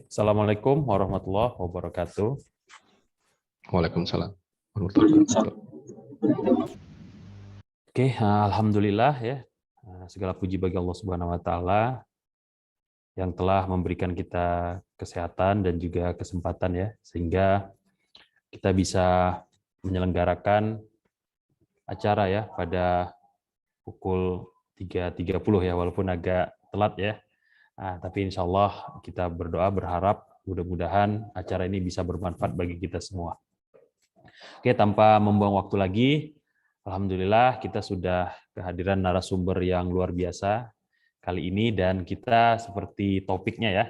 Assalamualaikum warahmatullahi wabarakatuh. Waalaikumsalam warahmatullahi wabarakatuh. Oke, alhamdulillah ya. Segala puji bagi Allah Subhanahu wa taala yang telah memberikan kita kesehatan dan juga kesempatan ya sehingga kita bisa menyelenggarakan acara ya pada pukul 3.30 ya walaupun agak telat ya. Tapi insya Allah kita berdoa berharap mudah-mudahan acara ini bisa bermanfaat bagi kita semua. Oke, tanpa membuang waktu lagi, alhamdulillah kita sudah kehadiran narasumber yang luar biasa kali ini dan kita seperti topiknya ya,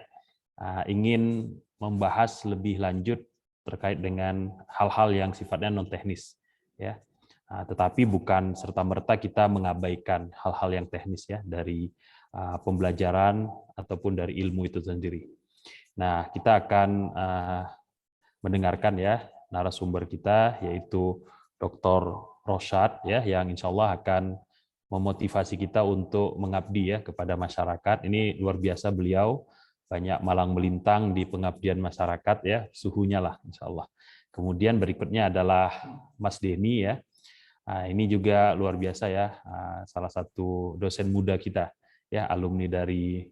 ingin membahas lebih lanjut terkait dengan hal-hal yang sifatnya non teknis ya. Tetapi bukan serta-merta kita mengabaikan hal-hal yang teknis ya dari pembelajaran ataupun dari ilmu itu sendiri. Nah, kita akan mendengarkan ya narasumber kita yaitu Dr. Rosyad ya yang insya Allah akan memotivasi kita untuk mengabdi ya kepada masyarakat. Ini luar biasa beliau banyak malang melintang di pengabdian masyarakat ya suhunya lah insya Allah. Kemudian berikutnya adalah Mas Denny ya. Ini juga luar biasa ya salah satu dosen muda kita ya alumni dari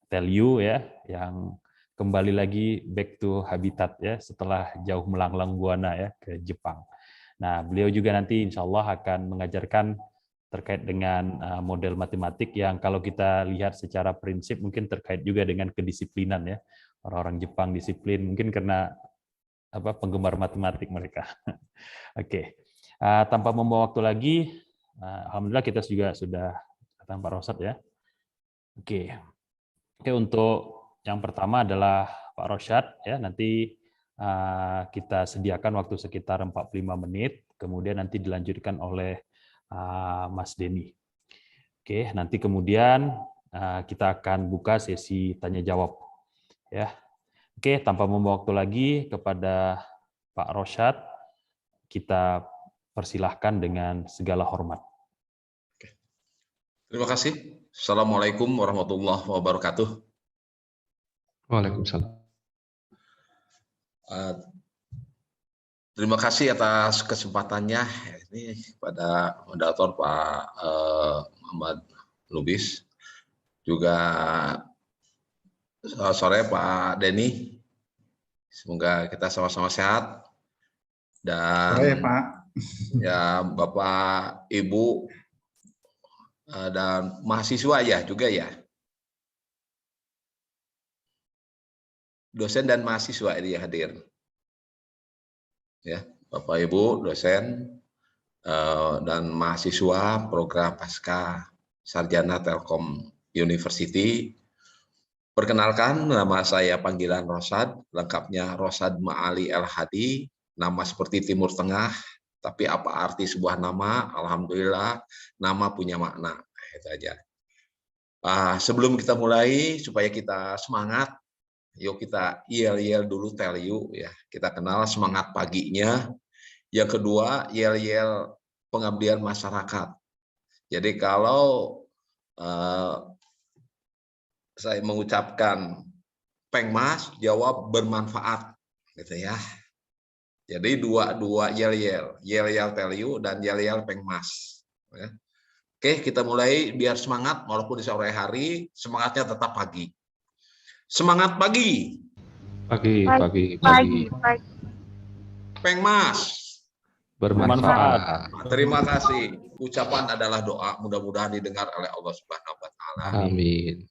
TELU ya yang kembali lagi back to habitat ya setelah jauh melanglang buana ya ke Jepang. Nah, beliau juga nanti insya Allah akan mengajarkan terkait dengan model matematik yang kalau kita lihat secara prinsip mungkin terkait juga dengan kedisiplinan ya. Orang-orang Jepang disiplin mungkin karena penggemar matematik mereka. Oke. Tanpa membawa waktu lagi, alhamdulillah kita juga sudah datang Pak Rosyad ya. Oke, untuk yang pertama adalah Pak Rosyad ya nanti kita sediakan waktu sekitar 45 menit, kemudian nanti dilanjutkan oleh Mas Denny. Oke, nanti kemudian kita akan buka sesi tanya jawab ya. Oke, tanpa membawa waktu lagi kepada Pak Rosyad, kita persilahkan dengan segala hormat. Terima kasih. Assalamualaikum warahmatullahi wabarakatuh. Waalaikumsalam. Terima kasih atas kesempatannya ini pada moderator Pak Muhammad Lubis, juga sore Pak Denny. Semoga kita sama-sama sehat dan sore, Pak. Ya Bapak Ibu dan mahasiswa ya juga ya. Dosen dan mahasiswa ini hadir. Ya, Bapak Ibu dosen dan mahasiswa program Pasca Sarjana Telkom University. Perkenalkan, nama saya panggilan Rosyad, lengkapnya Rosyad Ma'ali El Hadi, nama seperti Timur Tengah, tapi apa arti sebuah nama? Alhamdulillah, nama punya makna. Itu aja. Sebelum kita mulai, supaya kita semangat, yuk kita yel-yel dulu TELU ya. Kita kenal semangat paginya. Yang kedua, yel-yel pengabdian masyarakat. Jadi kalau saya mengucapkan pengmas, jawab bermanfaat gitu ya. Jadi dua yel-yel TELU dan yel-yel pengmas ya. Oke, kita mulai biar semangat walaupun di sore hari, semangatnya tetap pagi. Semangat pagi. Pagi. Pengmas. Bermanfaat. Terima kasih. Ucapan adalah doa, mudah-mudahan didengar oleh Allah Subhanahu wa taala. Amin.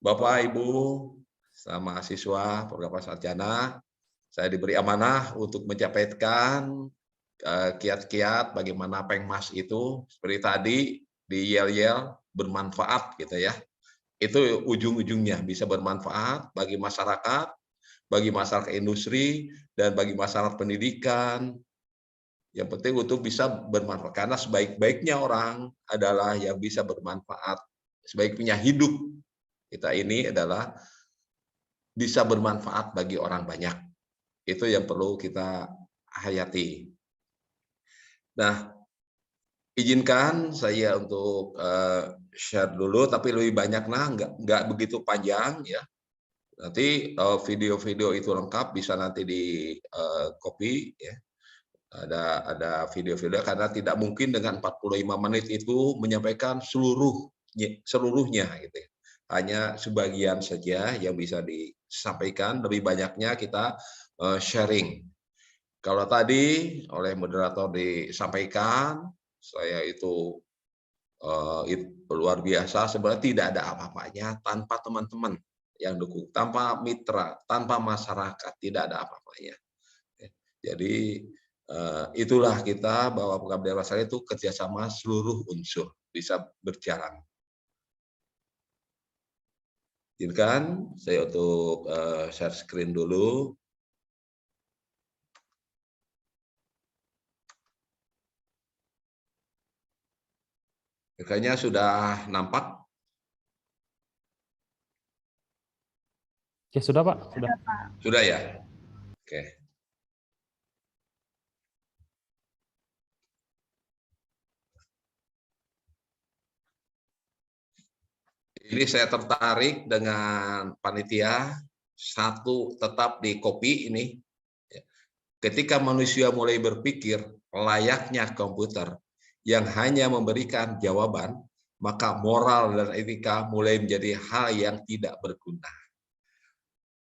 Bapak, Ibu, sama mahasiswa program sarjana, saya diberi amanah untuk menyampaikan kiat-kiat bagaimana pengmas itu seperti tadi di yel-yel bermanfaat gitu ya. Itu ujung-ujungnya bisa bermanfaat bagi masyarakat industri, dan bagi masyarakat pendidikan. Yang penting untuk bisa bermanfaat, karena sebaik-baiknya orang adalah yang bisa bermanfaat. Sebaik-baiknya hidup kita ini adalah bisa bermanfaat bagi orang banyak. Itu yang perlu kita hayati. Nah, izinkan saya untuk share dulu, tapi lebih banyak nggak begitu panjang ya. Nanti video-video itu lengkap bisa nanti di copy ya. Ada video-video karena tidak mungkin dengan 45 menit itu menyampaikan seluruhnya gitu ya. Hanya sebagian saja yang bisa disampaikan, lebih banyaknya kita sharing. Kalau tadi oleh moderator disampaikan, saya itu luar biasa, sebenarnya tidak ada apa-apanya tanpa teman-teman yang dukung, tanpa mitra, tanpa masyarakat, tidak ada apa-apanya. Jadi itulah kita bahwa pengabdian masyarakat itu kerjasama seluruh unsur bisa berjalan. Izinkan saya untuk share screen dulu. Kayaknya sudah nampak. Oke, sudah Pak? Sudah. Sudah ya? Oke. Ini saya tertarik dengan panitia, satu tetap di copy ini. Ketika manusia mulai berpikir layaknya komputer yang hanya memberikan jawaban, maka moral dan etika mulai menjadi hal yang tidak berguna.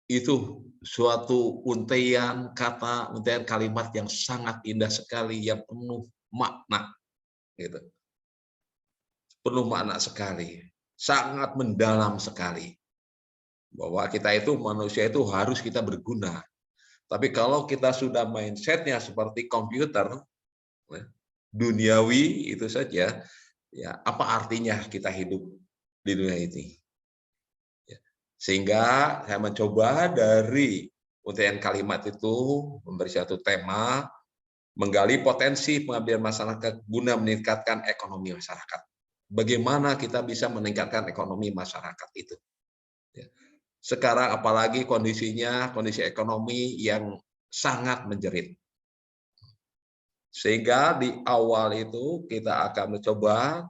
Itu suatu untaian kata, untaian kalimat yang sangat indah sekali, yang penuh makna, gitu. Penuh makna sekali, sangat mendalam sekali. Bahwa kita itu manusia itu harus kita berguna. Tapi kalau kita sudah mindsetnya seperti komputer, duniawi itu saja, ya apa artinya kita hidup di dunia ini? Sehingga saya mencoba dari untaian kalimat itu memberi satu tema, menggali potensi pengabdian masyarakat guna meningkatkan ekonomi masyarakat. Bagaimana kita bisa meningkatkan ekonomi masyarakat itu? Sekarang apalagi kondisi ekonomi yang sangat menjerit. Sehingga di awal itu kita akan mencoba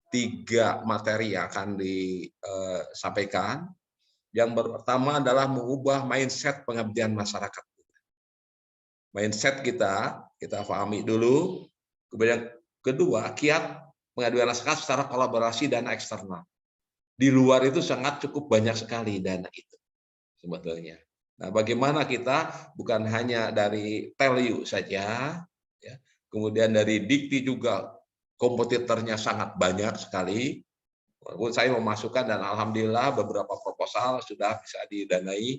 3 materi yang akan disampaikan. Yang pertama adalah mengubah mindset pengabdian masyarakat. Mindset kita pahami dulu. Kemudian kedua, kiat pengabdian masyarakat secara kolaborasi dan eksternal. Di luar itu sangat cukup banyak sekali dana itu sebetulnya. Nah, bagaimana kita bukan hanya dari value saja, ya, kemudian dari dikti juga kompetitornya sangat banyak sekali. Walaupun saya memasukkan dan alhamdulillah beberapa proposal sudah bisa didanai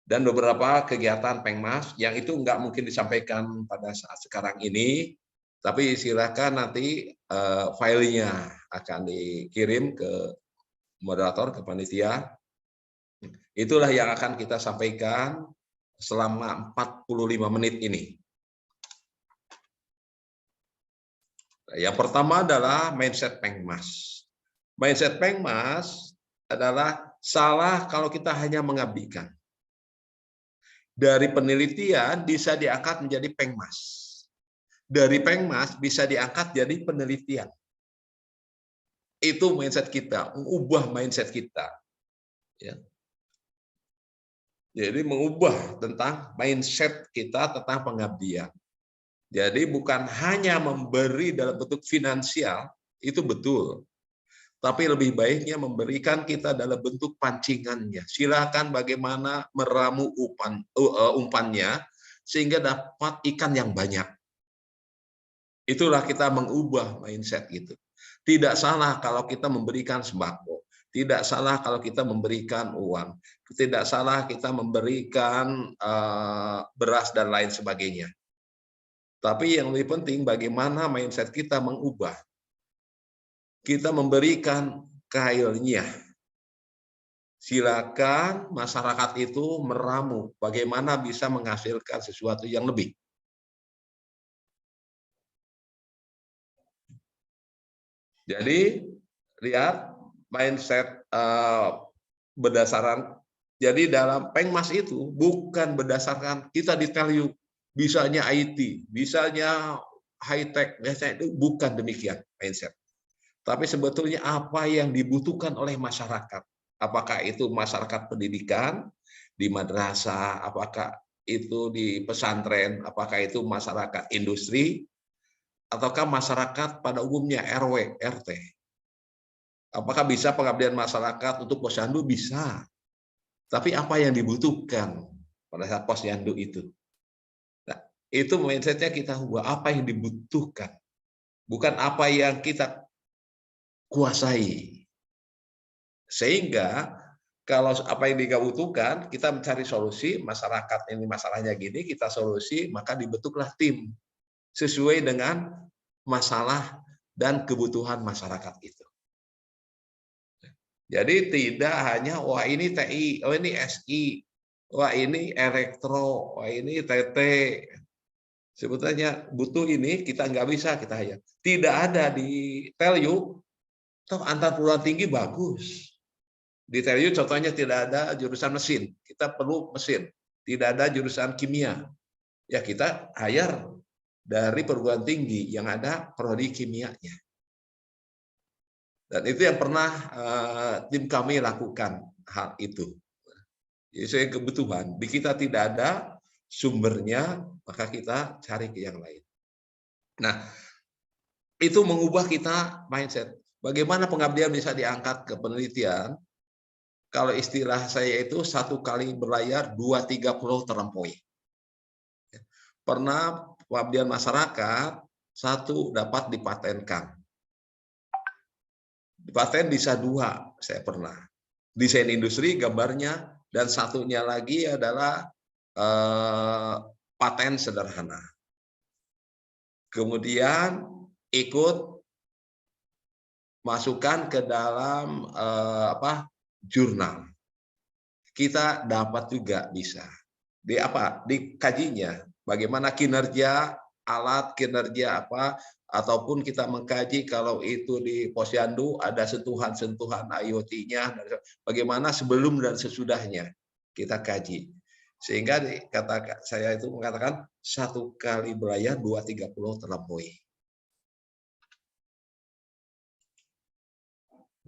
dan beberapa kegiatan Pengmas yang itu nggak mungkin disampaikan pada saat sekarang ini, tapi silakan nanti filenya akan dikirim ke moderator, ke panitia. Itulah yang akan kita sampaikan selama 45 menit ini. Yang pertama adalah mindset Pengmas. Mindset Pengmas adalah salah kalau kita hanya mengabdikan. Dari penelitian bisa diangkat menjadi Pengmas. Dari Pengmas bisa diangkat jadi penelitian. Itu mindset kita, mengubah mindset kita. Ya. Jadi mengubah tentang mindset kita tentang pengabdian. Jadi bukan hanya memberi dalam bentuk finansial, itu betul. Tapi lebih baiknya memberikan kita dalam bentuk pancingannya. Silakan bagaimana meramu umpannya sehingga dapat ikan yang banyak. Itulah kita mengubah mindset itu. Tidak salah kalau kita memberikan sembako. Tidak salah kalau kita memberikan uang. Tidak salah kita memberikan beras dan lain sebagainya. Tapi yang lebih penting bagaimana mindset kita mengubah. Kita memberikan kailnya. Silakan masyarakat itu meramu bagaimana bisa menghasilkan sesuatu yang lebih. Jadi lihat mindset berdasarkan, jadi dalam Pengmas itu bukan berdasarkan kita di value, bisanya IT, bisanya high tech, biasanya itu bukan demikian mindset. Tapi sebetulnya apa yang dibutuhkan oleh masyarakat. apakah itu masyarakat pendidikan, di madrasah, apakah itu di pesantren, apakah itu masyarakat industri, ataukah masyarakat pada umumnya RW, RT. Apakah bisa pengabdian masyarakat untuk posyandu? Bisa. Tapi apa yang dibutuhkan pada saat posyandu itu? Nah, itu mindsetnya kita ubah, apa yang dibutuhkan. Bukan apa yang kita kuasai. Sehingga kalau apa yang dibutuhkan, kita mencari solusi, masyarakat ini masalahnya gini, kita solusi, maka dibentuklah tim sesuai dengan masalah dan kebutuhan masyarakat itu. Jadi tidak hanya, wah ini TI, oh ini SI, wah ini elektro, wah ini TT. Sebetulnya butuh ini, kita nggak bisa, kita hanya. Tidak ada di Telyu, toh antar perguruan tinggi bagus. Di TELU contohnya tidak ada jurusan mesin, kita perlu mesin. Tidak ada jurusan kimia, ya kita hire dari perguruan tinggi yang ada prodi kimianya. Dan itu yang pernah tim kami lakukan hal itu. Jadi saya kebutuhan, di kita tidak ada sumbernya, maka kita cari ke yang lain. Nah, itu mengubah kita mindset. Bagaimana pengabdian bisa diangkat ke penelitian? Kalau istilah saya itu 1 kali berlayar 2-3 pulau terlampaui. Pernah pengabdian masyarakat 1 dapat dipatenkan. Paten bisa 2, saya pernah. Desain industri gambarnya, dan satunya lagi adalah paten sederhana. Kemudian ikut masukkan ke dalam jurnal. Kita dapat juga bisa. Dikajinya bagaimana kinerja alat, kinerja apa, ataupun kita mengkaji kalau itu di posyandu ada sentuhan-sentuhan IoT-nya, bagaimana sebelum dan sesudahnya kita kaji. Sehingga saya itu mengatakan 1 kali berlayar 2-3 pulau terlampaui.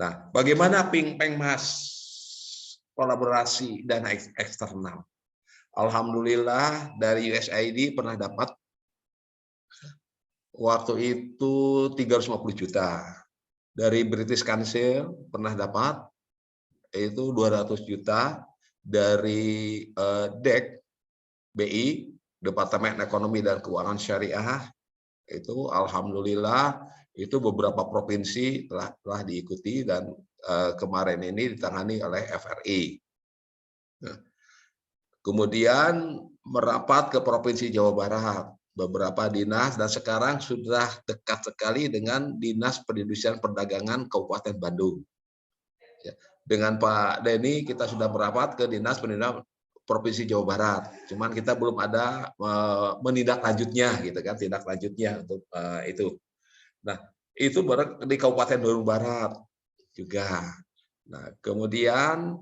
Nah, bagaimana Pengmas kolaborasi dana eksternal? Alhamdulillah dari USAID pernah dapat waktu itu 350 juta. Dari British Council pernah dapat itu 200 juta. Dari DEC BI, Departemen Ekonomi dan Keuangan Syariah, itu alhamdulillah itu beberapa provinsi telah diikuti, dan kemarin ini ditangani oleh FRI. Nah, kemudian merapat ke Provinsi Jawa Barat, beberapa dinas, dan sekarang sudah dekat sekali dengan Dinas Perindustrian Perdagangan Kabupaten Bandung. Ya, dengan Pak Denny kita sudah merapat ke Dinas Perindustrian Provinsi Jawa Barat. Cuman kita belum ada menindaklanjutnya, gitu kan, tindak lanjutnya untuk itu. Nah, itu di Kabupaten Bandung Barat juga. Nah, kemudian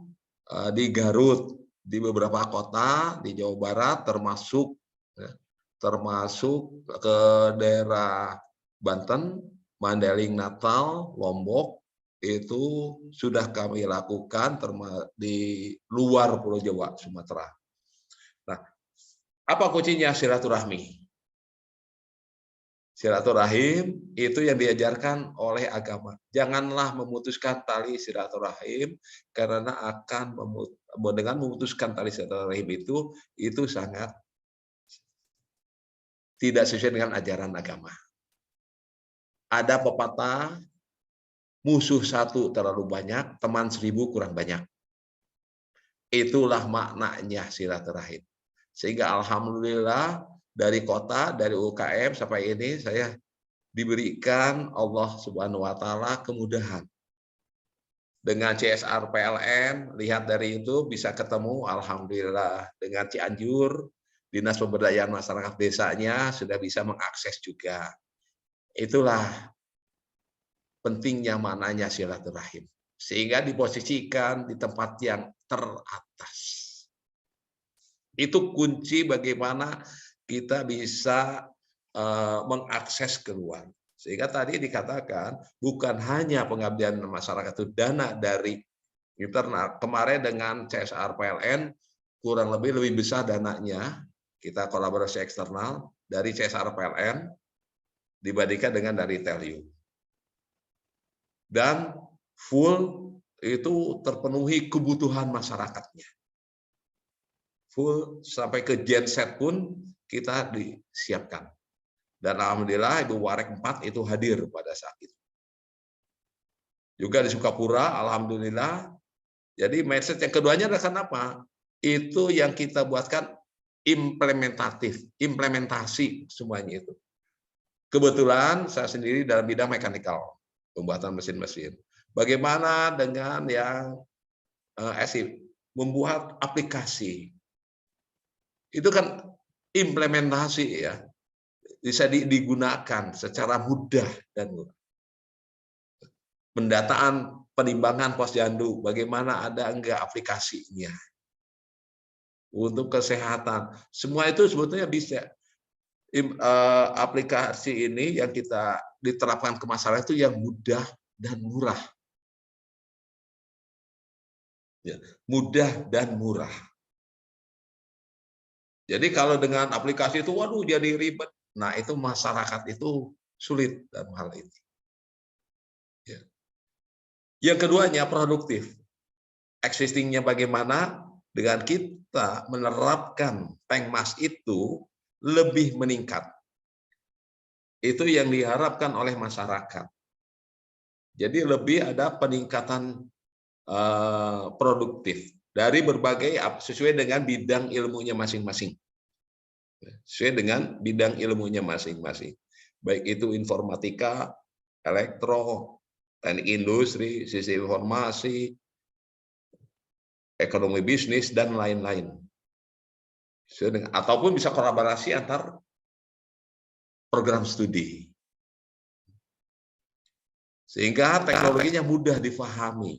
di Garut, di beberapa kota di Jawa Barat, termasuk ke daerah Banten, Mandailing, Natal, Lombok, itu sudah kami lakukan di luar Pulau Jawa, Sumatera. Nah, apa kuncinya? Silaturahmi. Silaturahim itu yang diajarkan oleh agama. Janganlah memutuskan tali silaturahim, karena dengan memutuskan tali silaturahim itu sangat tidak sesuai dengan ajaran agama. Ada pepatah, musuh 1 terlalu banyak, teman 1000 kurang banyak. Itulah maknanya silaturahim. Sehingga alhamdulillah dari kota, dari UKM sampai ini saya diberikan Allah Subhanahu wa taala kemudahan. Dengan CSR PLN, lihat dari itu bisa ketemu alhamdulillah. Dengan Cianjur, Dinas Pemberdayaan Masyarakat Desanya sudah bisa mengakses juga. Itulah pentingnya maknanya silaturahim. Sehingga diposisikan di tempat yang teratas. Itu kunci bagaimana kita bisa mengakses keluar. Sehingga tadi dikatakan bukan hanya pengabdian masyarakat itu dana dari internal. Kemarin dengan CSR PLN kurang lebih besar dananya, kita kolaborasi eksternal dari CSR PLN dibandingkan dengan dari Telium. Dan full itu terpenuhi kebutuhan masyarakatnya. Full sampai ke genset pun kita disiapkan. Dan alhamdulillah Ibu Warek 4 itu hadir pada saat itu. Juga di Sukapura, alhamdulillah. Jadi mindset yang keduanya adalah kenapa? Itu yang kita buatkan implementasi semuanya itu. Kebetulan saya sendiri dalam bidang mekanikal, pembuatan mesin-mesin. Bagaimana dengan yang membuat aplikasi? Itu kan implementasi ya, bisa digunakan secara mudah dan murah. Pendataan penimbangan posyandu, bagaimana ada enggak aplikasinya? Untuk kesehatan, semua itu sebetulnya bisa. Aplikasi ini yang kita diterapkan ke masyarakat itu yang mudah dan murah. Ya, mudah dan murah. Jadi kalau dengan aplikasi itu, waduh jadi ribet. Nah itu masyarakat itu sulit dalam hal ini. Ya. Yang keduanya produktif. Existingnya bagaimana? Dengan kita menerapkan Pengmas itu lebih meningkat. Itu yang diharapkan oleh masyarakat. Jadi lebih ada peningkatan produktif dari berbagai sesuai dengan bidang ilmunya masing-masing. Sesuai dengan bidang ilmunya masing-masing. Baik itu informatika, elektro, teknik industri, sistem informasi, ekonomi bisnis, dan lain-lain. Ataupun bisa kolaborasi antar program studi. Sehingga teknologinya mudah difahami.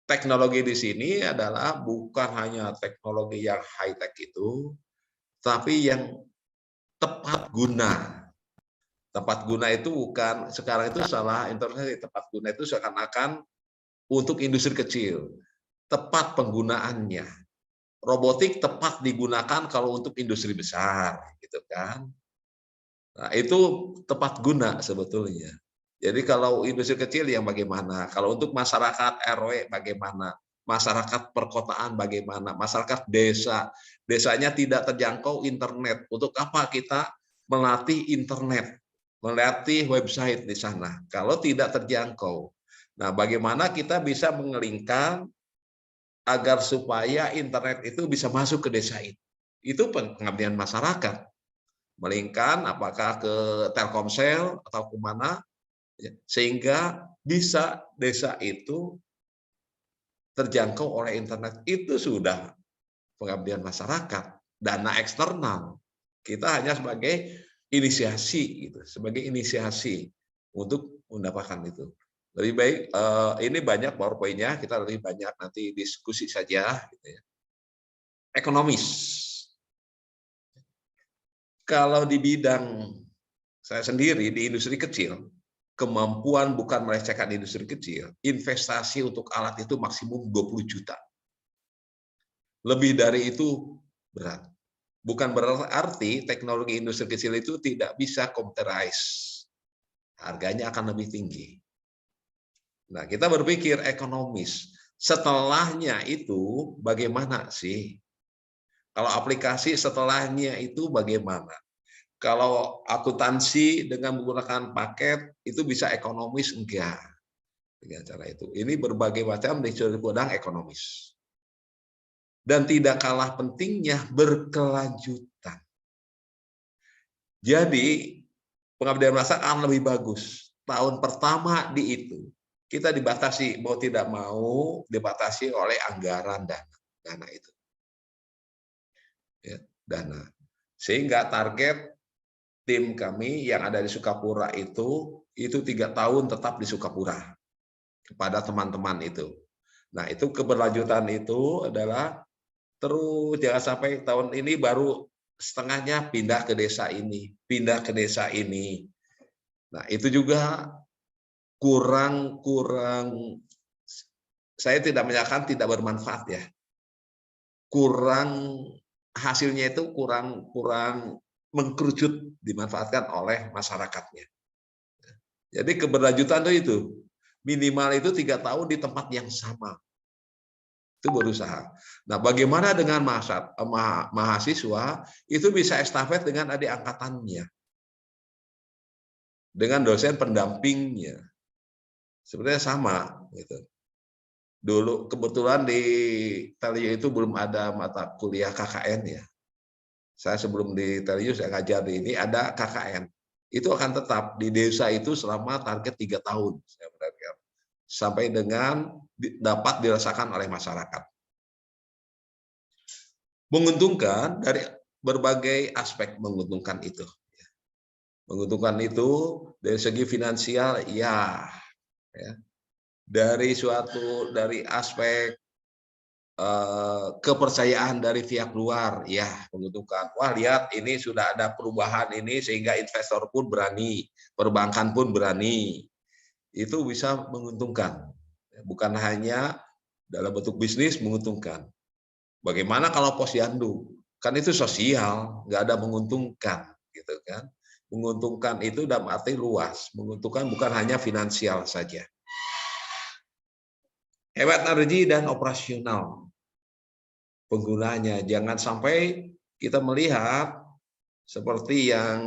Teknologi di sini adalah bukan hanya teknologi yang high-tech itu, tapi yang tepat guna. Tepat guna itu bukan, sekarang itu salah interpretasi, tepat guna itu seakan-akan untuk industri kecil. Tepat penggunaannya. Robotik tepat digunakan kalau untuk industri besar, gitu kan. Nah, itu tepat guna sebetulnya. Jadi kalau industri kecil yang bagaimana? Kalau untuk masyarakat RW bagaimana? Masyarakat perkotaan bagaimana? Masyarakat desa, desanya tidak terjangkau internet. Untuk apa kita melatih internet, melatih website di sana? Kalau tidak terjangkau. Nah, bagaimana kita bisa mengelingkan agar supaya internet itu bisa masuk ke desa itu? Itu pengabdian masyarakat. Melingkan apakah ke Telkomsel atau kemana, sehingga bisa desa itu terjangkau oleh internet. Itu sudah pengabdian masyarakat. Dana eksternal kita hanya sebagai inisiasi, gitu, sebagai inisiasi untuk mendapatkan itu. Lebih baik ini banyak PowerPoint-nya, kita lebih banyak nanti diskusi saja. Gitu ya. Ekonomis. Kalau di bidang saya sendiri di industri kecil, kemampuan bukan melecehkan industri kecil, investasi untuk alat itu maksimum 20 juta. Lebih dari itu berat. Bukan berarti teknologi industri kecil itu tidak bisa computerized. Harganya akan lebih tinggi. Nah, kita berpikir ekonomis. Setelahnya itu bagaimana sih? Kalau aplikasi setelahnya itu bagaimana? Kalau akuntansi dengan menggunakan paket itu bisa ekonomis enggak? Dengan cara itu. Ini berbagai macam di bidang ekonomis. Dan tidak kalah pentingnya berkelanjutan. Jadi pengabdian masyarakat akan lebih bagus. Tahun pertama di itu kita dibatasi, mau tidak mau dibatasi oleh anggaran dana itu. Ya, dana. Sehingga target tim kami yang ada di Sukapura itu 3 tahun tetap di Sukapura kepada teman-teman itu. Nah, itu keberlanjutan itu adalah terus jangan sampai tahun ini baru setengahnya pindah ke desa ini, pindah ke desa ini. Nah, itu juga kurang saya tidak menyatakan tidak bermanfaat ya. Hasilnya itu kurang mengkerucut dimanfaatkan oleh masyarakatnya. Jadi keberlanjutan itu minimal itu 3 tahun di tempat yang sama. Itu berusaha. Nah, bagaimana dengan mahasiswa itu bisa estafet dengan adik angkatannya, dengan dosen pendampingnya, sebenarnya sama gitu. Dulu kebetulan di Telio itu belum ada mata kuliah KKN ya. Saya sebelum di Telio saya ngajar di ini ada KKN. Itu akan tetap di desa itu selama target 3 tahun saya berarti, sampai dengan dapat dirasakan oleh masyarakat. Menguntungkan dari berbagai aspek, menguntungkan itu. Menguntungkan itu dari segi finansial ya. Dari aspek kepercayaan dari pihak luar ya menguntungkan. Wah, lihat ini sudah ada perubahan ini sehingga investor pun berani, perbankan pun berani. Itu bisa menguntungkan. Bukan hanya dalam bentuk bisnis menguntungkan. Bagaimana kalau posyandu? Kan itu sosial, nggak ada menguntungkan, gitu kan? Menguntungkan itu dalam arti luas. Menguntungkan bukan hanya finansial saja. Hemat energi dan operasional penggunanya. Jangan sampai kita melihat seperti yang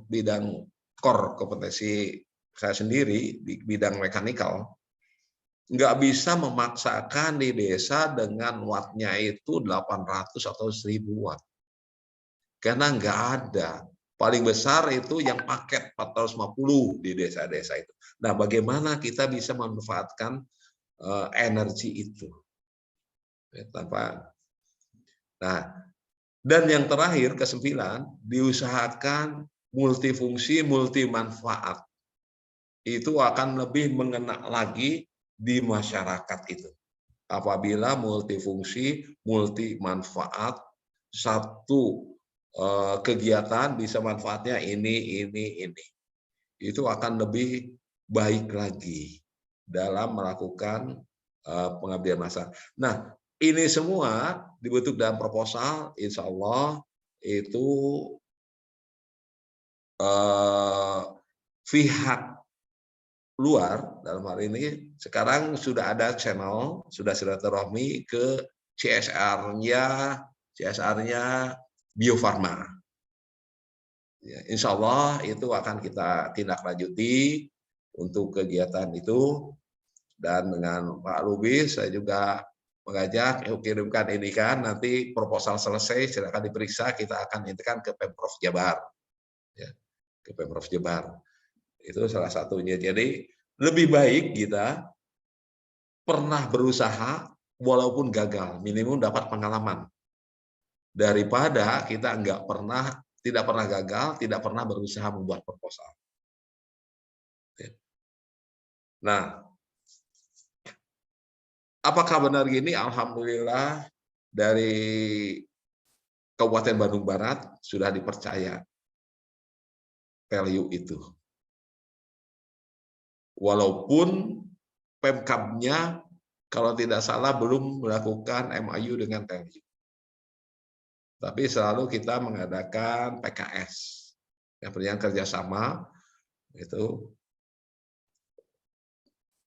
bidang core kompetensi saya sendiri di bidang mekanikal, nggak bisa memaksakan di desa dengan wattnya itu 800 atau 1000 watt. Karena nggak ada. Paling besar itu yang paket 450 di desa-desa itu. Nah, bagaimana kita bisa memanfaatkan energi itu? Nah, dan yang terakhir, ke-9, diusahakan multifungsi, multi manfaat. Itu akan lebih mengena lagi di masyarakat itu. Apabila multifungsi, multi manfaat, satu kegiatan bisa manfaatnya ini. Itu akan lebih baik lagi dalam melakukan pengabdian masyarakat. Nah, ini semua dibentuk dalam proposal, insya Allah itu pihak luar dalam hal ini sekarang sudah ada channel, sudah silaturahmi ke CSR-nya Bio Farma. Ya, insya Allah itu akan kita tindak lanjuti untuk kegiatan itu, dan dengan Pak Lubis saya juga mengajak kirimkan ini kan, nanti proposal selesai silakan diperiksa, kita akan intikan ke Pemprov Jabar, ya, ke Pemprov Jabar. Itu salah satunya. Jadi lebih baik kita pernah berusaha walaupun gagal, minimum dapat pengalaman, daripada kita tidak pernah gagal, tidak pernah berusaha membuat proposal. Nah, apakah benar gini? Alhamdulillah dari Kabupaten Bandung Barat sudah dipercaya Telio itu. Walaupun Pemkabnya kalau tidak salah belum melakukan MOU dengan Telio. Tapi selalu kita mengadakan PKS, yang perjanjian kerjasama, itu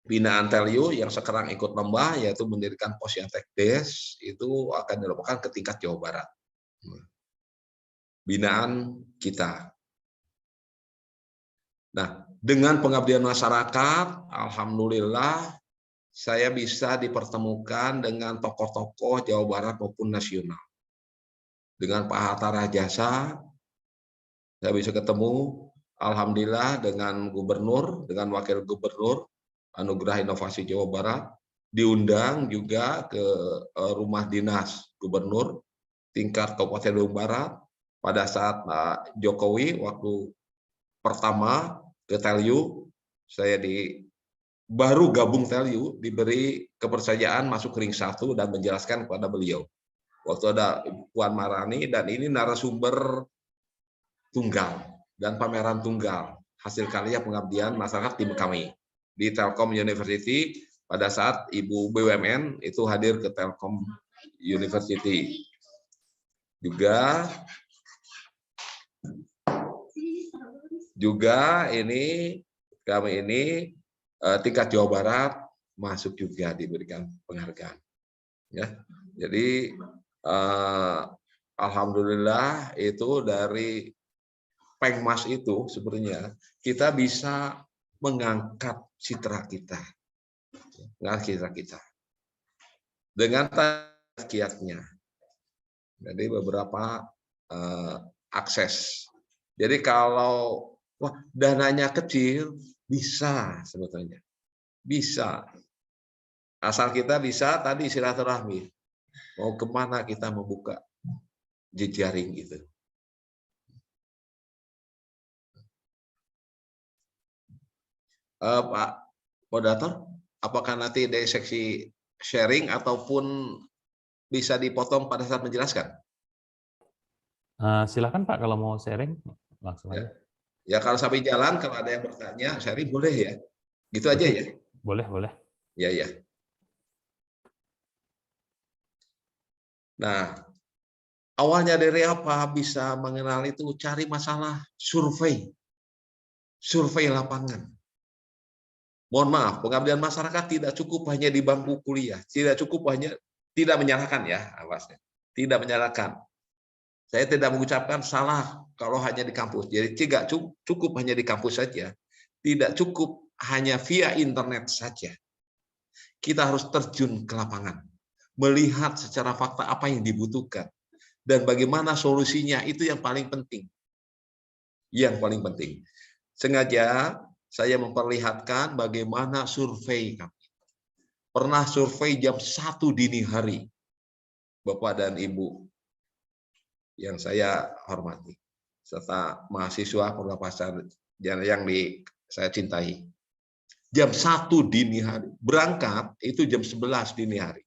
binaan Telio yang sekarang ikut lomba, yaitu mendirikan Posyantek Des, itu akan dilakukan ke tingkat Jawa Barat. Binaan kita. Nah, dengan pengabdian masyarakat, alhamdulillah saya bisa dipertemukan dengan tokoh-tokoh Jawa Barat maupun nasional. Dengan Pak Hatta Rajasa, saya bisa ketemu, alhamdulillah dengan gubernur, dengan wakil gubernur, Anugerah Inovasi Jawa Barat, diundang juga ke rumah dinas gubernur tingkat Kabupaten Bandung Barat pada saat Pak Jokowi waktu pertama ke Telio, saya baru gabung Telio, diberi kepercayaan masuk ring 1 dan menjelaskan kepada beliau. Waktu ada Puan Marani, dan ini narasumber tunggal dan pameran tunggal hasil karya pengabdian masyarakat tim kami di Telkom University pada saat Ibu BUMN itu hadir ke Telkom University. Juga ini kami ini tingkat Jawa Barat masuk juga diberikan penghargaan. Ya, jadi alhamdulillah itu dari Pengmas itu sebenarnya kita bisa mengangkat citra kita, dengan kiatnya. Jadi beberapa akses. Jadi kalau wah dananya kecil bisa sebetulnya, bisa. Asal kita bisa tadi silaturahmi. Mau kemana kita membuka jejaring itu. Pak Moderator, apakah nanti dari seksi sharing ataupun bisa dipotong pada saat menjelaskan? Silakan Pak, kalau mau sharing langsung aja. Ya kalau sampai jalan, kalau ada yang bertanya, sharing boleh ya? Gitu aja ya? Boleh, boleh. Ya. Nah, awalnya dari apa bisa mengenal itu? Cari masalah, survei lapangan. Mohon maaf, pengabdian masyarakat tidak cukup hanya di bangku kuliah, tidak menyalahkan ya, awasnya, tidak menyalahkan. Saya tidak mengucapkan salah kalau hanya di kampus. Jadi tidak cukup hanya di kampus saja, tidak cukup hanya via internet saja. Kita harus terjun ke lapangan, melihat secara fakta apa yang dibutuhkan dan bagaimana solusinya, itu yang paling penting. Yang paling penting. Sengaja saya memperlihatkan bagaimana survei kami. Pernah survei jam 1 dini hari, Bapak dan Ibu yang saya hormati, serta mahasiswa perlapasan yang saya cintai. Jam 1 dini hari, berangkat itu jam 11 dini hari.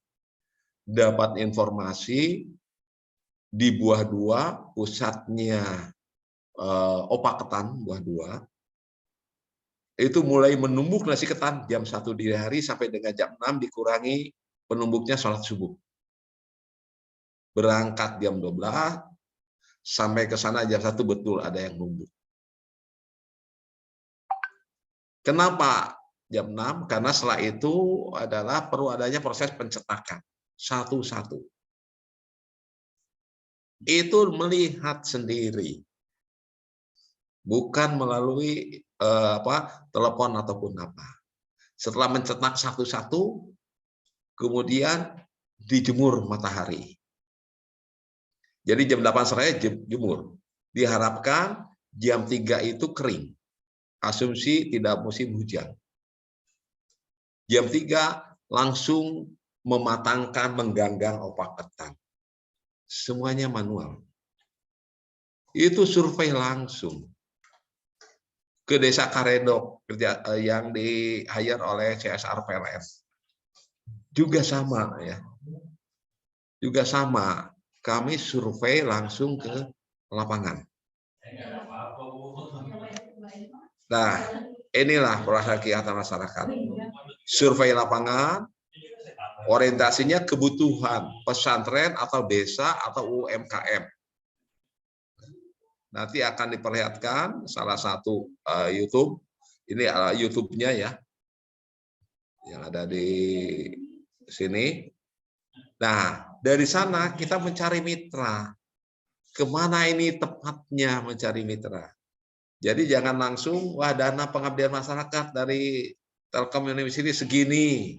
Dapat informasi di Buah 2, pusatnya Opak Ketan, Buah 2, itu mulai menumbuk nasi ketan jam 1 dini hari sampai dengan jam 6 dikurangi penumbuknya sholat subuh. Berangkat jam 12, sampai ke sana jam 1 betul ada yang numbuk. Kenapa jam 6? Karena setelah itu adalah perlu adanya proses pencetakan satu-satu. Itu melihat sendiri, bukan melalui telepon ataupun apa. Setelah mencetak satu-satu, kemudian dijemur matahari. Jadi jam 8 sore jemur. Diharapkan jam 3 itu kering. Asumsi tidak musim hujan. Jam 3 langsung mematangkan, mengganggang opak ketan. Semuanya manual. Itu survei langsung ke Desa Karedok yang di-hire oleh CSR PLN. Juga sama ya. Juga sama. Kami survei langsung ke lapangan. Nah, inilah proses kegiatan masyarakat. Survei lapangan, orientasinya kebutuhan pesantren atau desa atau UMKM. Nanti akan diperlihatkan salah satu YouTube, ini YouTube-nya ya, yang ada di sini. Nah, dari sana kita mencari mitra. Kemana ini tepatnya mencari mitra? Jadi jangan langsung, wah dana pengabdian masyarakat dari Telkom University segini.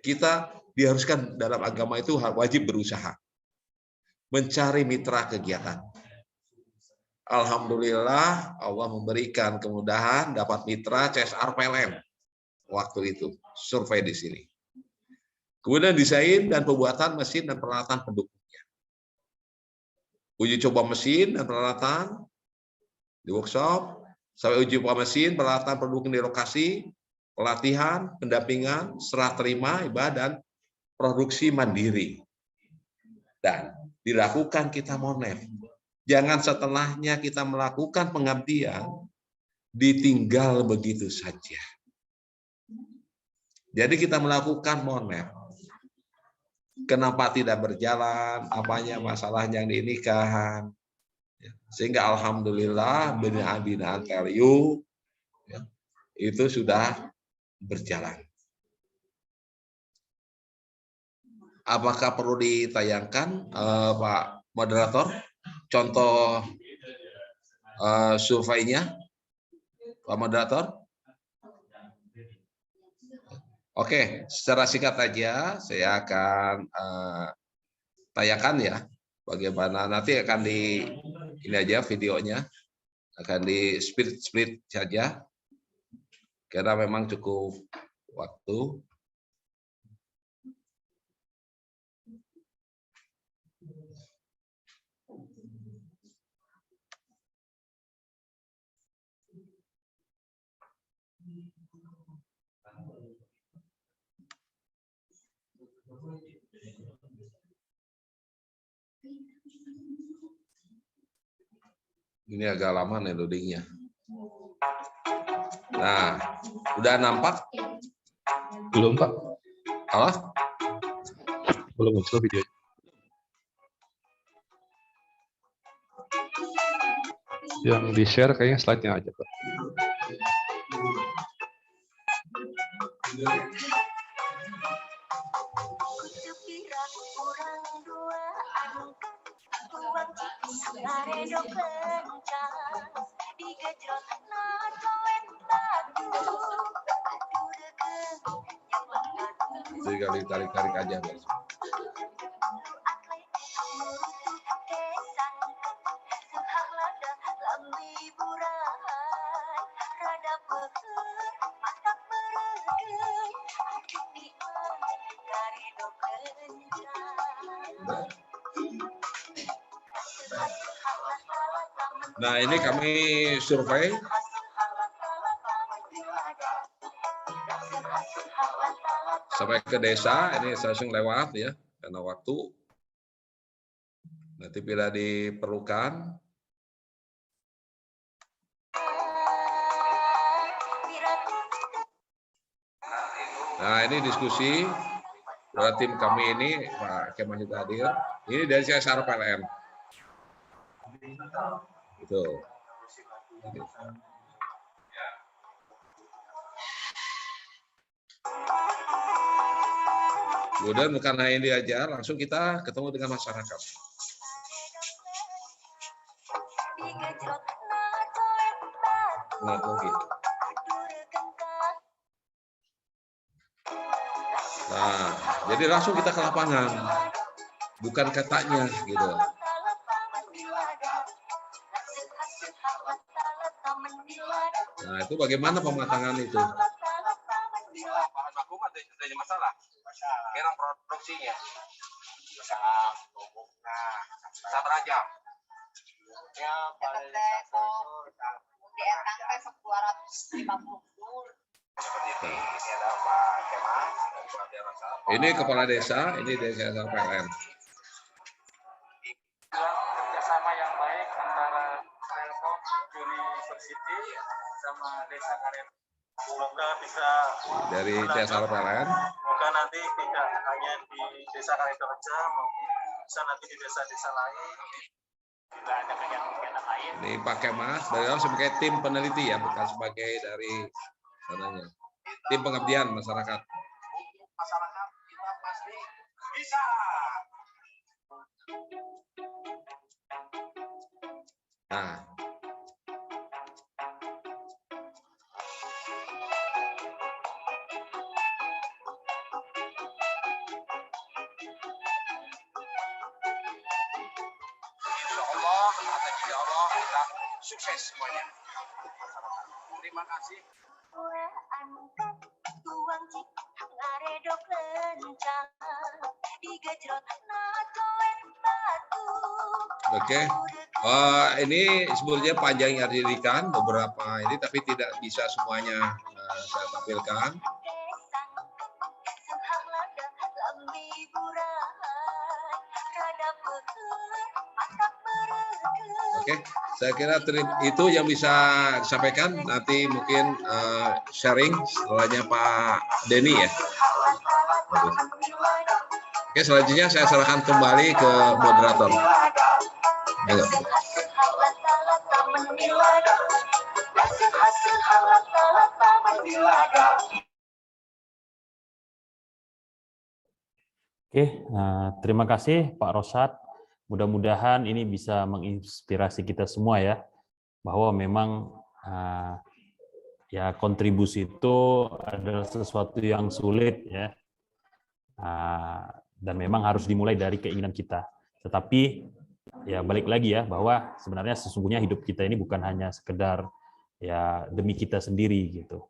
Kita diharuskan dalam agama itu wajib berusaha. Mencari mitra kegiatan. Alhamdulillah Allah memberikan kemudahan dapat mitra CSR PLN waktu itu survei di sini. Kemudian desain dan pembuatan mesin dan peralatan pendukungnya. Uji coba mesin dan peralatan di workshop, sampai uji coba mesin, peralatan pendukung di lokasi, pelatihan, pendampingan, serah terima, dan produksi mandiri. Dan dilakukan kita monef. Jangan setelahnya kita melakukan pengabdian, ditinggal begitu saja. Jadi kita melakukan monet. Kenapa tidak berjalan? Apanya masalahnya yang dinikahkan? Sehingga alhamdulillah binaan-binaan TLU itu sudah berjalan. Apakah perlu ditayangkan, Pak Moderator, contoh surveinya, Pak Moderator? Oke, secara singkat aja saya akan tayangkan ya, bagaimana nanti akan ini aja videonya, akan di split saja, karena memang cukup waktu. Ini agak lama nih loadingnya. Nah, udah nampak? Belum, Pak. Halo? Belum muncul video. Yang di-share kayaknya slide-nya aja, Pak. Jadi tarik aja, guys. Nah, ini kami survei sampai ke desa. Ini saya langsung lewat ya, karena waktu. Nanti bila diperlukan. Nah, ini diskusi dari tim kami ini, Pak Kemal juga hadir. Ini dari CSR PLN. Itu. Kemudian bukan hanya ini aja, langsung kita ketemu dengan masyarakat. Nah, mungkin. Nah, jadi langsung kita ke lapangan, bukan katanya gitu. Nah, itu bagaimana pematangan itu? Bahan baku ada masalah. Sekarang produksinya. Nah, sabar aja. Ya, paling satu di angka 250. Ini kepala desa, ini desa PLN. Kerjasama yang baik antara Telkom University sama Desa Karet. Semoga bisa dari CSR PLN. Semoga nanti tidak hanya di Desa Karet saja, bisa nanti di desa-desa lain. Bila ada kegiatan lain. Ini Pak Kemas, beliau sebagai tim peneliti ya, bukan sebagai dari sananya. Tim pengabdian masyarakat. Masyarakat kita pasti bisa. Nah. Insya Allah kita sukses semuanya. Terima kasih. Oke, ini sebetulnya panjang yang didirikan beberapa ini, tapi tidak bisa semuanya saya tampilkan. Oke, saya kira itu yang bisa disampaikan. Nanti mungkin sharing setelahnya Pak Denny ya. Oke, selanjutnya saya serahkan kembali ke moderator. Ayo. Oke, terima kasih Pak Rosyad. Mudah-mudahan ini bisa menginspirasi kita semua ya, bahwa memang ya kontribusi itu adalah sesuatu yang sulit ya, dan memang harus dimulai dari keinginan kita. Tetapi ya balik lagi ya, bahwa sebenarnya sesungguhnya hidup kita ini bukan hanya sekedar ya demi kita sendiri gitu.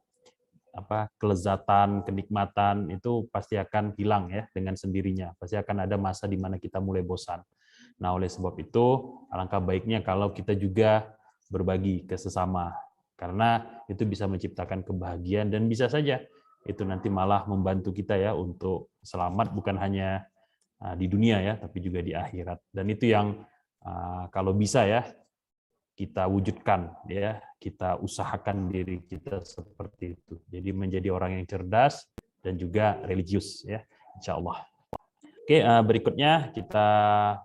Kelezatan, kenikmatan itu pasti akan hilang ya dengan sendirinya. Pasti akan ada masa di mana kita mulai bosan. Nah, oleh sebab itu, alangkah baiknya kalau kita juga berbagi ke sesama. Karena itu bisa menciptakan kebahagiaan dan bisa saja itu nanti malah membantu kita ya untuk selamat bukan hanya di dunia ya, tapi juga di akhirat. Dan itu yang kalau bisa ya kita wujudkan ya, kita usahakan diri kita seperti itu. Jadi menjadi orang yang cerdas dan juga religius ya, insya Allah. Oke, berikutnya kita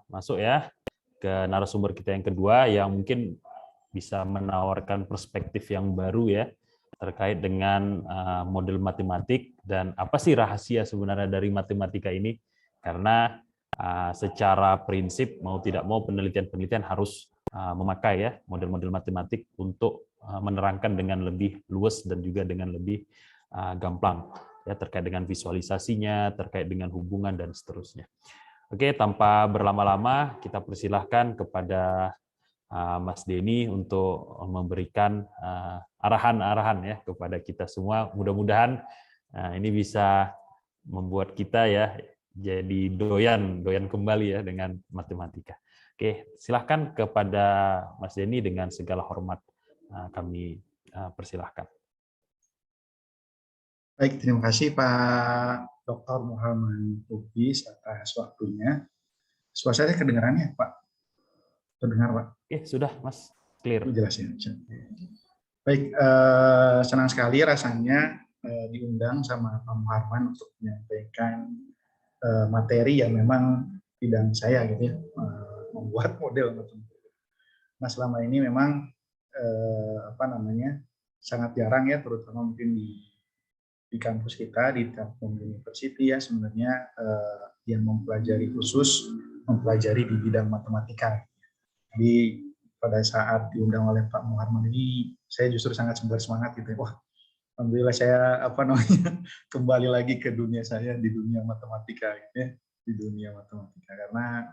masuk ya ke narasumber kita yang kedua yang mungkin bisa menawarkan perspektif yang baru ya terkait dengan model matematik dan apa sih rahasia sebenarnya dari matematika ini, karena secara prinsip mau tidak mau penelitian-penelitian harus memakai ya model-model matematik untuk menerangkan dengan lebih luas dan juga dengan lebih gampang ya, terkait dengan visualisasinya, terkait dengan hubungan dan seterusnya. Oke, tanpa berlama-lama kita persilahkan kepada Mas Denny untuk memberikan arahan-arahan ya kepada kita semua. Mudah-mudahan ini bisa membuat kita ya jadi doyan kembali ya dengan matematika. Oke, silahkan kepada Mas Denny dengan segala hormat kami persilahkan. Baik, terima kasih Pak Dr. Muhammad Lubis atas waktunya. Suara saya kedengarannya, Pak? Terdengar, Pak? Oke, sudah, Mas. Clear. Jelas ya. Baik, senang sekali rasanya diundang sama Pak Muhammad untuk menyampaikan materi yang memang bidang saya gitu ya, membuat model matematika. Nah, selama ini memang sangat jarang ya, terutama mungkin di kampus kita di Telkom University ya sebenarnya yang mempelajari di bidang matematika. Jadi pada saat diundang oleh Pak Muhammad ini saya justru sangat semangat gitu ya. Wah, alhamdulillah saya kembali lagi ke dunia saya di dunia matematika gitu ya, di dunia matematika karena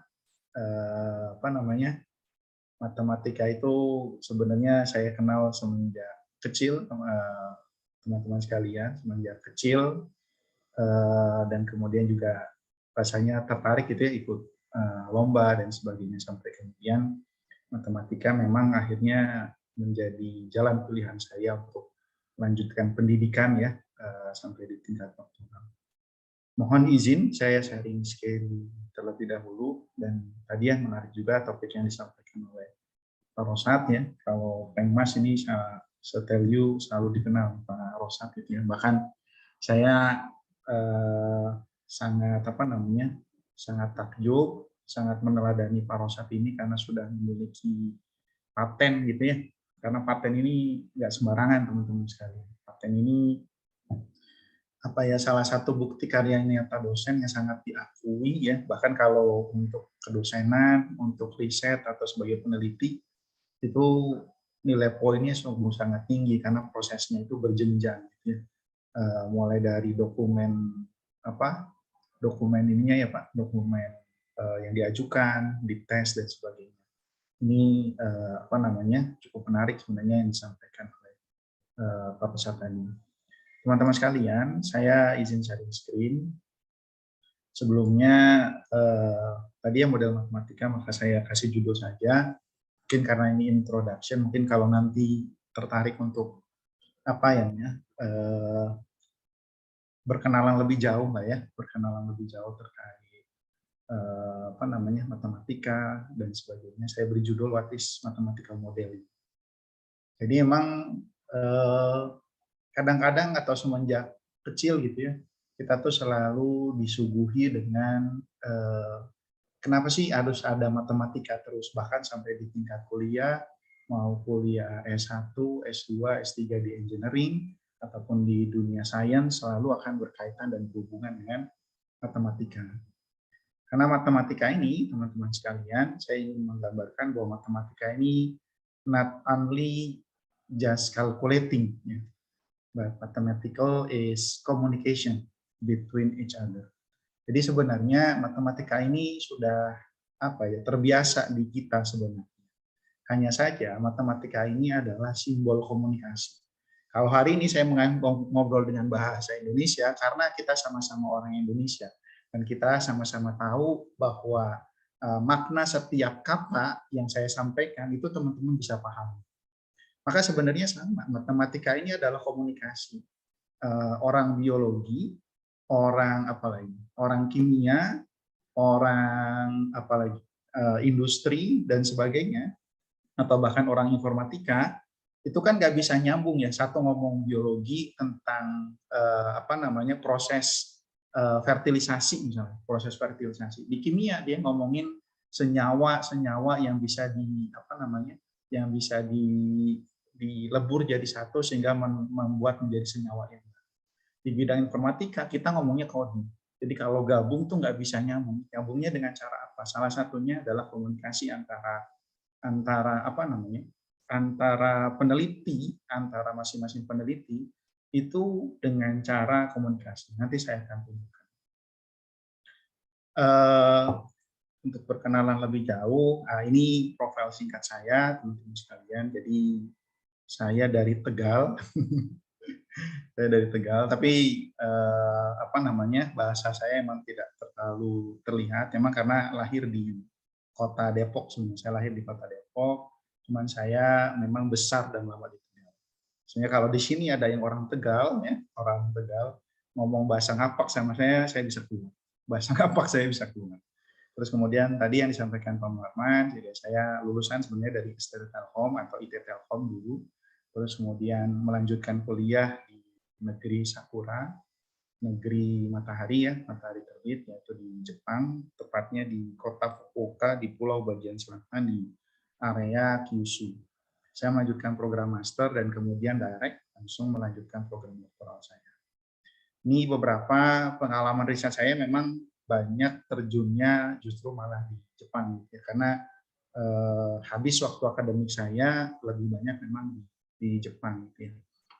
matematika itu sebenarnya saya kenal semenjak kecil teman-teman sekalian, semenjak kecil dan kemudian juga rasanya tertarik gitu ya ikut lomba dan sebagainya sampai kemudian matematika memang akhirnya menjadi jalan pilihan saya untuk melanjutkan pendidikan ya sampai di tingkat doktoral. Mohon izin saya sharing screen terlebih dahulu dan tadi yang menarik juga topik yang disampaikan oleh Pak Rosyad ya. Kalau Pengmas ini tell you selalu dikenal Pak Rosyad gitu ya. Bahkan saya sangat sangat takjub, sangat meneladani Pak Rosyad ini karena sudah memiliki paten gitu ya. Karena paten ini nggak sembarangan teman-teman sekalian. Paten ini salah satu bukti karya nyata dosen yang sangat diakui ya. Bahkan kalau untuk kedosenan, untuk riset atau sebagai peneliti itu nilai poinnya sungguh sangat tinggi karena prosesnya itu berjenjang gitu ya. Mulai dari dokumen ininya ya Pak, dokumen yang diajukan, dites dan sebagainya. Ini cukup menarik sebenarnya yang disampaikan oleh Pak peserta ini. Teman-teman sekalian, saya izin sharing screen. Sebelumnya tadi yang model matematika maka saya kasih judul saja. Mungkin karena ini introduction, mungkin kalau nanti tertarik untuk berkenalan lebih jauh terkait matematika dan sebagainya. Saya beri judul What is Mathematical Modeling. Jadi emang kadang-kadang atau semenjak kecil gitu ya, kita tuh selalu disuguhi dengan kenapa sih harus ada matematika terus, bahkan sampai di tingkat kuliah, mau kuliah S1, S2, S3 di engineering, ataupun di dunia sains selalu akan berkaitan dan berhubungan dengan matematika. Karena matematika ini, teman-teman sekalian, saya ingin menggambarkan bahwa matematika ini not only just calculating, but mathematical is communication between each other. Jadi sebenarnya matematika ini sudah terbiasa di kita sebenarnya. Hanya saja matematika ini adalah simbol komunikasi. Kalau hari ini saya ngobrol dengan bahasa Indonesia karena kita sama-sama orang Indonesia dan kita sama-sama tahu bahwa makna setiap kata yang saya sampaikan itu teman-teman bisa paham. Maka sebenarnya sama, matematika ini adalah komunikasi. Orang biologi, orang kimia, orang industri dan sebagainya, atau bahkan orang informatika, itu kan nggak bisa nyambung ya, satu ngomong biologi tentang proses fertilisasi misalnya, proses fertilisasi. Di kimia dia ngomongin senyawa-senyawa yang bisa dilebur jadi satu sehingga membuat menjadi senyawa yang baru. Di bidang informatika kita ngomongnya coding. Jadi kalau gabung tuh nggak bisa nyambung. Nyambungnya dengan cara apa? Salah satunya adalah komunikasi antara peneliti, antara masing-masing peneliti itu dengan cara komunikasi. Nanti saya akan tunjukkan. Untuk perkenalan lebih jauh, ini profil singkat saya, teman-teman sekalian. Jadi saya dari Tegal, tapi bahasa saya emang tidak terlalu terlihat, emang karena lahir di kota Depok sebenarnya. Saya lahir di kota Depok, cuman saya memang besar dan lama di Tegal. Sebenarnya kalau di sini ada yang orang Tegal, ngomong bahasa ngapak sama saya bisa keluar. Bahasa ngapak saya bisa keluar. Terus kemudian tadi yang disampaikan Pak Muhammad, jadi saya lulusan sebenarnya dari STT Telkom atau IT Telkom dulu. Terus kemudian melanjutkan kuliah di negeri Sakura, negeri matahari matahari terbit, yaitu di Jepang, tepatnya di kota Fukuoka di pulau bagian selatan di area Kyushu. Saya melanjutkan program master dan kemudian direct langsung melanjutkan program doktoral saya. Ini beberapa pengalaman riset saya memang banyak terjunnya justru malah di Jepang, karena habis waktu akademik saya lebih banyak memang di Jepang.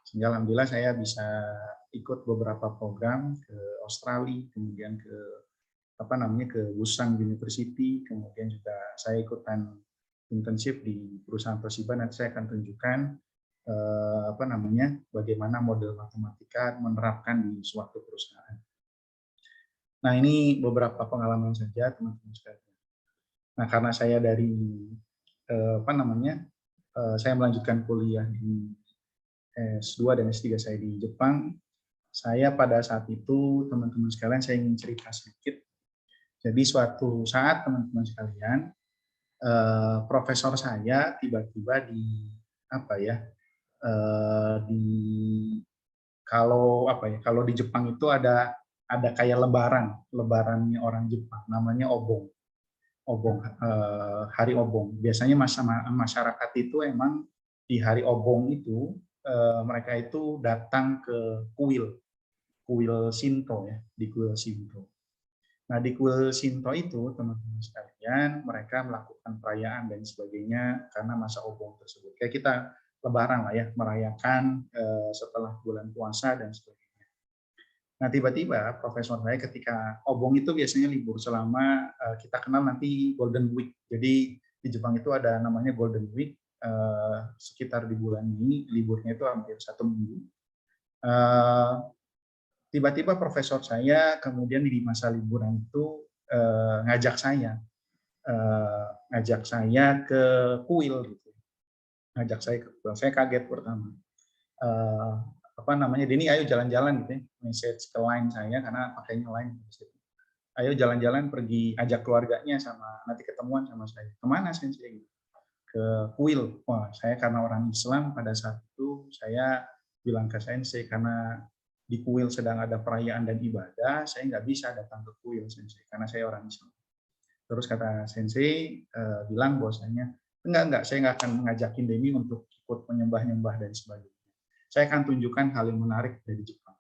Sehingga alhamdulillah saya bisa ikut beberapa program ke Australia, kemudian ke Busan University, kemudian juga saya ikutan internship di perusahaan Toshiba. Nanti saya akan tunjukkan bagaimana model matematika menerapkan di suatu perusahaan. Nah, ini beberapa pengalaman saja teman-teman sekalian. Nah, karena saya dari saya melanjutkan kuliah di S2 dan S3 saya di Jepang. Saya pada saat itu, teman-teman sekalian, saya ingin cerita sedikit. Jadi suatu saat, teman-teman sekalian, profesor saya tiba-tiba kalau di Jepang itu ada kayak lebarannya orang Jepang, namanya obong, hari obong. Biasanya masyarakat itu emang di hari obong itu mereka itu datang ke kuil Shinto di kuil Shinto. Nah, di kuil Shinto itu teman-teman sekalian mereka melakukan perayaan dan sebagainya karena masa obong tersebut. Kayak kita lebaran merayakan setelah bulan puasa dan sebagainya. Nah, tiba-tiba profesor saya ketika obong itu biasanya libur selama kita kenal nanti Golden Week. Jadi di Jepang itu ada namanya Golden Week, sekitar di bulan ini liburnya itu hampir 1 minggu. Tiba-tiba profesor saya kemudian di masa liburan itu ngajak saya ke kuil gitu. Ngajak saya ke kuil. Saya kaget pertama. Ini ayo jalan-jalan gitu ya, message ke line saya karena pakainya line. ayo jalan-jalan pergi, ajak keluarganya sama nanti ketemuan sama saya. Kemana sensei? Ke kuil. Wah, saya karena orang Islam pada saat itu saya bilang ke sensei karena di kuil sedang ada perayaan dan ibadah, saya nggak bisa datang ke kuil sensei karena saya orang Islam. Terus kata sensei bilang bahwasanya enggak, saya nggak akan mengajakin Demi untuk ikut menyembah-nyembah dan sebagainya. Saya akan tunjukkan hal yang menarik dari Jepang.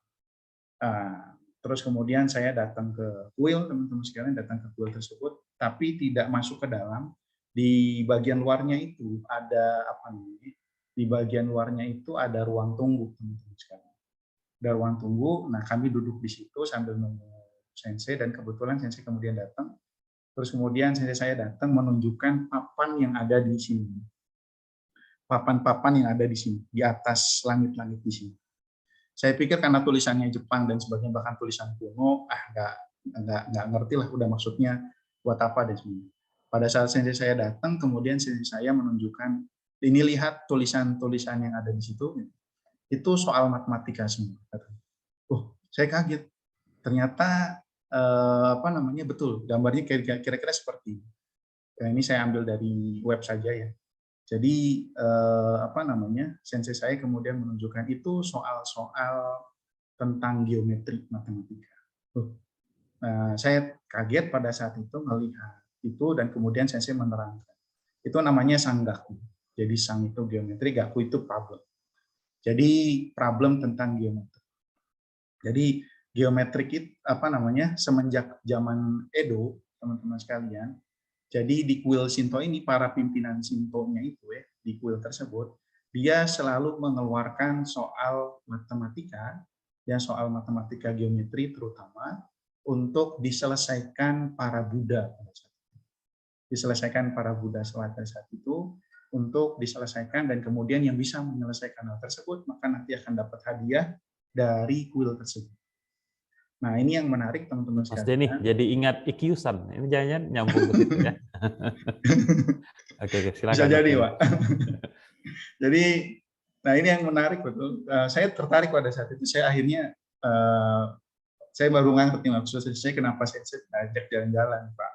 Terus kemudian saya datang ke kuil, teman-teman sekalian datang ke kuil tersebut, tapi tidak masuk ke dalam. Di bagian luarnya itu ada apa namanya? Di bagian luarnya itu ada ruang tunggu, teman-teman sekalian. Ada ruang tunggu. Nah, kami duduk di situ sambil nunggu sensei dan kebetulan sensei kemudian datang. Terus kemudian sensei saya datang menunjukkan papan yang ada di sini. Papan-papan yang ada di sini, di atas langit-langit di sini. Saya pikir karena tulisannya Jepang dan sebagainya, bahkan tulisan kuno, nggak ngerti lah udah maksudnya buat apa dan sebagainya. Pada saat sensei saya datang, kemudian sensei saya menunjukkan, ini lihat tulisan-tulisan yang ada di situ, itu soal matematika semua. Saya kaget. Ternyata apa namanya betul, gambarnya kira-kira seperti ini. Nah, ini saya ambil dari web saja ya. Jadi apa namanya, sensei saya kemudian menunjukkan itu soal-soal tentang geometri matematika. Nah, saya kaget pada saat itu melihat itu dan kemudian sensei menerangkan. Itu namanya sanggaku. Jadi sang itu geometri, gaku itu problem. Jadi problem tentang geometri. Jadi geometrik itu apa namanya, semenjak zaman Edo, teman-teman sekalian. Jadi di kuil Shinto ini, para pimpinan Shinto-nya itu ya, di kuil tersebut, dia selalu mengeluarkan soal matematika, ya soal matematika geometri terutama, untuk diselesaikan para Buddha. Diselesaikan para Buddha pada saat itu, untuk diselesaikan dan kemudian yang bisa menyelesaikan hal tersebut, maka nanti akan dapat hadiah dari kuil tersebut. Nah, ini yang menarik teman-teman sekalian. Mas Denny, jadi ingat Ikyusan. Ini jangan nyambung ke situ ya. Oke, silakan. Bisa jadi, Pak. Jadi, nah ini yang menarik betul. Saya tertarik pada saat itu. Saya akhirnya, saya baru ngerti maksud saya kenapa sensei ajak jalan-jalan, Pak.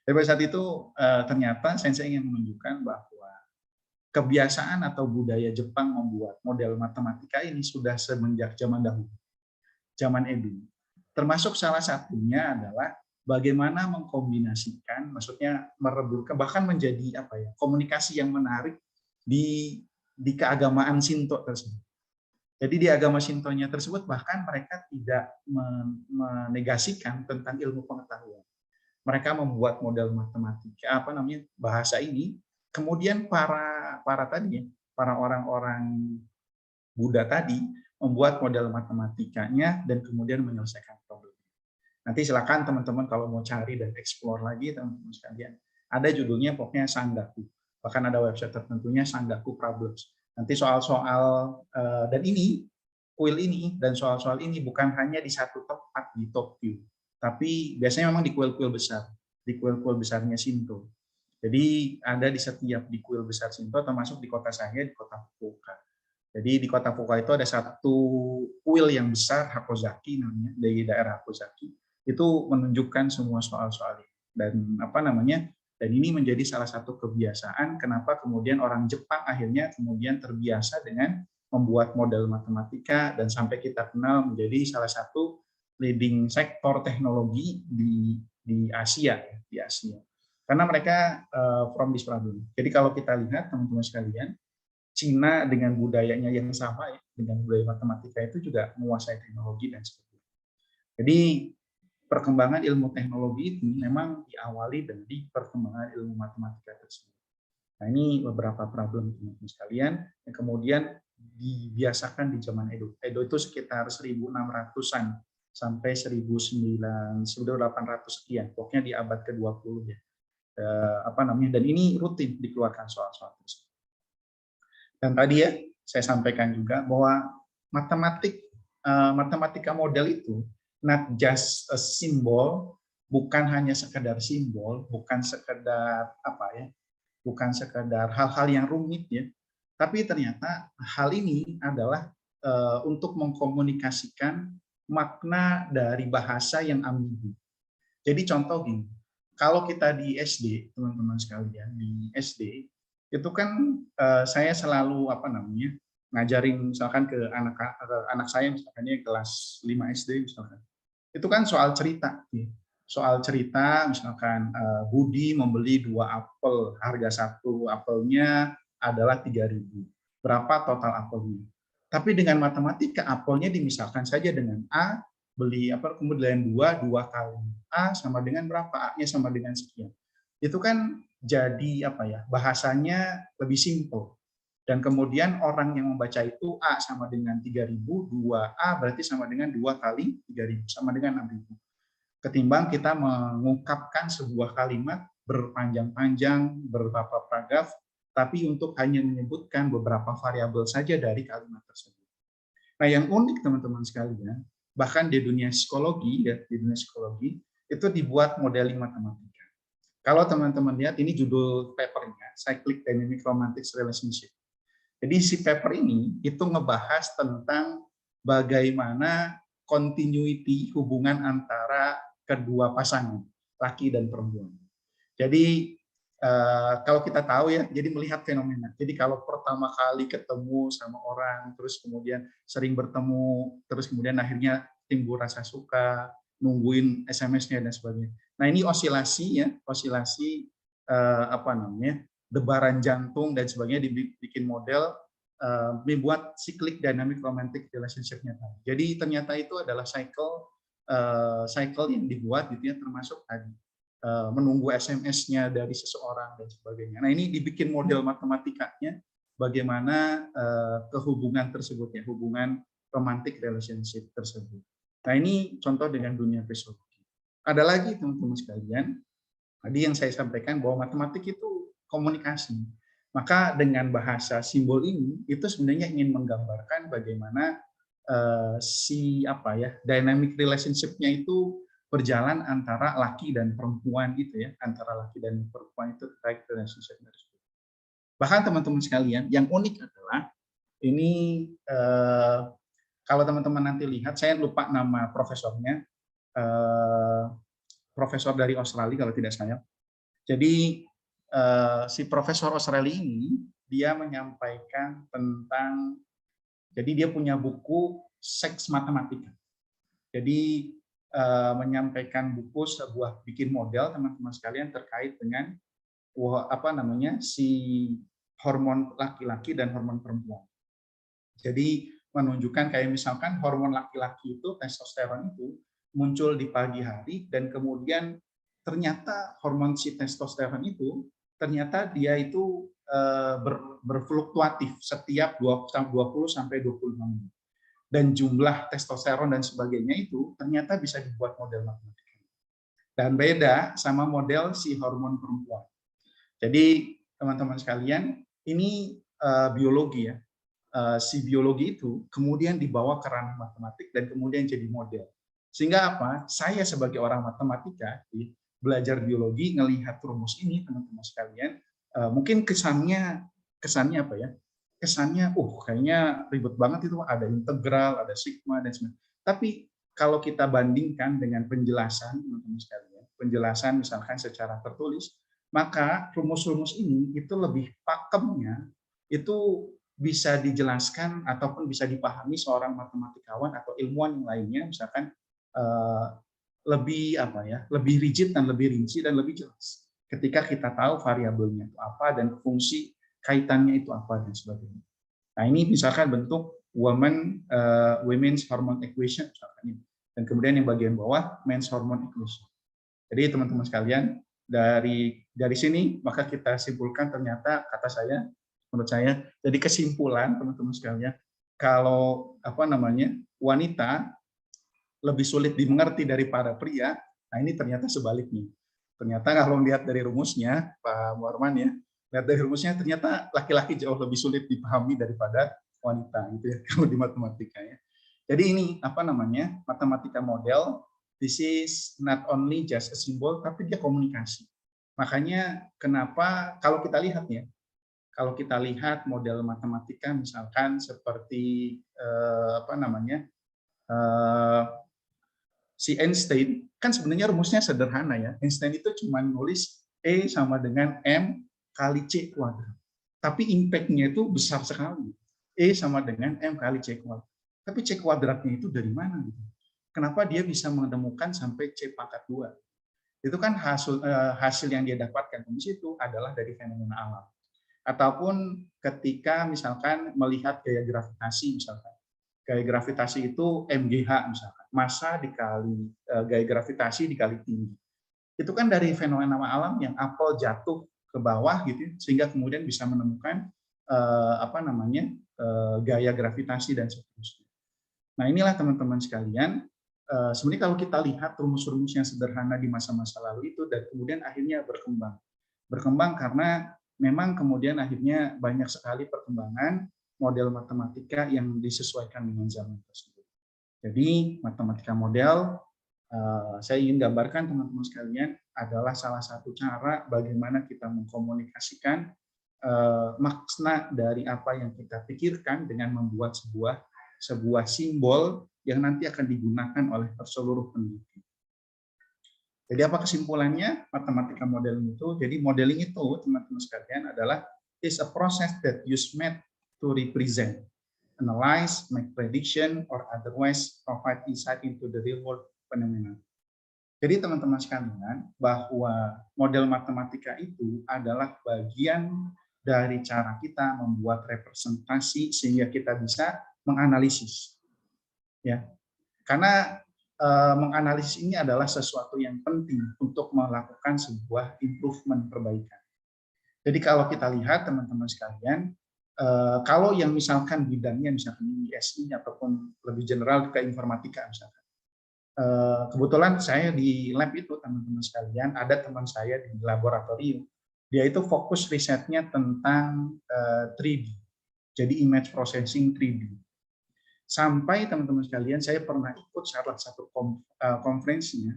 Tapi pada saat itu ternyata sensei ingin menunjukkan bahwa kebiasaan atau budaya Jepang membuat model matematika ini sudah semenjak zaman dahulu, zaman Edo. Termasuk salah satunya adalah bagaimana mengkombinasikan, maksudnya mereburkan, bahkan menjadi apa ya, komunikasi yang menarik di keagamaan Shinto tersebut. Jadi di agama Shinto-nya tersebut bahkan mereka tidak menegasikan tentang ilmu pengetahuan. Mereka membuat model matematika, apa namanya, bahasa ini, kemudian para orang-orang Buddha tadi membuat model matematikanya dan kemudian menyelesaikan problem. Nanti silakan teman-teman kalau mau cari dan explore lagi teman-teman sekalian. Ada judulnya pokoknya Sanggaku. Bahkan ada website tertentunya Sanggaku Problems. Nanti soal-soal dan ini kuil ini dan soal-soal ini bukan hanya di satu tempat di Tokyo, tapi biasanya memang di kuil-kuil besar, di kuil-kuil besarnya Shinto. Jadi ada di setiap di kuil besar Shinto, termasuk di kota saya, di kota Fukuoka. Jadi di kota Fukuoka itu ada satu kuil yang besar, Hakozaki namanya, dari daerah Hakozaki, itu menunjukkan semua soal-soal ini. Dan apa namanya? Dan ini menjadi salah satu kebiasaan kenapa kemudian orang Jepang akhirnya kemudian terbiasa dengan membuat model matematika dan sampai kita kenal menjadi salah satu leading sektor teknologi di Asia, di Asia. Karena mereka from this problem. Jadi kalau kita lihat teman-teman sekalian, Cina dengan budayanya yang sama ya, dengan budaya matematika itu juga menguasai teknologi dan sebagainya. Jadi perkembangan ilmu teknologi itu memang diawali dari perkembangan ilmu matematika tersebut. Nah, ini beberapa problem teman-teman sekalian yang kemudian dibiasakan di zaman Edo. Edo itu sekitar 1600-an sampai 1800 sekian, pokoknya di abad ke-20 ya. Apa namanya? Dan ini rutin dikeluarkan soal-soal tersebut. Dan tadi ya saya sampaikan juga bahwa matematika model itu not just a symbol, bukan hanya sekedar simbol, bukan sekedar apa ya, bukan sekedar hal-hal yang rumit ya, tapi ternyata hal ini adalah untuk mengkomunikasikan makna dari bahasa yang ambigu. Jadi contoh gini, kalau kita di SD, teman-teman sekalian, di SD, itu kan saya selalu ngajarin misalkan ke anak saya misalkan kelas 5 SD misalkan. Itu kan soal cerita. Soal cerita misalkan Budi membeli 2 apel, harga 1 apelnya adalah 3.000. Berapa total apelnya? Tapi dengan matematika apelnya dimisalkan saja dengan A, beli kemudian 2 kali A sama dengan berapa? A-nya sama dengan sekian. Itu kan jadi bahasanya lebih simpel. Dan kemudian orang yang membaca itu A sama dengan 3.000, 2A berarti sama dengan 2 kali 3.000, sama dengan 6.000. Ketimbang kita mengungkapkan sebuah kalimat berpanjang-panjang, beberapa paragraf, tapi untuk hanya menyebutkan beberapa variabel saja dari kalimat tersebut. Nah, yang unik teman-teman sekalian, bahkan di dunia psikologi, itu dibuat modeling matematika. Kalau teman-teman lihat, ini judul papernya, Cyclic Dynamic Romantic Relationship. Jadi si paper ini itu ngebahas tentang bagaimana continuity hubungan antara kedua pasangan, laki dan perempuan. Jadi kalau kita tahu ya, jadi melihat fenomena. Jadi kalau pertama kali ketemu sama orang, terus kemudian sering bertemu, terus kemudian akhirnya timbul rasa suka, nungguin SMS-nya dan sebagainya. Nah ini osilasi debaran jantung dan sebagainya dibikin model membuat cyclic dynamic romantic relationship-nya. Jadi ternyata itu adalah cycle yang dibuat gitu ya, termasuk tadi menunggu SMS-nya dari seseorang dan sebagainya. Nah ini dibikin model matematikanya bagaimana kehubungan tersebut ya, hubungan romantic relationship tersebut. Nah ini contoh dengan dunia psikologi. Ada lagi teman-teman sekalian, tadi yang saya sampaikan bahwa matematik itu komunikasi. Maka dengan bahasa simbol ini itu sebenarnya ingin menggambarkan bagaimana dynamic relationship-nya itu berjalan antara laki dan perempuan gitu ya, antara laki dan perempuan itu terkait relationship tersebut. Bahkan teman-teman sekalian, yang unik adalah ini kalau teman-teman nanti lihat, saya lupa nama profesornya, profesor dari Australia kalau tidak salah. Jadi si profesor Australia ini dia menyampaikan tentang, jadi dia punya buku Seks Matematika. Jadi menyampaikan buku sebuah bikin model teman-teman sekalian terkait dengan si hormon laki-laki dan hormon perempuan. Jadi menunjukkan kayak misalkan hormon laki-laki itu testosteron itu muncul di pagi hari dan kemudian ternyata hormon si testosteron itu ternyata dia itu berfluktuatif setiap 20 sampai 25 menit. Dan jumlah testosteron dan sebagainya itu ternyata bisa dibuat model matematika. Dan beda sama model si hormon perempuan. Jadi teman-teman sekalian, ini biologi ya. Si biologi itu kemudian dibawa ke ranah matematik dan kemudian jadi model. Sehingga apa? Saya sebagai orang matematika belajar biologi ngelihat rumus ini teman-teman sekalian, mungkin kesannya apa ya? Kesannya kayaknya ribet banget itu, ada integral, ada sigma dan sebagainya. Tapi kalau kita bandingkan dengan penjelasan teman-teman sekalian, penjelasan misalkan secara tertulis, maka rumus-rumus ini itu lebih pakemnya itu bisa dijelaskan ataupun bisa dipahami seorang matematikawan atau ilmuwan yang lainnya, misalkan lebih rigid dan lebih rinci dan lebih jelas ketika kita tahu variabelnya itu apa dan fungsi kaitannya itu apa dan sebagainya. Nah ini misalkan bentuk women's hormone equation misalkan, dan kemudian yang bagian bawah men's hormone equation. Jadi teman-teman sekalian, dari sini maka kita simpulkan ternyata menurut saya jadi kesimpulan teman-teman sekalian, kalau wanita lebih sulit dimengerti daripada pria. Nah ini ternyata sebaliknya. Ternyata kalau melihat dari rumusnya, Pak Muarman ya, lihat dari rumusnya ternyata laki-laki jauh lebih sulit dipahami daripada wanita gitu ya kalau di matematika ya. Jadi ini matematika model. This is not only just a symbol, tapi dia komunikasi. Makanya kenapa kalau kita lihat model matematika misalkan seperti si Einstein kan sebenarnya rumusnya sederhana ya. Einstein itu cuma nulis E sama dengan M kali C kuadrat. Tapi impact-nya itu besar sekali. E sama dengan M kali C kuadrat. Tapi C kuadratnya itu dari mana? Gitu? Kenapa dia bisa menemukan sampai C pangkat 2? Itu kan hasil yang dia dapatkan di situ adalah dari fenomena alam. Ataupun ketika misalkan melihat gaya gravitasi misalkan. Gaya gravitasi itu MGH misalkan. Massa dikali gaya gravitasi dikali tinggi. Itu kan dari fenomena alam yang apel jatuh ke bawah gitu sehingga kemudian bisa menemukan gaya gravitasi dan seterusnya. Nah, inilah teman-teman sekalian, sebenarnya kalau kita lihat rumus-rumus yang sederhana di masa-masa lalu itu dan kemudian akhirnya berkembang karena memang kemudian akhirnya banyak sekali perkembangan model matematika yang disesuaikan dengan zaman tersebut. Jadi matematika model saya ingin gambarkan teman-teman sekalian adalah salah satu cara bagaimana kita mengkomunikasikan makna dari apa yang kita pikirkan dengan membuat sebuah simbol yang nanti akan digunakan oleh seluruh peneliti. Jadi apa kesimpulannya matematika modeling itu? Jadi modeling itu teman-teman sekalian adalah is a process that use math to represent, analyze, make prediction, or otherwise provide insight into the real world phenomena. Jadi teman-teman sekalian, bahwa model matematika itu adalah bagian dari cara kita membuat representasi sehingga kita bisa menganalisis. Ya. Karena menganalisis ini adalah sesuatu yang penting untuk melakukan sebuah improvement, perbaikan. Jadi kalau kita lihat teman-teman sekalian, kalau yang misalkan bidangnya misalkan ISI ataupun lebih general ke informatika misalkan. Kebetulan saya di lab itu teman-teman sekalian, ada teman saya di laboratorium, dia itu fokus risetnya tentang 3D, jadi image processing 3D. Sampai teman-teman sekalian, saya pernah ikut salah satu konferensinya,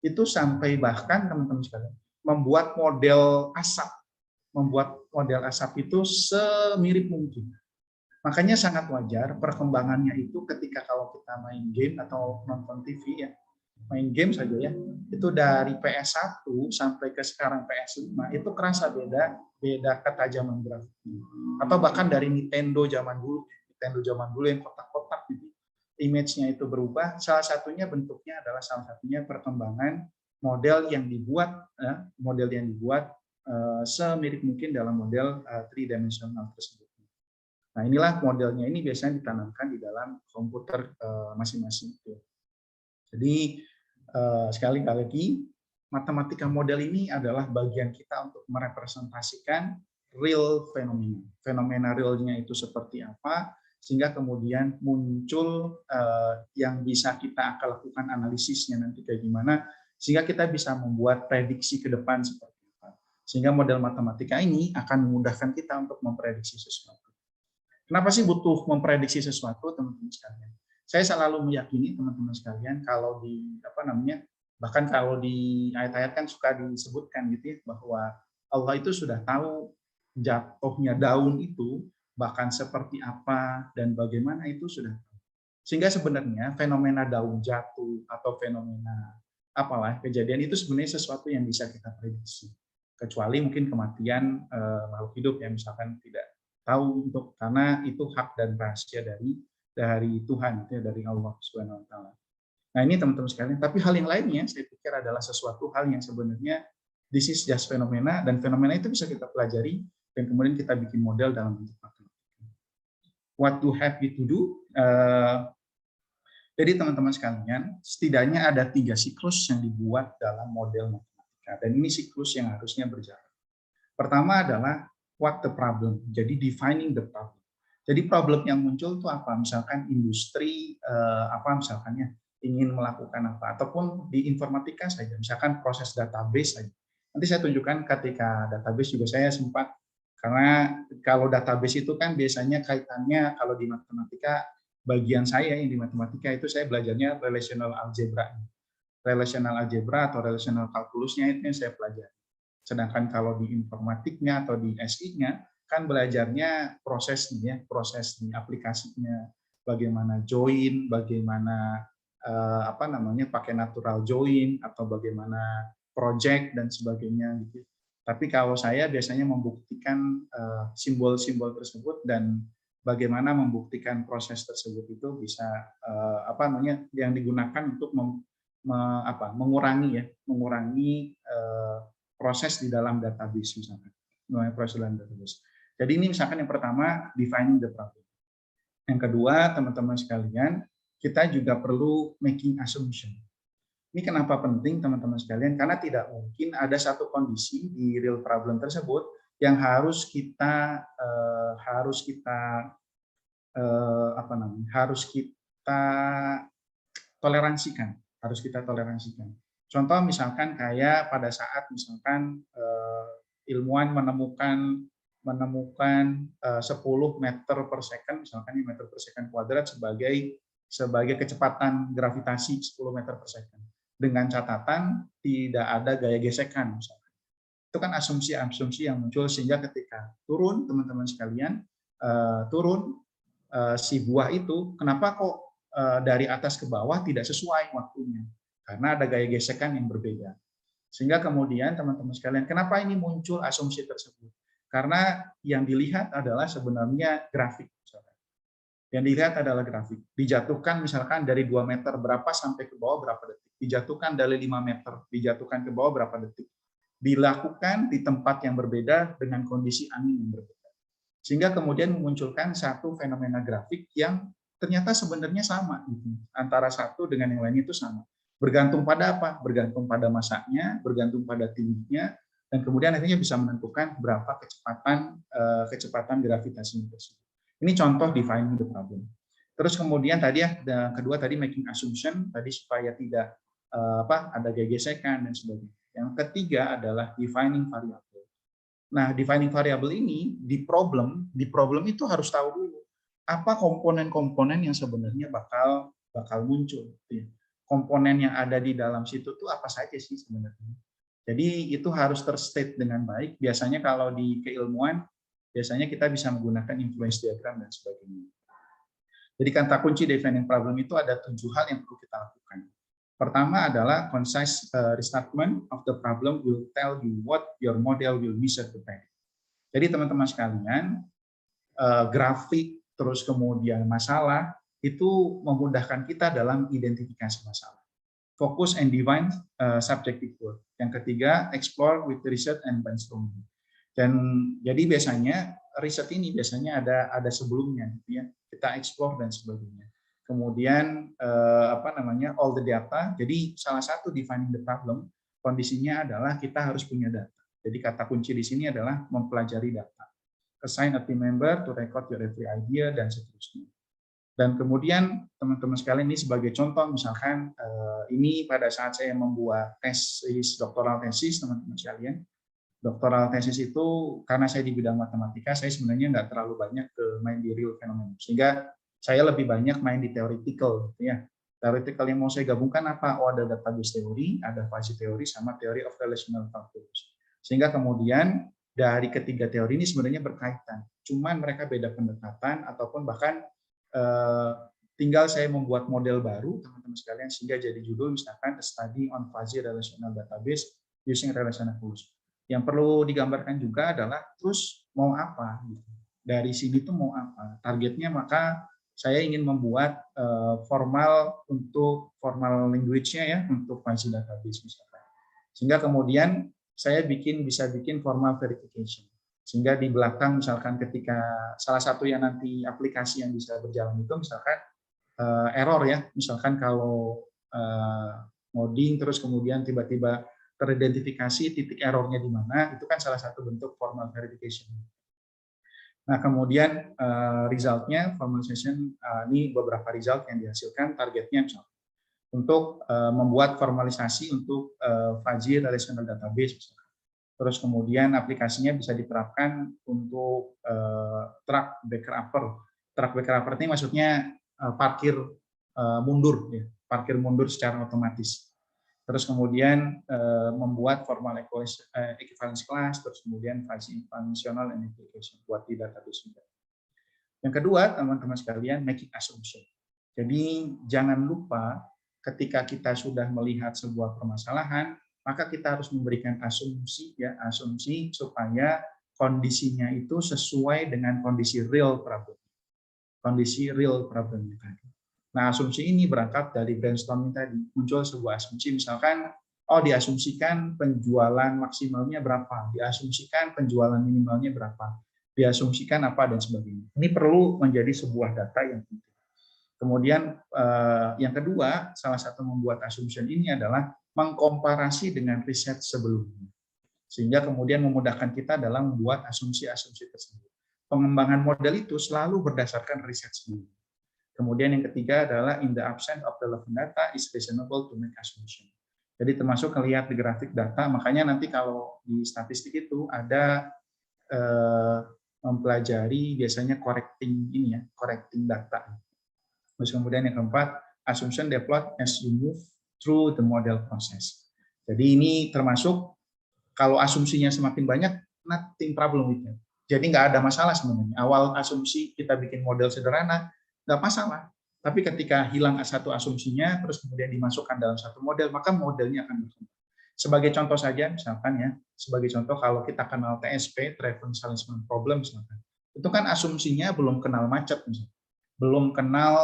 itu sampai bahkan teman-teman sekalian, membuat model asap itu semirip mungkin. Makanya sangat wajar perkembangannya itu ketika kalau kita main game atau nonton TV ya, main game saja ya, itu dari PS1 sampai ke sekarang PS5 itu kerasa beda ketajaman grafiknya. Atau bahkan dari Nintendo zaman dulu yang kotak-kotak gitu, image-nya itu berubah. Salah satunya bentuknya adalah perkembangan model yang dibuat semirip mungkin dalam model 3-dimensional tersebut. Nah, inilah modelnya ini biasanya ditanamkan di dalam komputer masing-masing. Jadi sekali lagi matematika model ini adalah bagian kita untuk merepresentasikan real fenomena. Fenomena realnya itu seperti apa, sehingga kemudian muncul yang bisa kita akan lakukan analisisnya nanti kayak gimana, sehingga kita bisa membuat prediksi ke depan seperti apa. Sehingga model matematika ini akan memudahkan kita untuk memprediksi sesuatu. Kenapa sih butuh memprediksi sesuatu, teman-teman sekalian? Saya selalu meyakini teman-teman sekalian kalau bahkan kalau di ayat-ayat kan suka disebutkan gitu ya, bahwa Allah itu sudah tahu jatuhnya daun itu bahkan seperti apa dan bagaimana itu sudah tahu. Sehingga sebenarnya fenomena daun jatuh atau fenomena kejadian itu sebenarnya sesuatu yang bisa kita prediksi. Kecuali mungkin kematian makhluk hidup yang misalkan tidak tahu karena itu hak dan rahasia dari Tuhan, dari Allah Subhanahu wa taala. Nah, ini teman-teman sekalian, tapi hal yang lainnya saya pikir adalah sesuatu hal yang sebenarnya this is just fenomena, dan fenomena itu bisa kita pelajari dan kemudian kita bikin model dalam bentuk matematika. What to have you to do? Jadi teman-teman sekalian, setidaknya ada 3 siklus yang dibuat dalam model matematika, dan ini siklus yang harusnya berjalan. Pertama adalah what the problem, jadi defining the problem. Jadi problem yang muncul itu apa? Misalkan industri misalkannya ingin melakukan apa, ataupun di informatika saja, misalkan proses database saja. Nanti saya tunjukkan ketika database juga saya sempat, karena kalau database itu kan biasanya kaitannya kalau di matematika, bagian saya yang di matematika itu saya belajarnya relational algebra. Relational algebra atau relational calculusnya itu yang saya pelajari. Sedangkan kalau di informatiknya atau di SI-nya, kan belajarnya proses aplikasinya, bagaimana join, bagaimana apa namanya, pakai natural join atau bagaimana project dan sebagainya gitu. Tapi kalau saya biasanya membuktikan simbol-simbol tersebut dan bagaimana membuktikan proses tersebut itu bisa apa namanya, yang digunakan untuk mengurangi proses di dalam database misalkan. Proses dalam database. Jadi ini misalkan yang pertama, defining the problem. Yang kedua, teman-teman sekalian, kita juga perlu making assumption. Ini kenapa penting, teman-teman sekalian? Karena tidak mungkin ada satu kondisi di real problem tersebut yang harus kita toleransikan. Contoh misalkan kayak pada saat misalkan ilmuwan menemukan 10 meter per second, misalkan ini meter per second kuadrat sebagai kecepatan gravitasi 10 meter per second. Dengan catatan tidak ada gaya gesekan misalkan. Itu kan asumsi-asumsi yang muncul sehingga ketika turun, teman-teman sekalian, si buah itu, kenapa kok dari atas ke bawah tidak sesuai waktunya? Karena ada gaya gesekan yang berbeda. Sehingga kemudian teman-teman sekalian, kenapa ini muncul asumsi tersebut? Karena yang dilihat adalah sebenarnya grafik. Yang dilihat adalah grafik. Dijatuhkan misalkan dari 2 meter berapa sampai ke bawah berapa detik. Dijatuhkan dari 5 meter, dijatuhkan ke bawah berapa detik. Dilakukan di tempat yang berbeda dengan kondisi angin yang berbeda. Sehingga kemudian memunculkan satu fenomena grafik yang ternyata sebenarnya sama. Antara satu dengan yang lain itu sama. Bergantung pada apa? Bergantung pada masanya, bergantung pada tingginya, dan kemudian akhirnya bisa menentukan berapa kecepatan gravitasi tersebut. Ini contoh defining the problem. Terus kemudian tadi kedua tadi making assumption, tadi supaya tidak ada gesekan dan sebagainya. Yang ketiga adalah defining variable. Nah, defining variable ini di problem itu harus tahu dulu apa komponen-komponen yang sebenarnya bakal muncul. Komponen yang ada di dalam situ tuh apa saja sih sebenarnya. Jadi itu harus terstate dengan baik. Biasanya kalau di keilmuan, biasanya kita bisa menggunakan influence diagram dan sebagainya. Jadi kata kunci defining problem itu ada 7 hal yang perlu kita lakukan. Pertama adalah concise restatement of the problem will tell you what your model will measure to predict. Jadi teman-teman sekalian, grafik terus kemudian masalah itu memudahkan kita dalam identifikasi masalah. Focus and define subjective word. Yang ketiga, explore with research and brainstorming. Dan jadi biasanya riset ini biasanya ada sebelumnya, gitu ya. Kita explore dan sebagainya. Kemudian all the data. Jadi salah satu defining the problem kondisinya adalah kita harus punya data. Jadi kata kunci di sini adalah mempelajari data. Assign a team member to record your every idea dan seterusnya. Dan kemudian teman-teman sekalian ini sebagai contoh, misalkan ini pada saat saya membuat tesis, doktoral tesis, teman-teman sekalian. Doktoral tesis itu karena saya di bidang matematika, saya sebenarnya nggak terlalu banyak main di real fenomena. Sehingga saya lebih banyak main di theoretical. Gitu ya. Theoretical yang mau saya gabungkan apa? Oh, ada database teori, ada fuzzy teori, sama theory of relational calculus. Sehingga kemudian dari ketiga teori ini sebenarnya berkaitan. Cuman mereka beda pendekatan ataupun bahkan tinggal saya membuat model baru, teman-teman sekalian, sehingga jadi judul misalkan A Study on Fuzzy Relational Database Using Relational Calculus. Yang perlu digambarkan juga adalah terus mau apa? Dari sini tuh mau apa? Targetnya maka saya ingin membuat formal language-nya ya untuk fuzzy database misalkan. Sehingga kemudian saya bisa bikin formal verification. Sehingga di belakang misalkan ketika salah satu yang nanti aplikasi yang bisa berjalan itu misalkan error ya, misalkan kalau ngoding terus kemudian tiba-tiba teridentifikasi titik errornya di mana, itu kan salah satu bentuk formal verification. Nah kemudian resultnya formalization, ini beberapa result yang dihasilkan, targetnya misalkan untuk membuat formalisasi untuk fuzzy relational database misalkan. Terus kemudian aplikasinya bisa diterapkan untuk truck backer upper. Truck backer upper ini maksudnya parkir mundur, ya, parkir mundur secara otomatis. Terus kemudian membuat formal equivalence class, terus kemudian fuzzy functional and application buat di database juga. Yang kedua, teman-teman sekalian, making assumption. Jadi jangan lupa ketika kita sudah melihat sebuah permasalahan, maka kita harus memberikan asumsi, ya, asumsi supaya kondisinya itu sesuai dengan kondisi real problem. Kondisi real problem tadi. Nah, asumsi ini berangkat dari brainstorming tadi. Muncul sebuah asumsi, misalkan, oh diasumsikan penjualan maksimalnya berapa, diasumsikan penjualan minimalnya berapa, diasumsikan apa, dan sebagainya. Ini perlu menjadi sebuah data yang penting. Kemudian yang kedua, salah satu membuat assumption ini adalah mengkomparasi dengan riset sebelumnya. Sehingga kemudian memudahkan kita dalam membuat asumsi-asumsi tersebut. Pengembangan model itu selalu berdasarkan riset sebelumnya. Kemudian yang ketiga adalah in the absence of relevant data is reasonable to make assumption. Jadi termasuk melihat di grafik data, makanya nanti kalau di statistik itu ada mempelajari biasanya correcting ini ya, correcting data. Terus kemudian yang keempat, assumption developed as you move through the model process. Jadi ini termasuk kalau asumsinya semakin banyak, nothing problem with it. Jadi nggak ada masalah sebenarnya. Awal asumsi kita bikin model sederhana, nggak masalah. Tapi ketika hilang satu asumsinya, terus kemudian dimasukkan dalam satu model, maka modelnya akan berkembang. Sebagai contoh saja, misalkan ya, sebagai contoh kalau kita kenal TSP, Travel Salesman Problem, misalkan, itu kan asumsinya belum kenal macet, misalkan. Belum kenal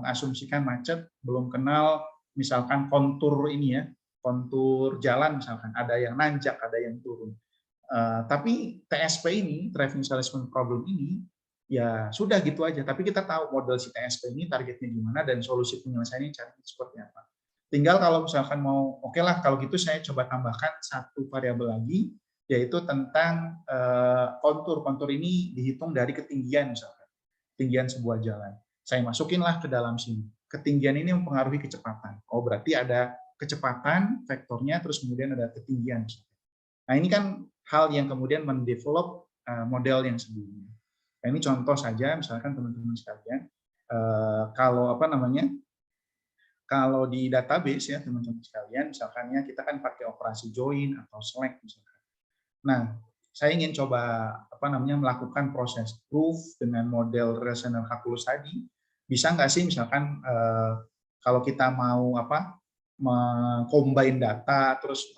mengasumsikan macet, belum kenal misalkan kontur ini ya, kontur jalan misalkan, ada yang nanjak, ada yang turun. Tapi TSP ini, Driving Salesman Problem ini, ya sudah gitu aja. Tapi kita tahu model si TSP ini targetnya gimana dan solusi penyelesaiannya caranya seperti apa. Tinggal kalau misalkan mau, oke lah kalau gitu saya coba tambahkan satu variabel lagi, yaitu tentang kontur. Kontur ini dihitung dari ketinggian misalkan, ketinggian sebuah jalan. Saya masukinlah ke dalam sini. Ketinggian ini mempengaruhi kecepatan. Oh berarti ada kecepatan vektornya, terus kemudian ada ketinggian. Nah ini kan hal yang kemudian mendevelop model yang sebelumnya. Nah, ini contoh saja, misalkan teman-teman sekalian, kalau apa namanya, kalau di database ya teman-teman sekalian, misalkannya kita kan pakai operasi join atau select misalkan. Nah, saya ingin coba apa namanya melakukan proses proof dengan model relational calculus tadi. Bisa nggak sih misalkan kalau kita mau apa mengcombine data, terus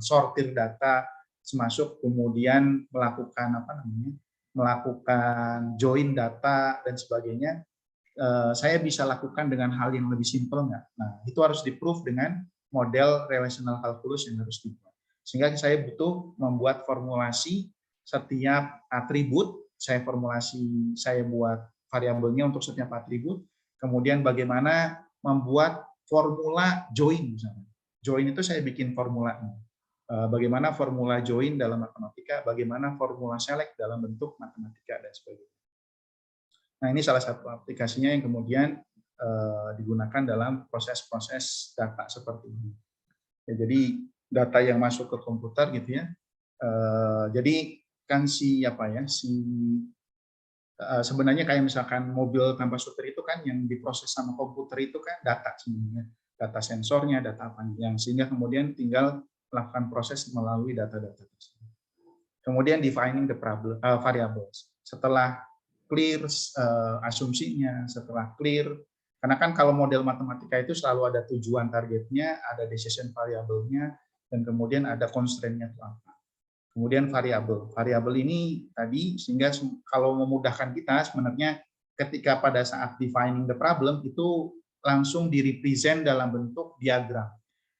sortir data, termasuk kemudian melakukan apa namanya, melakukan join data dan sebagainya, saya bisa lakukan dengan hal yang lebih simpel nggak? Nah, itu harus di-proof dengan model relational calculus yang harus dibuat. Sehingga saya butuh membuat formulasi setiap atribut, saya buat variabelnya untuk setiap atribut, kemudian bagaimana membuat formula join misalnya. Join itu saya bikin formulanya. Bagaimana formula join dalam matematika, bagaimana formula select dalam bentuk matematika dan sebagainya. Nah, ini salah satu aplikasinya yang kemudian digunakan dalam proses-proses data seperti ini. Ya, jadi data yang masuk ke komputer gitu ya. Jadi kan sebenarnya kayak misalkan mobil tanpa supir itu kan yang diproses sama komputer itu kan data sebenarnya, data sensornya, data apa yang sehingga kemudian tinggal melakukan proses melalui data-data tersebut. Kemudian defining the variables. Setelah clear asumsinya, setelah clear, karena kan kalau model matematika itu selalu ada tujuan targetnya, ada decision variabelnya, dan kemudian ada constraint-nya itu apa. Kemudian variabel ini tadi sehingga kalau memudahkan kita sebenarnya ketika pada saat defining the problem itu langsung di-represent dalam bentuk diagram.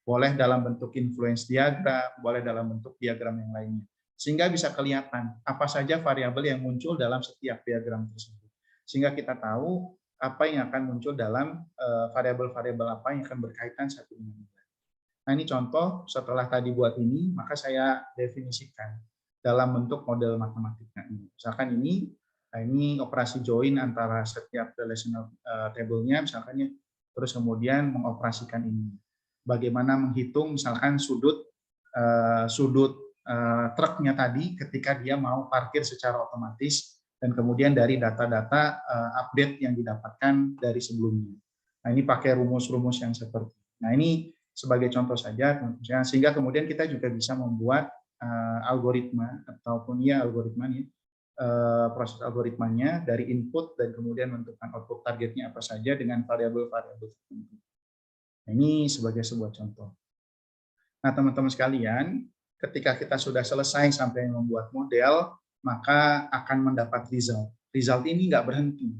Boleh dalam bentuk influence diagram, boleh dalam bentuk diagram yang lainnya. Sehingga bisa kelihatan apa saja variabel yang muncul dalam setiap diagram tersebut. Sehingga kita tahu apa yang akan muncul dalam variabel-variabel apa yang akan berkaitan satu dengan lain. Nah ini contoh setelah tadi buat ini, maka saya definisikan dalam bentuk model matematika ini. Misalkan ini operasi join antara setiap relational table-nya, misalkan terus kemudian mengoperasikan ini. Bagaimana menghitung misalkan sudut truknya tadi ketika dia mau parkir secara otomatis dan kemudian dari data-data update yang didapatkan dari sebelumnya. Nah ini pakai rumus-rumus yang seperti ini. Nah ini sebagai contoh saja, sehingga kemudian kita juga bisa membuat algoritma ataupun proses algoritmanya dari input dan kemudian menentukan output targetnya apa saja dengan variabel-variabel tertentu. Nah, ini sebagai sebuah contoh. Nah, teman-teman sekalian, ketika kita sudah selesai sampai membuat model, maka akan mendapat result. Result ini nggak berhenti.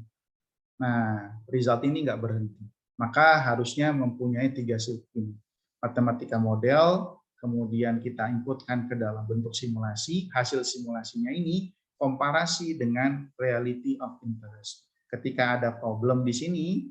Nah, result ini nggak berhenti. Maka harusnya mempunyai 3 sistem. Matematika model, kemudian kita inputkan ke dalam bentuk simulasi, hasil simulasinya ini komparasi dengan reality of interest. Ketika ada problem di sini,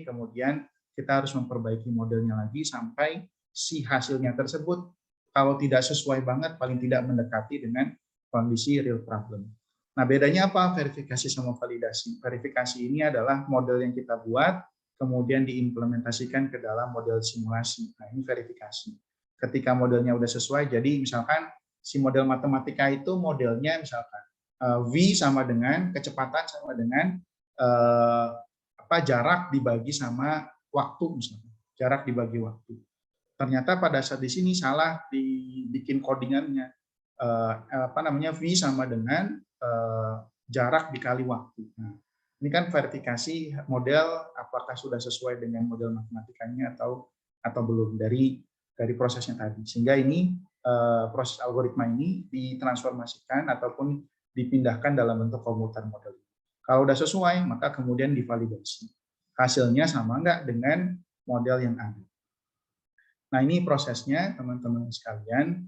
kemudian kita harus memperbaiki modelnya lagi sampai si hasilnya tersebut kalau tidak sesuai banget, paling tidak mendekati dengan kondisi real problem. Nah, bedanya apa verifikasi sama validasi? Verifikasi ini adalah model yang kita buat, kemudian diimplementasikan ke dalam model simulasi. Nah, ini verifikasi. Ketika modelnya udah sesuai, jadi misalkan si model matematika itu modelnya misalkan V sama dengan kecepatan sama dengan jarak dibagi sama waktu, misalnya jarak dibagi waktu. Ternyata pada saat di sini salah dibikin codingannya, V sama dengan jarak dikali waktu. Nah, ini kan verifikasi model apakah sudah sesuai dengan model matematikanya atau belum dari prosesnya tadi. Sehingga ini proses algoritma ini ditransformasikan ataupun dipindahkan dalam bentuk komputer model. Kalau sudah sesuai, maka kemudian divalidasi. Hasilnya sama enggak dengan model yang ada. Nah, ini prosesnya, teman-teman sekalian,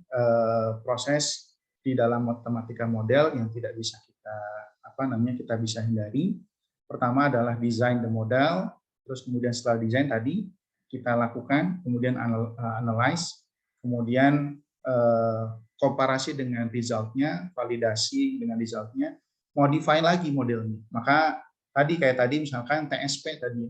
proses di dalam matematika model yang tidak bisa kita bisa hindari. Pertama adalah design the model, terus kemudian setelah desain tadi kita lakukan, kemudian analyze, kemudian komparasi dengan resultnya, validasi dengan resultnya, modify lagi modelnya. Maka kayak tadi misalkan TSP tadi,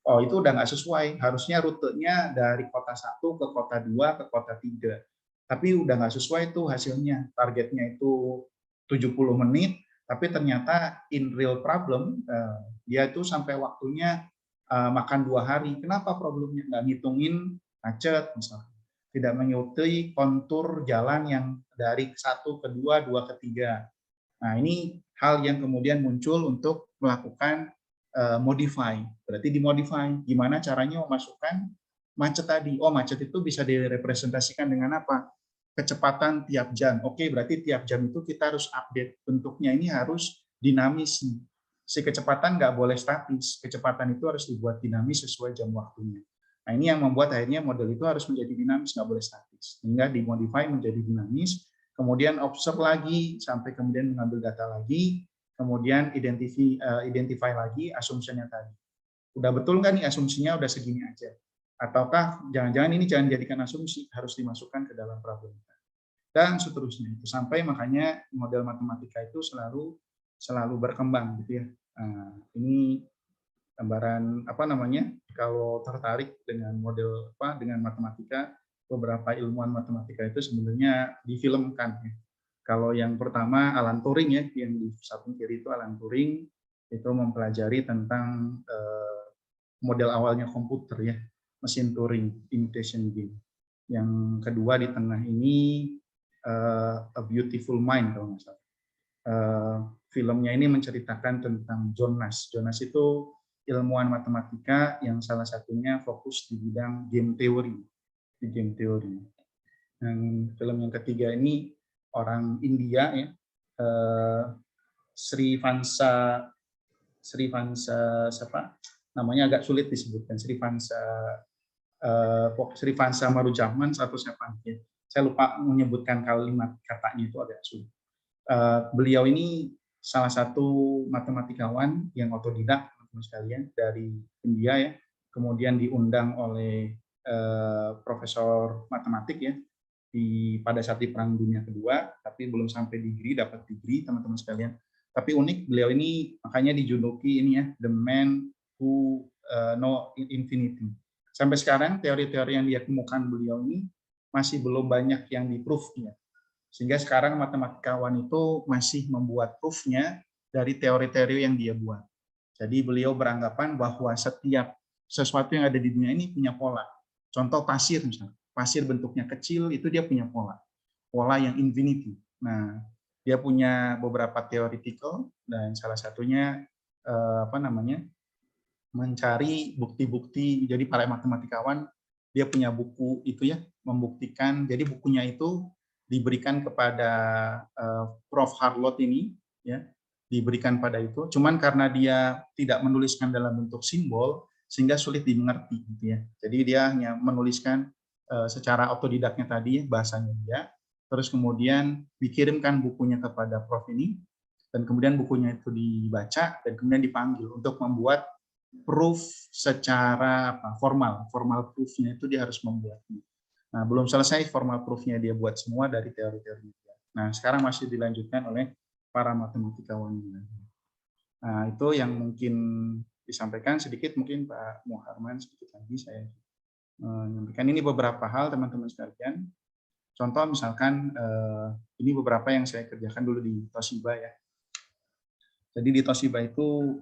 oh itu udah nggak sesuai, harusnya rutenya dari kota 1 ke kota 2 ke kota 3. Tapi udah nggak sesuai tuh hasilnya, targetnya itu 70 menit, tapi ternyata in real problem, dia itu sampai waktunya makan 2 hari. Kenapa problemnya? Nggak ngitungin macet misalnya. Tidak mengikuti kontur jalan yang dari 1 ke 2, 2 ke 3. Nah, ini hal yang kemudian muncul untuk melakukan modify. Berarti dimodify. Gimana caranya memasukkan macet tadi? Oh, macet itu bisa direpresentasikan dengan apa? Kecepatan tiap jam. Oke, berarti tiap jam itu kita harus update. Bentuknya ini harus dinamis. Si kecepatan nggak boleh statis. Kecepatan itu harus dibuat dinamis sesuai jam waktunya. Nah, ini yang membuat akhirnya model itu harus menjadi dinamis, nggak boleh statis. Sehingga dimodify menjadi dinamis, kemudian observe lagi, sampai kemudian mengambil data lagi, kemudian identify lagi assumption-nya tadi. Udah betul nggak nih asumsinya udah segini aja? Ataukah jangan-jangan ini jangan dijadikan asumsi, harus dimasukkan ke dalam problem. Dan seterusnya. Itu sampai makanya model matematika itu selalu berkembang gitu ya. Nah, ini gambaran kalau tertarik dengan model dengan matematika, beberapa ilmuwan matematika itu sebenarnya difilmkan ya. Kalau yang pertama Alan Turing ya, yang di samping kiri itu Alan Turing, itu mempelajari tentang model awalnya komputer ya, mesin Turing, imitation game. Yang kedua di tengah ini A Beautiful Mind kalau nggak salah. Filmnya ini menceritakan tentang John Nash. John Nash itu ilmuwan matematika yang salah satunya fokus di bidang game theory, di game theory. Dan film yang ketiga ini orang India ya, Sri Vansa siapa? Namanya agak sulit disebutkan. Sri Vansa Marujahman atau siapa? Ya. Saya lupa menyebutkan kalimat katanya itu agak sulit. Beliau ini salah satu matematikawan yang otodidak, teman-teman sekalian, dari India ya. Kemudian diundang oleh profesor matematik ya pada saat di Perang Dunia Kedua, tapi belum sampai dapat degree teman-teman sekalian. Tapi unik, beliau ini makanya dijuluki ini ya, the man who know infinity. Sampai sekarang teori-teori yang dia kemukakan beliau ini masih belum banyak yang di-proof ya. Sehingga sekarang matematikawan itu masih membuat proof-nya dari teori-teori yang dia buat. Jadi beliau beranggapan bahwa setiap sesuatu yang ada di dunia ini punya pola. Contoh pasir misalnya. Pasir bentuknya kecil itu dia punya pola. Pola yang infinity. Nah, dia punya beberapa theoretical dan salah satunya mencari bukti-bukti. Jadi para matematikawan dia punya buku itu ya, membuktikan. Jadi bukunya itu diberikan kepada Prof. Harlow ini, ya, diberikan pada itu. Cuman karena dia tidak menuliskan dalam bentuk simbol, sehingga sulit dimengerti, gitu ya. Jadi dia hanya menuliskan secara otodidaknya tadi, bahasanya dia. Terus kemudian dikirimkan bukunya kepada Prof ini, dan kemudian bukunya itu dibaca dan kemudian dipanggil untuk membuat proof secara formal proofnya itu dia harus membuatnya. Nah, belum selesai formal proofnya dia buat semua dari teori-teori. Nah, sekarang masih dilanjutkan oleh para matematikawan. Nah, itu yang mungkin disampaikan sedikit, mungkin Pak Muharman sedikit lagi saya menyampaikan. Ini beberapa hal teman-teman sekalian. Contoh misalkan ini beberapa yang saya kerjakan dulu di Toshiba ya. Jadi di Toshiba itu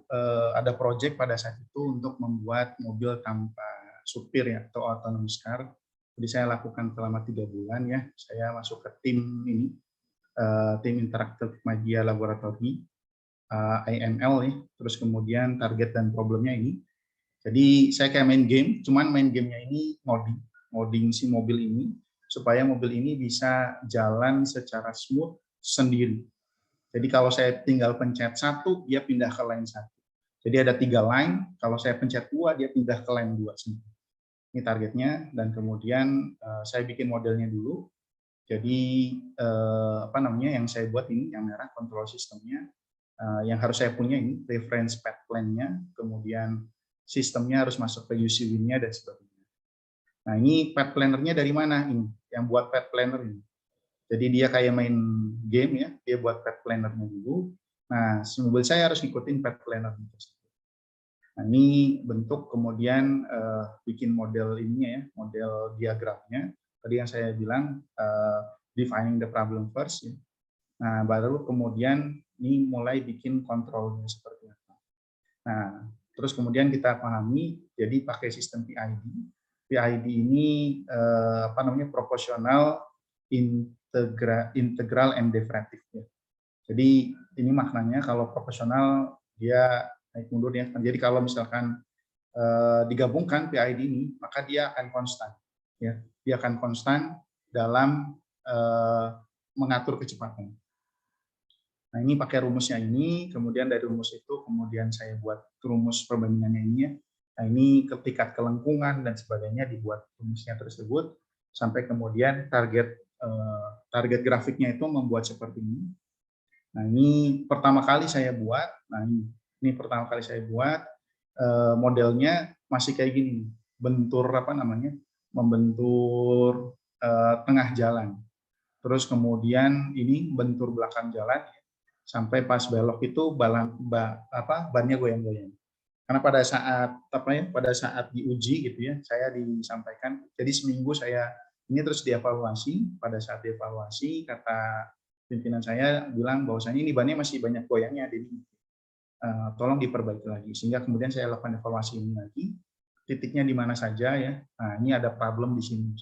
ada proyek pada saat itu untuk membuat mobil tanpa supir ya, atau autonomous car. Jadi saya lakukan selama 3 bulan ya. Saya masuk ke tim ini, tim Interactive Media Laboratory, IML ya. Terus kemudian target dan problemnya ini. Jadi saya kayak main game, cuman main gamenya ini modding si mobil ini supaya mobil ini bisa jalan secara smooth sendiri. Jadi kalau saya tinggal pencet 1, dia pindah ke line 1. Jadi ada 3 line, kalau saya pencet 2, dia pindah ke line 2. Ini targetnya, dan kemudian saya bikin modelnya dulu. Jadi yang saya buat ini, yang merah, control sistemnya. Yang harus saya punya ini, reference path plan-nya, kemudian sistemnya harus masuk ke UC Win-nya, dan sebagainya. Nah, ini path planner-nya dari mana? Ini, yang buat path planner ini. Jadi dia kayak main game ya, dia buat path planner-nya dulu. Nah, mobil saya harus ngikutin path planner tersebut. Nah, ini bentuk kemudian bikin model ininya ya, model diagramnya. Tadi yang saya bilang defining the problem first ya. Nah, baru kemudian ini mulai bikin kontrolnya seperti apa. Nah, terus kemudian kita pahami, jadi pakai sistem PID. PID ini proporsional, integral and differentiative ya. Jadi ini maknanya kalau proporsional dia naik mundur ya. Jadi kalau misalkan digabungkan PID ini, maka dia akan konstan ya. Dia akan konstan dalam mengatur kecepatan. Nah, ini pakai rumusnya ini, kemudian dari rumus itu kemudian saya buat rumus perbandingannya ini ya. Nah, ini tingkat kelengkungan dan sebagainya dibuat rumusnya tersebut sampai kemudian target grafiknya itu membuat seperti ini. Nah, ini pertama kali saya buat. Nah, ini pertama kali saya buat modelnya masih kayak gini, membentur tengah jalan. Terus kemudian ini bentur belakang jalan sampai pas belok itu bannya goyang-goyang. Karena pada saat diuji gitu ya, saya disampaikan. Jadi seminggu saya ini terus dievaluasi. Pada saat dievaluasi, kata pimpinan saya bilang bahwasanya ini bannya masih banyak goyangnya, jadi tolong diperbaiki lagi. Sehingga kemudian saya lakukan evaluasi ini lagi, titiknya di mana saja ya. Nah, ini ada problem di sini.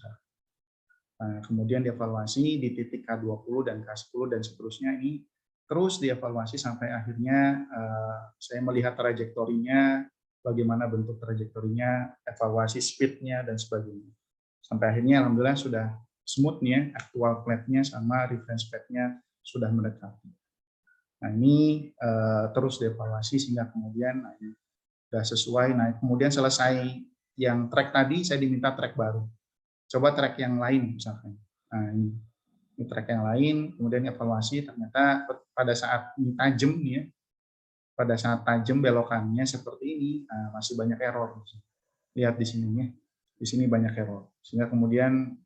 Nah, kemudian dievaluasi di titik K20 dan K10 dan seterusnya, ini terus dievaluasi sampai akhirnya saya melihat trajektorinya, bagaimana bentuk trajektorinya, evaluasi speed-nya dan sebagainya. Sampai akhirnya alhamdulillah sudah smooth nih, actual plate-nya sama reference plate-nya sudah mendekati. Nah, ini terus dievaluasi sehingga kemudian sudah sesuai. Nah, kemudian selesai yang track tadi, saya diminta track baru. Coba track yang lain misalkan. Nah, ini track yang lain, kemudian evaluasi, ternyata pada saat ini tajam nih ya, pada saat tajam belokannya seperti ini, masih banyak error. Lihat di sini ya, di sini banyak error. Sehingga kemudian,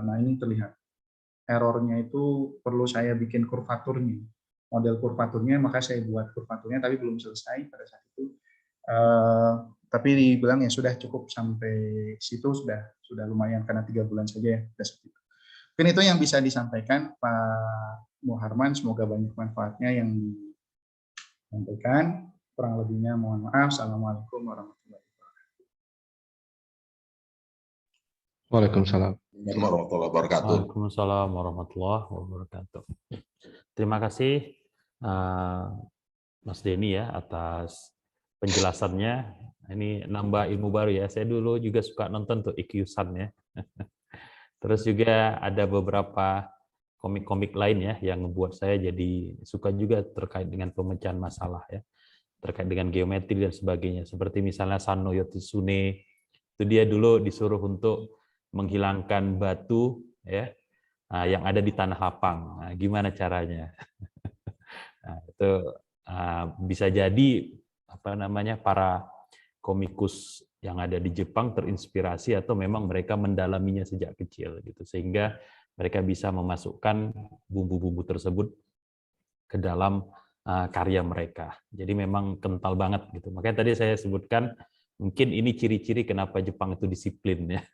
nah ini terlihat errornya itu perlu saya bikin kurvaturnya, model kurvaturnya, maka saya buat kurvaturnya, tapi belum selesai pada saat itu. Tapi dibilang ya sudah cukup sampai situ, sudah lumayan karena 3 bulan saja ya. Mungkin itu yang bisa disampaikan Pak Muharman, semoga banyak manfaatnya yang disampaikan. Kurang lebihnya mohon maaf. Assalamualaikum warahmatullahi wabarakatuh. Waalaikumsalam. Warahmatullahi wabarakatuh. Waalaikumsalam warahmatullahi wabarakatuh. Terima kasih Mas Denny ya atas penjelasannya. Ini nambah ilmu baru ya. Saya dulu juga suka nonton tuh Ikkyu-san ya. Terus juga ada beberapa komik-komik lain ya yang membuat saya jadi suka juga terkait dengan pemecahan masalah ya, terkait dengan geometri dan sebagainya. Seperti misalnya Sanno Yotsune, itu dia dulu disuruh untuk menghilangkan batu ya yang ada di tanah lapang. Nah, gimana caranya? Nah, itu bisa jadi apa namanya para komikus yang ada di Jepang terinspirasi atau memang mereka mendalaminya sejak kecil gitu sehingga mereka bisa memasukkan bumbu-bumbu tersebut ke dalam karya mereka. Jadi memang kental banget gitu. Makanya tadi saya sebutkan mungkin ini ciri-ciri kenapa Jepang itu disiplin ya.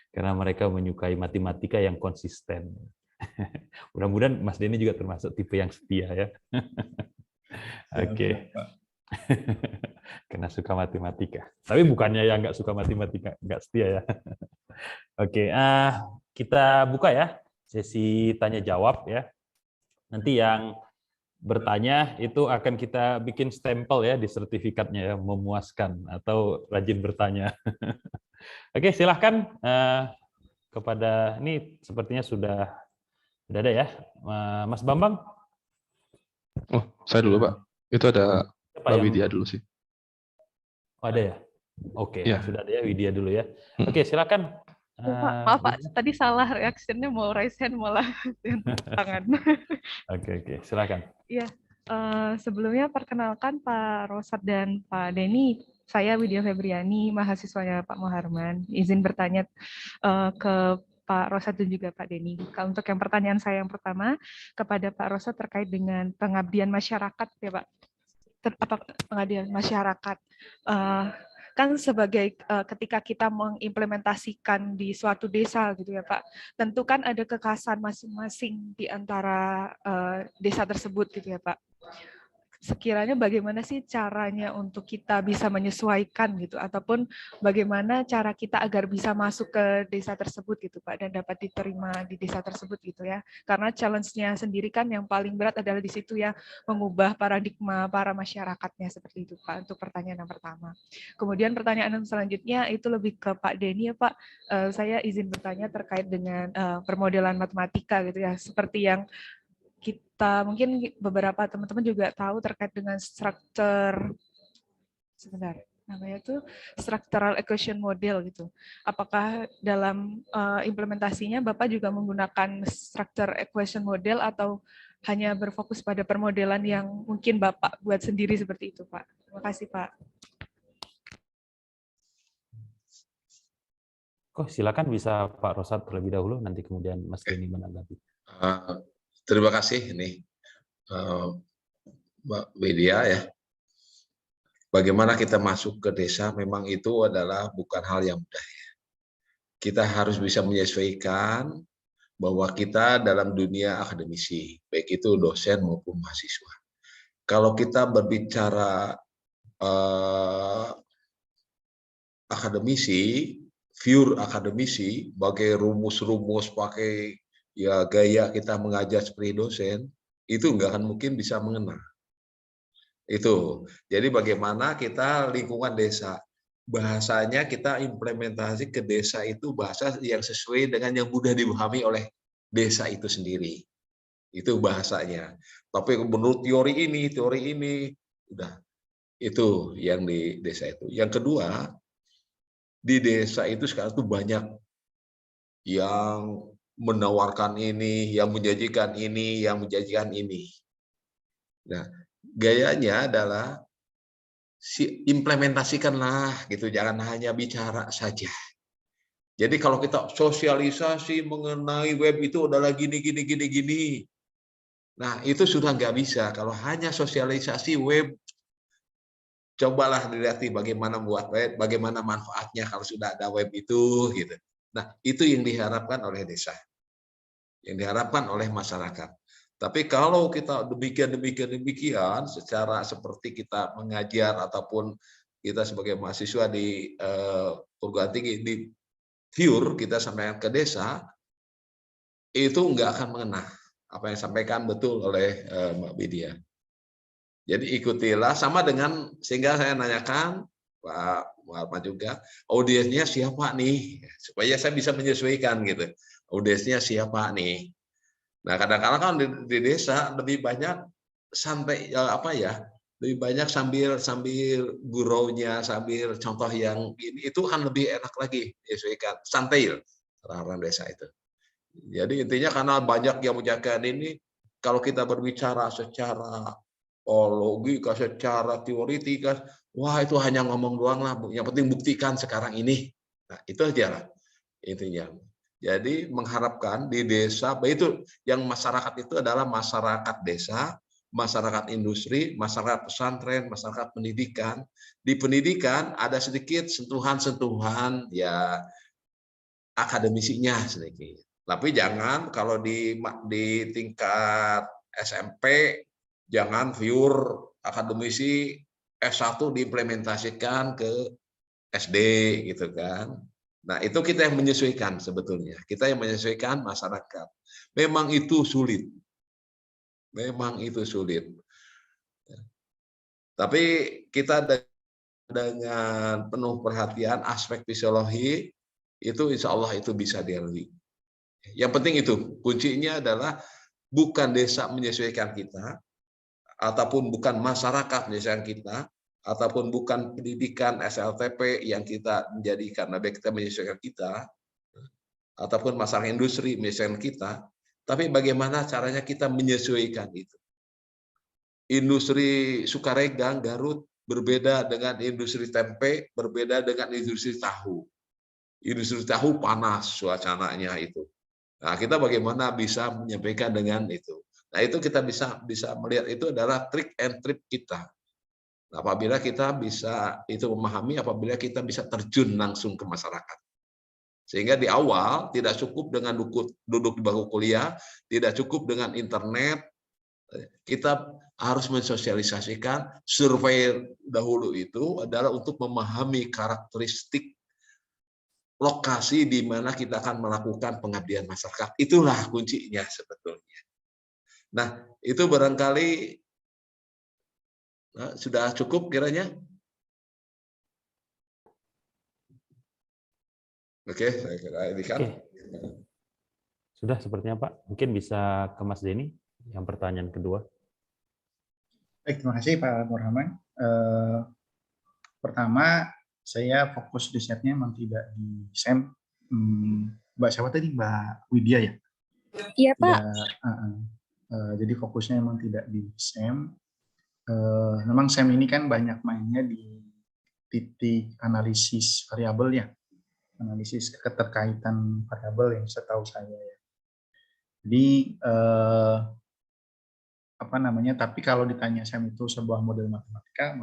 Karena mereka menyukai matematika yang konsisten. Mudah-mudahan Mas Denny juga termasuk tipe yang setia ya. Oke. Karena suka matematika. Tapi bukannya yang nggak suka matematika, nggak setia ya. Oke, kita buka ya sesi tanya jawab ya. Nanti yang bertanya itu akan kita bikin stempel ya di sertifikatnya ya, memuaskan atau rajin bertanya. Oke, silahkan kepada ini sepertinya sudah ada ya, Mas Bambang. Oh, saya dulu Pak. Itu ada Mbak Widya dulu sih. Oh, ada ya? Oke, Ya. sudah ada ya Widya dulu ya. Oke, silakan. Pak, maaf Pak, tadi salah reaksinya mau raise hand malah tangan. Oke, silakan. Iya, sebelumnya perkenalkan Pak Rosat dan Pak Denny. Saya Widya Febriani, mahasiswanya Pak Muharman. Izin bertanya ke Pak Rosat dan juga Pak Denny. Untuk yang pertanyaan saya yang pertama kepada Pak Rosat terkait dengan pengabdian masyarakat ya Pak. Pengabdian masyarakat. Kan sebagai ketika kita mengimplementasikan di suatu desa gitu ya Pak, tentu kan ada kekhasan masing-masing di antara desa tersebut gitu ya Pak. Sekiranya bagaimana sih caranya untuk kita bisa menyesuaikan gitu, ataupun bagaimana cara kita agar bisa masuk ke desa tersebut gitu Pak, dan dapat diterima di desa tersebut gitu ya. Karena challenge-nya sendiri kan yang paling berat adalah di situ ya, mengubah paradigma para masyarakatnya seperti itu Pak, untuk pertanyaan yang pertama. Kemudian pertanyaan yang selanjutnya itu lebih ke Pak Denny ya Pak. Saya izin bertanya terkait dengan permodelan matematika gitu ya, seperti yang kita mungkin beberapa teman-teman juga tahu terkait dengan struktur namanya itu structural equation model gitu. Apakah dalam implementasinya Bapak juga menggunakan structure equation model atau hanya berfokus pada permodelan yang mungkin Bapak buat sendiri seperti itu Pak? Terima kasih Pak. Silakan bisa Pak Rosat terlebih dahulu, nanti kemudian Mas Denny menanggapi. Terima kasih ini Mbak Widya ya. Bagaimana kita masuk ke desa memang itu adalah bukan hal yang mudah. Kita harus bisa menyesuaikan bahwa kita dalam dunia akademisi, baik itu dosen maupun mahasiswa. Kalau kita berbicara akademisi, pure akademisi, pakai rumus-rumus, pakai ya gaya kita mengajar seperti dosen, itu nggak akan mungkin bisa mengena. Itu. Jadi bagaimana kita lingkungan desa, bahasanya kita implementasi ke desa itu bahasa yang sesuai dengan yang mudah dipahami oleh desa itu sendiri. Itu bahasanya. Tapi menurut teori ini, udah. Itu yang di desa itu. Yang kedua, di desa itu sekarang tuh banyak yang menawarkan ini, yang menjanjikan ini, yang menjanjikan ini. Nah, gayanya adalah implementasikanlah gitu, jangan hanya bicara saja. Jadi kalau kita sosialisasi mengenai web itu adalah gini. Nah, itu sudah nggak bisa. Kalau hanya sosialisasi web, cobalah dilihat bagaimana membuat web, bagaimana manfaatnya kalau sudah ada web itu gitu. Nah, itu yang diharapkan oleh desa. Yang diharapkan oleh masyarakat. Tapi kalau kita demikian secara seperti kita mengajar ataupun kita sebagai mahasiswa di perguruan tinggi di pure kita sampaikan ke desa, itu nggak akan mengena. Apa yang disampaikan betul oleh Mbak Widya. Jadi ikutilah sama dengan, sehingga saya nanyakan Pak Muhammad juga, audiensnya siapa nih, supaya saya bisa menyesuaikan gitu. Audiensnya siapa nih. Nah kadang-kadang kan di desa lebih banyak santai apa ya, lebih banyak sambil guraunya, sambil contoh yang ini itu kan lebih enak lagi menyesuaikan, santai orang-orang desa itu. Jadi intinya karena banyak yang menjaga ini, kalau kita berbicara secara logika, secara teoritika, wah itu hanya ngomong doang lah. Yang penting buktikan sekarang ini. Nah itu aja lah intinya. Jadi mengharapkan di desa, itu yang masyarakat itu adalah masyarakat desa, masyarakat industri, masyarakat pesantren, masyarakat pendidikan. Di pendidikan ada sedikit sentuhan-sentuhan ya akademisinya sedikit. Tapi jangan kalau di tingkat SMP jangan pure akademisi, S1 diimplementasikan ke SD gitu kan. Nah, itu kita yang menyesuaikan sebetulnya. Kita yang menyesuaikan masyarakat. Memang itu sulit. Memang itu sulit. Tapi kita dengan penuh perhatian aspek fisiologi itu insya Allah itu bisa dilalui. Yang penting itu kuncinya adalah bukan desa menyesuaikan kita, ataupun bukan masyarakat menyesuaikan kita, ataupun bukan pendidikan SLTP yang kita menjadikan kita menyesuaikan kita, ataupun masyarakat industri menyesuaikan kita, tapi bagaimana caranya kita menyesuaikan itu. Industri Sukaregang, Garut berbeda dengan industri tempe, berbeda dengan industri tahu. Industri tahu panas suasananya itu. Nah, kita bagaimana bisa menyampaikan dengan itu. Nah, itu kita bisa melihat itu adalah trik and trip kita. Nah, apabila kita bisa itu memahami, apabila kita bisa terjun langsung ke masyarakat. Sehingga di awal tidak cukup dengan duduk di bangku kuliah, tidak cukup dengan internet, kita harus mensosialisasikan. Survei dahulu itu adalah untuk memahami karakteristik lokasi di mana kita akan melakukan pengabdian masyarakat. Itulah kuncinya sebetulnya. Nah, itu barangkali sudah cukup kiranya. Oke, saya kira ini kan. Sudah sepertinya Pak. Mungkin bisa ke Mas Denny yang pertanyaan kedua. Baik, terima kasih Pak Nurrahman. Pertama, saya fokus risetnya memang tidak di SEM. Mbak siapa tadi? Mbak Widya ya? Iya Pak. Jadi fokusnya memang tidak di SEM. Memang SEM ini kan banyak mainnya di titik analisis variabel ya. Analisis keterkaitan variabel yang setahu saya ya. Jadi tapi kalau ditanya SEM itu sebuah model matematika,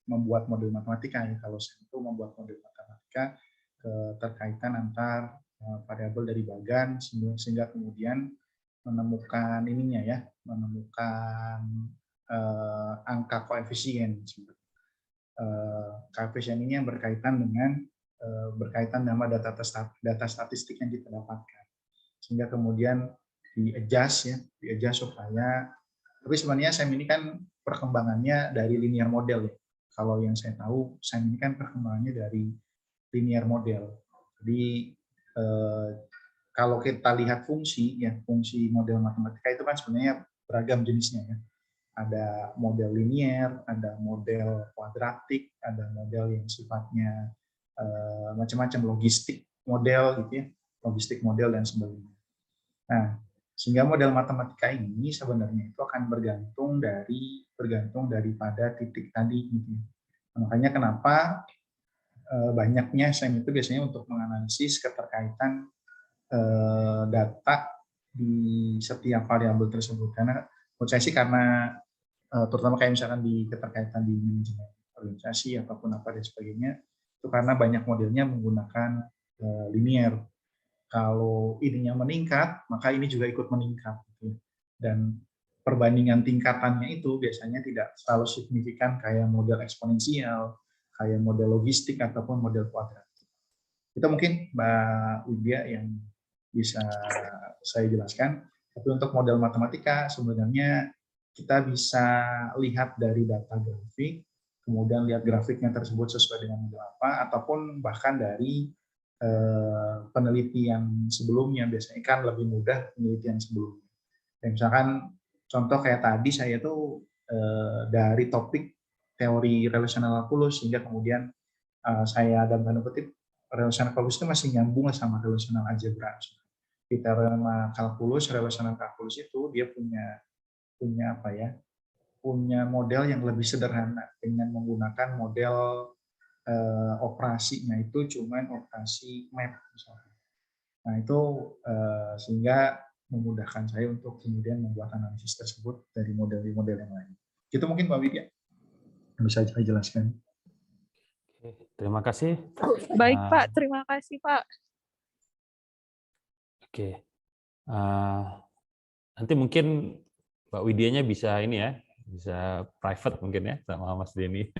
membuat model matematika ya. Kalau SEM itu membuat model matematika keterkaitan antar variabel dari bagan sehingga kemudian menemukan angka koefisien. Koefisien ini yang berkaitan dengan data statistik yang kita dapatkan, sehingga kemudian di-adjust supaya, tapi sebenarnya SEM ini kan perkembangannya dari linear model ya. Kalau yang saya tahu SEM ini kan perkembangannya dari linear model. Jadi kalau kita lihat fungsi model matematika itu kan sebenarnya beragam jenisnya ya. Ada model linear, ada model kuadratik, ada model yang sifatnya macam-macam, logistik model gitu ya, logistik model dan sebagainya. Nah, sehingga model matematika ini sebenarnya itu akan bergantung daripada titik tadi gitu. Makanya kenapa banyaknya SEM itu biasanya untuk menganalisis keterkaitan data di setiap variabel tersebut. Karena menurut saya sih karena terutama kayak misalkan di keterkaitan di manajemen organisasi ataupun apa dan sebagainya, itu karena banyak modelnya menggunakan linear. Kalau ininya meningkat, maka ini juga ikut meningkat. Gitu. Dan perbandingan tingkatannya itu biasanya tidak selalu signifikan kayak model eksponensial, kayak model logistik, ataupun model kuadratik. Itu mungkin Mbak Widya yang bisa saya jelaskan. Tapi untuk model matematika sebenarnya kita bisa lihat dari data grafik, kemudian lihat grafiknya tersebut sesuai dengan model apa, ataupun bahkan dari penelitian sebelumnya. Biasanya kan lebih mudah penelitian sebelumnya. Dan misalkan contoh kayak tadi saya tuh dari topik teori relational kalkulus hingga kemudian saya dalam tanda kutip relational kalkulus itu masih nyambung sama relational algebra. Di teorema kalkulus, relational kalkulus itu dia punya apa ya? Punya model yang lebih sederhana dengan menggunakan model operasinya itu cuman operasi map misalnya. Nah itu sehingga memudahkan saya untuk kemudian membuat analisis tersebut dari model-model yang lain. Itu mungkin Pak Widya yang bisa saya jelaskan. Oke, terima kasih. Baik Pak, terima kasih Pak. Oke, nanti mungkin Mbak Widianya bisa ini ya, bisa private mungkin ya sama Mas Denny.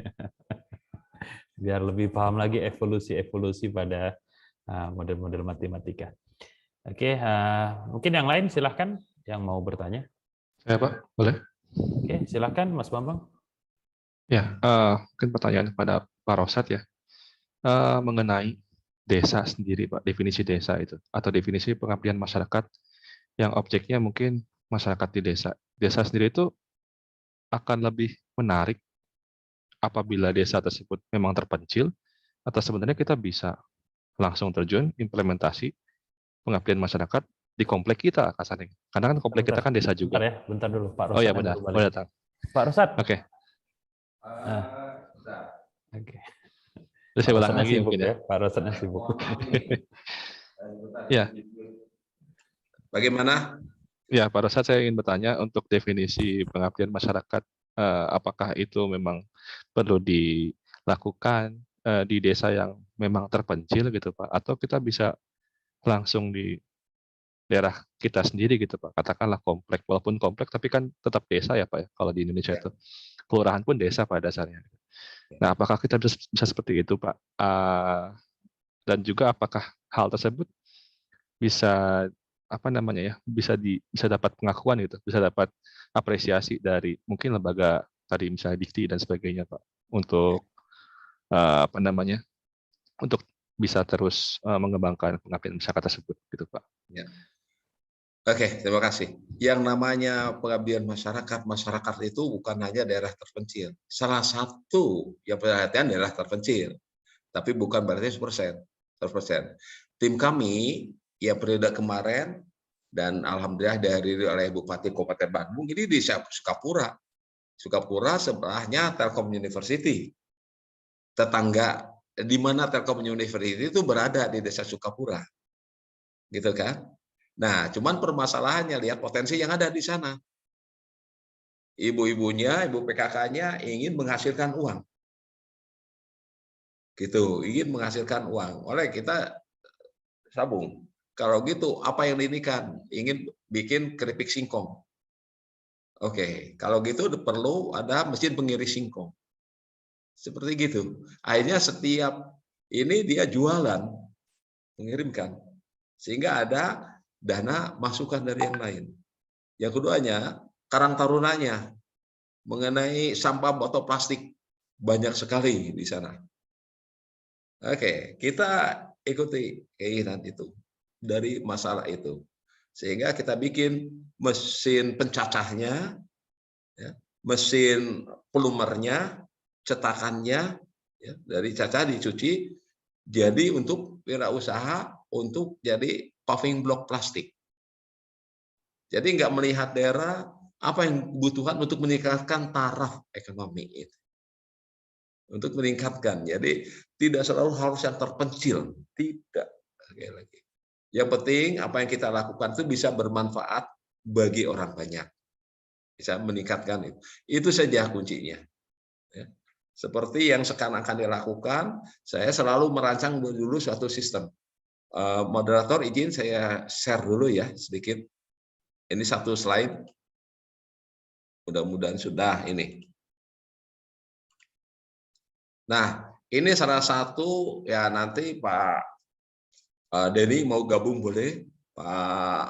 Biar lebih paham lagi evolusi pada model-model matematika. Oke, mungkin yang lain silahkan yang mau bertanya. Saya Pak, boleh? Oke, silahkan Mas Bambang. Ya, mungkin pertanyaan kepada Pak Rosad ya, mengenai desa sendiri Pak, definisi desa itu, atau definisi pengabdian masyarakat yang objeknya mungkin masyarakat di desa. Desa sendiri itu akan lebih menarik apabila desa tersebut memang terpencil, atau sebenarnya kita bisa langsung terjun implementasi pengabdian masyarakat di komplek kita kasarnya. Karena kan komplek kita kan desa juga. Bentar dulu Pak Rosad. Oh ya benar, boleh datang. Pak Rosad. Oke. Oke. Terus saya ulang lagi mungkin ya. Pak Rosadnya sibuk. Ya. Bagaimana? Ya, Pak Rosad, saya ingin bertanya untuk definisi pengabdian masyarakat, apakah itu memang perlu dilakukan di desa yang memang terpencil gitu Pak, atau kita bisa langsung di daerah kita sendiri gitu Pak, katakanlah komplek, walaupun komplek tapi kan tetap desa ya Pak ya, kalau di Indonesia itu kelurahan pun desa pada dasarnya. Nah, apakah kita bisa seperti itu Pak? Dan juga apakah hal tersebut bisa apa namanya ya, bisa dapat pengakuan gitu, bisa dapat apresiasi dari mungkin lembaga tadi misalnya Dikti dan sebagainya Pak, untuk apa namanya, untuk bisa terus mengembangkan pengabdian masyarakat tersebut gitu Pak. Ya. Oke, terima kasih. Yang namanya pengabdian masyarakat itu bukan hanya daerah terpencil. Salah satu yang perhatian daerah terpencil, tapi bukan berarti 100%. Tim kami yang periode kemarin dan alhamdulillah dihadiri oleh Bupati Kabupaten Bandung ini di Sukapura. Sukapura sebelahnya Telkom University. Tetangga di mana Telkom University itu berada di desa Sukapura. Gitu kan? Nah, cuman permasalahannya lihat potensi yang ada di sana. Ibu-ibunya, ibu PKK-nya ingin menghasilkan uang. Gitu, ingin menghasilkan uang. Oleh kita sabung. Kalau gitu, apa yang diinginkan? Ingin bikin keripik singkong. Oke, kalau gitu perlu ada mesin pengiris singkong. Seperti gitu. Akhirnya setiap ini dia jualan, mengirimkan. Sehingga ada dana masukan dari yang lain. Yang keduanya, Karang Tarunanya mengenai sampah botol plastik banyak sekali di sana. Oke, kita ikuti keinginan itu dari masalah itu, sehingga kita bikin mesin pencacahnya, ya, mesin plumernya, cetakannya, ya, dari cacah dicuci jadi untuk wirausaha untuk jadi paving block plastik. Jadi nggak melihat daerah apa yang kebutuhan untuk meningkatkan taraf ekonomi itu. Untuk meningkatkan. Jadi tidak selalu harus yang terpencil. Tidak. Sekali lagi. Yang penting apa yang kita lakukan itu bisa bermanfaat bagi orang banyak. Bisa meningkatkan itu. Itu saja kuncinya. Ya. Seperti yang sekarang akan dilakukan, saya selalu merancang dulu suatu sistem. Moderator izin saya share dulu ya sedikit. Ini satu slide. Mudah-mudahan sudah ini. Nah, ini salah satu ya nanti Pak Denny mau gabung boleh, Pak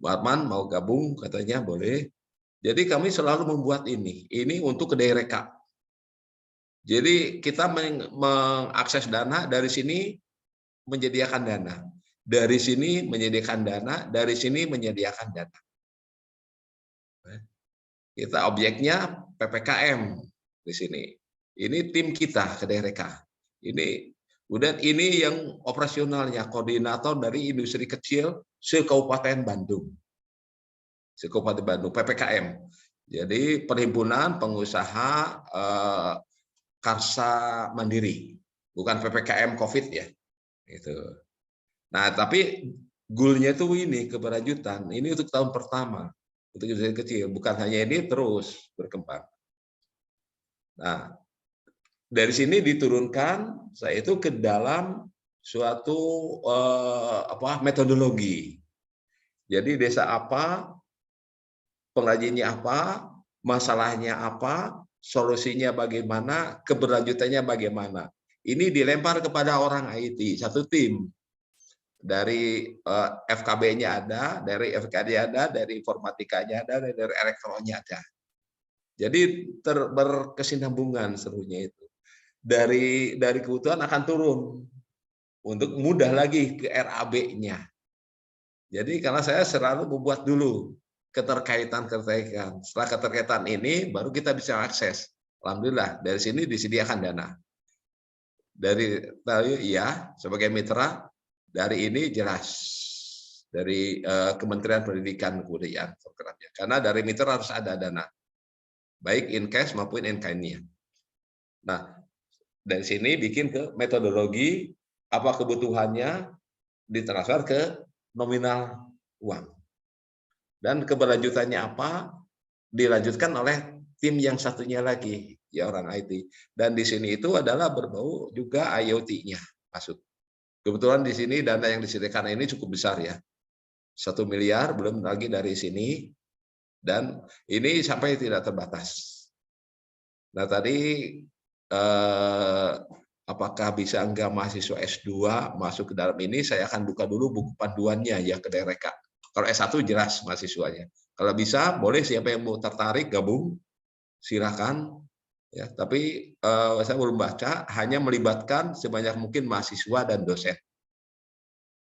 Arman mau gabung katanya boleh. Jadi kami selalu membuat ini untuk kedai reka. Jadi kita mengakses dana dari sini, menyediakan dana. Dari sini menyediakan dana, dari sini menyediakan dana. Kita objeknya PPKM di sini. Ini tim kita kedai reka. Ini yang operasionalnya, koordinator dari industri kecil se-Kabupaten Bandung. Se-Kabupaten Bandung, PPKM. Jadi Perhimpunan Pengusaha Karsa Mandiri, bukan PPKM COVID ya. Gitu. Nah, tapi goalnya itu ini keberlanjutan. Ini untuk tahun pertama, untuk industri kecil. Bukan hanya ini, terus berkembang. Nah, dari sini diturunkan saya itu ke dalam suatu metodologi. Jadi desa apa, pengrajinnya apa, masalahnya apa, solusinya bagaimana, keberlanjutannya bagaimana. Ini dilempar kepada orang IT, satu tim. Dari FKB-nya ada, dari FKD ada, dari informatikanya ada, dari elektroniknya ada. Jadi berkesinambungan serunya itu. Dari kebutuhan akan turun untuk mudah lagi ke RAB-nya. Jadi karena saya selalu membuat dulu keterkaitan. Setelah keterkaitan ini baru kita bisa akses. Alhamdulillah dari sini disediakan dana. Dari iya sebagai mitra, dari ini jelas dari Kementerian Pendidikan Kebudayaan programnya. Karena dari mitra harus ada dana, baik in cash maupun in kind-nya. Nah, dari sini bikin ke metodologi apa kebutuhannya, ditransfer ke nominal uang. Dan keberlanjutannya apa, dilanjutkan oleh tim yang satunya lagi, ya orang IT. Dan di sini itu adalah berbau juga IoT-nya masuk. Kebetulan di sini dana yang disediakan ini cukup besar ya. 1 miliar, belum lagi dari sini. Dan ini sampai tidak terbatas. Nah tadi apakah bisa enggak mahasiswa S2 masuk ke dalam ini, saya akan buka dulu buku panduannya ya ke daerah. Kalau S1 jelas mahasiswanya. Kalau bisa, boleh siapa yang mau tertarik gabung, silakan. Ya, tapi saya belum baca, hanya melibatkan sebanyak mungkin mahasiswa dan dosen.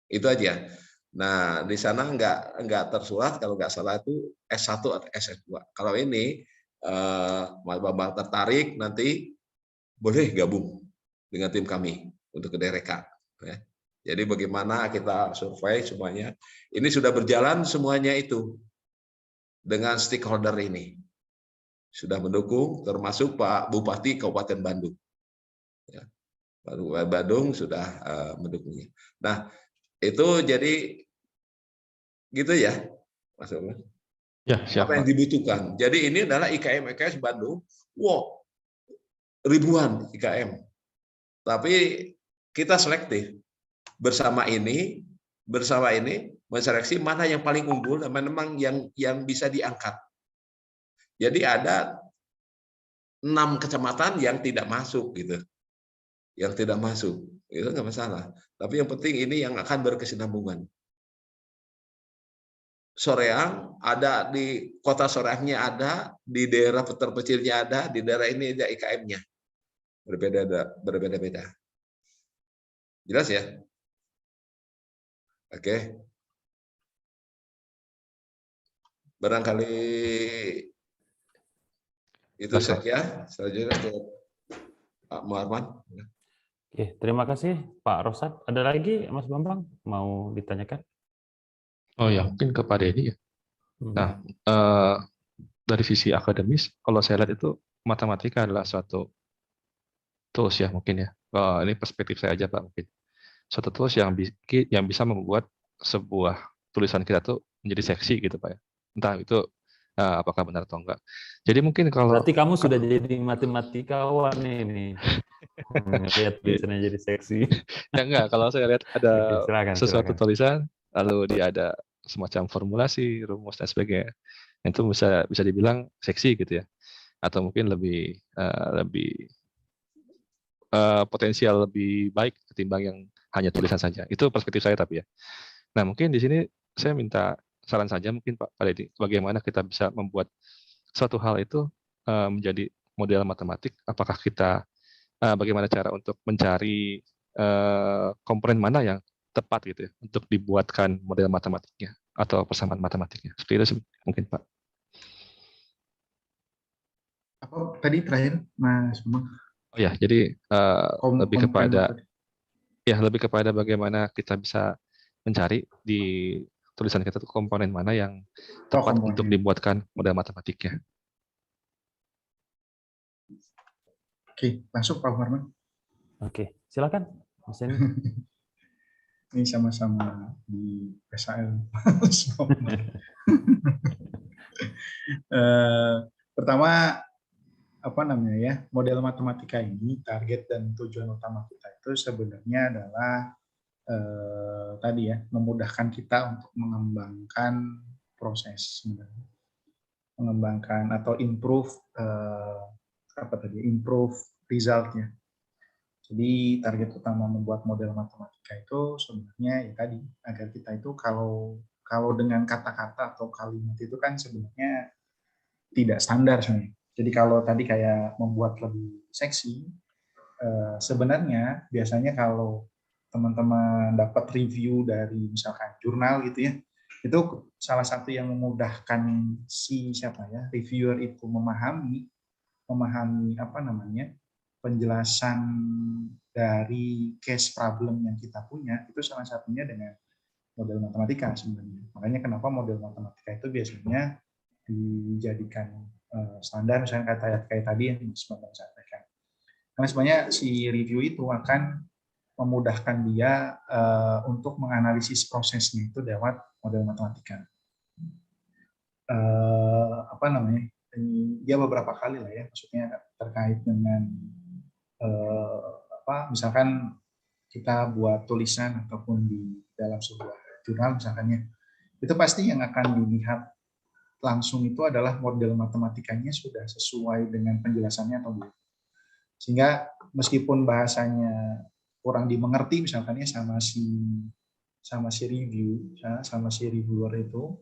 Itu aja. Nah, di sana enggak tersurat, kalau nggak salah itu S1 atau S2. Kalau ini Mas Bambang tertarik, nanti boleh gabung dengan tim kami untuk ke daerah. Ya. Jadi bagaimana kita survei semuanya. Ini sudah berjalan semuanya itu dengan stakeholder ini. Sudah mendukung, termasuk Pak Bupati Kabupaten Bandung. Ya, Pak Bupati Bandung sudah mendukungnya. Nah, itu jadi gitu ya, Mas Bambang. Ya, siap, apa yang dibutuhkan. Jadi ini adalah IKM Bandung. Wow, ribuan IKM. Tapi kita selektif. Bersama ini menseleksi mana yang paling unggul dan memang yang bisa diangkat. Jadi ada 6 kecamatan yang tidak masuk gitu. Yang tidak masuk. Itu nggak masalah. Tapi yang penting ini yang akan berkesinambungan. Soreang ada di kota Soreangnya ada, di daerah terpencilnya ada, di daerah ini ada IKM-nya. Berbeda-beda. Jelas ya? Oke. Barangkali itu saja. Selanjutnya ke Pak Muhammad. Oke, terima kasih Pak Rosad. Ada lagi Mas Bambang mau ditanyakan? Oh ya, mungkin ke Pak Denny ya. Nah, dari sisi akademis, kalau saya lihat itu matematika adalah suatu tools ya mungkin ya. Ini perspektif saya aja Pak mungkin. Suatu tools yang bisa membuat sebuah tulisan kita tuh menjadi seksi gitu Pak ya. Entah itu apakah benar atau enggak. Jadi mungkin kalau berarti kamu sudah jadi matematikawan ini. Lihat tulisannya jadi seksi. Ya enggak, kalau saya lihat ada sesuatu silakan. tulisan lalu dia ada semacam formulasi, rumus dan sebagainya. Itu bisa dibilang seksi gitu ya. Atau mungkin lebih potensial lebih baik ketimbang yang hanya tulisan saja. Itu perspektif saya tapi ya. Nah, mungkin di sini saya minta saran saja mungkin Pak Deddy, bagaimana kita bisa membuat suatu hal itu menjadi model matematik. Apakah kita bagaimana cara untuk mencari komponen mana yang tepat gitu ya untuk dibuatkan model matematiknya atau persamaan matematiknya. Seperti itu mungkin Pak. Apa tadi terakhir Mas Bambang? Oh ya, jadi lebih kepada lebih kepada bagaimana kita bisa mencari di tulisan kita tuh komponen mana yang tepat untuk dibuatkan model matematiknya. Oke, masuk Pak Harman. Oke, silakan Mas Denny. Ini sama-sama di PSAL. Pertama, apa namanya ya, model matematika ini target dan tujuan utama kita itu sebenarnya adalah tadi ya, memudahkan kita untuk mengembangkan proses sebenarnya, mengembangkan atau improve improve resultnya. Jadi target utama membuat model matematika itu sebenarnya ya tadi, agar kita itu kalau dengan kata-kata atau kalimat itu kan sebenarnya tidak standar sebenarnya. Jadi kalau tadi kayak membuat lebih seksi, sebenarnya biasanya kalau teman-teman dapat review dari misalkan jurnal gitu ya, itu salah satu yang memudahkan si reviewer itu memahami apa namanya, penjelasan dari case problem yang kita punya, itu salah satunya dengan model matematika sebenarnya. Makanya kenapa model matematika itu biasanya dijadikan standar, misalnya kayak tadi yang Mas Bambang sampaikan. Karena sebenarnya si review itu akan memudahkan dia untuk menganalisis prosesnya itu lewat model matematika. Apa namanya? Dia beberapa kali lah ya, maksudnya terkait dengan misalkan kita buat tulisan ataupun di dalam sebuah jurnal misalkannya, itu pasti yang akan dilihat langsung itu adalah model matematikanya sudah sesuai dengan penjelasannya atau belum. Sehingga meskipun bahasanya kurang dimengerti misalkannya sama si reviewer itu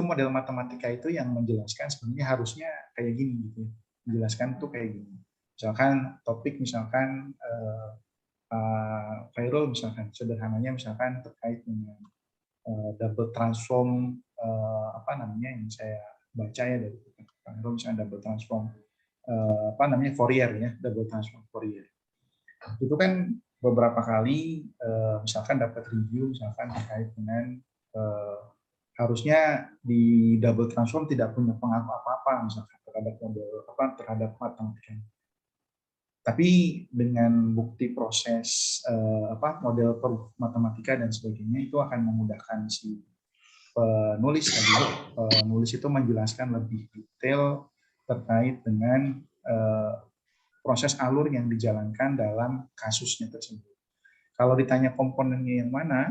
model matematika itu yang menjelaskan sebenarnya harusnya kayak gini gitu. Menjelaskan tuh kayak gini. Misalkan topik misalkan Khairul misalkan sederhananya misalkan terkait dengan double transform yang saya baca ya dari Khairul misalkan double transform Fourier ya, double transform Fourier. Itu kan beberapa kali misalkan dapat review misalkan terkait dengan harusnya di double transform tidak punya pengaruh apa-apa misalkan terhadap matematika. Tapi dengan bukti proses model matematika dan sebagainya itu akan memudahkan si penulis tadi. Penulis itu menjelaskan lebih detail terkait dengan proses alur yang dijalankan dalam kasusnya tersebut. Kalau ditanya komponennya yang mana,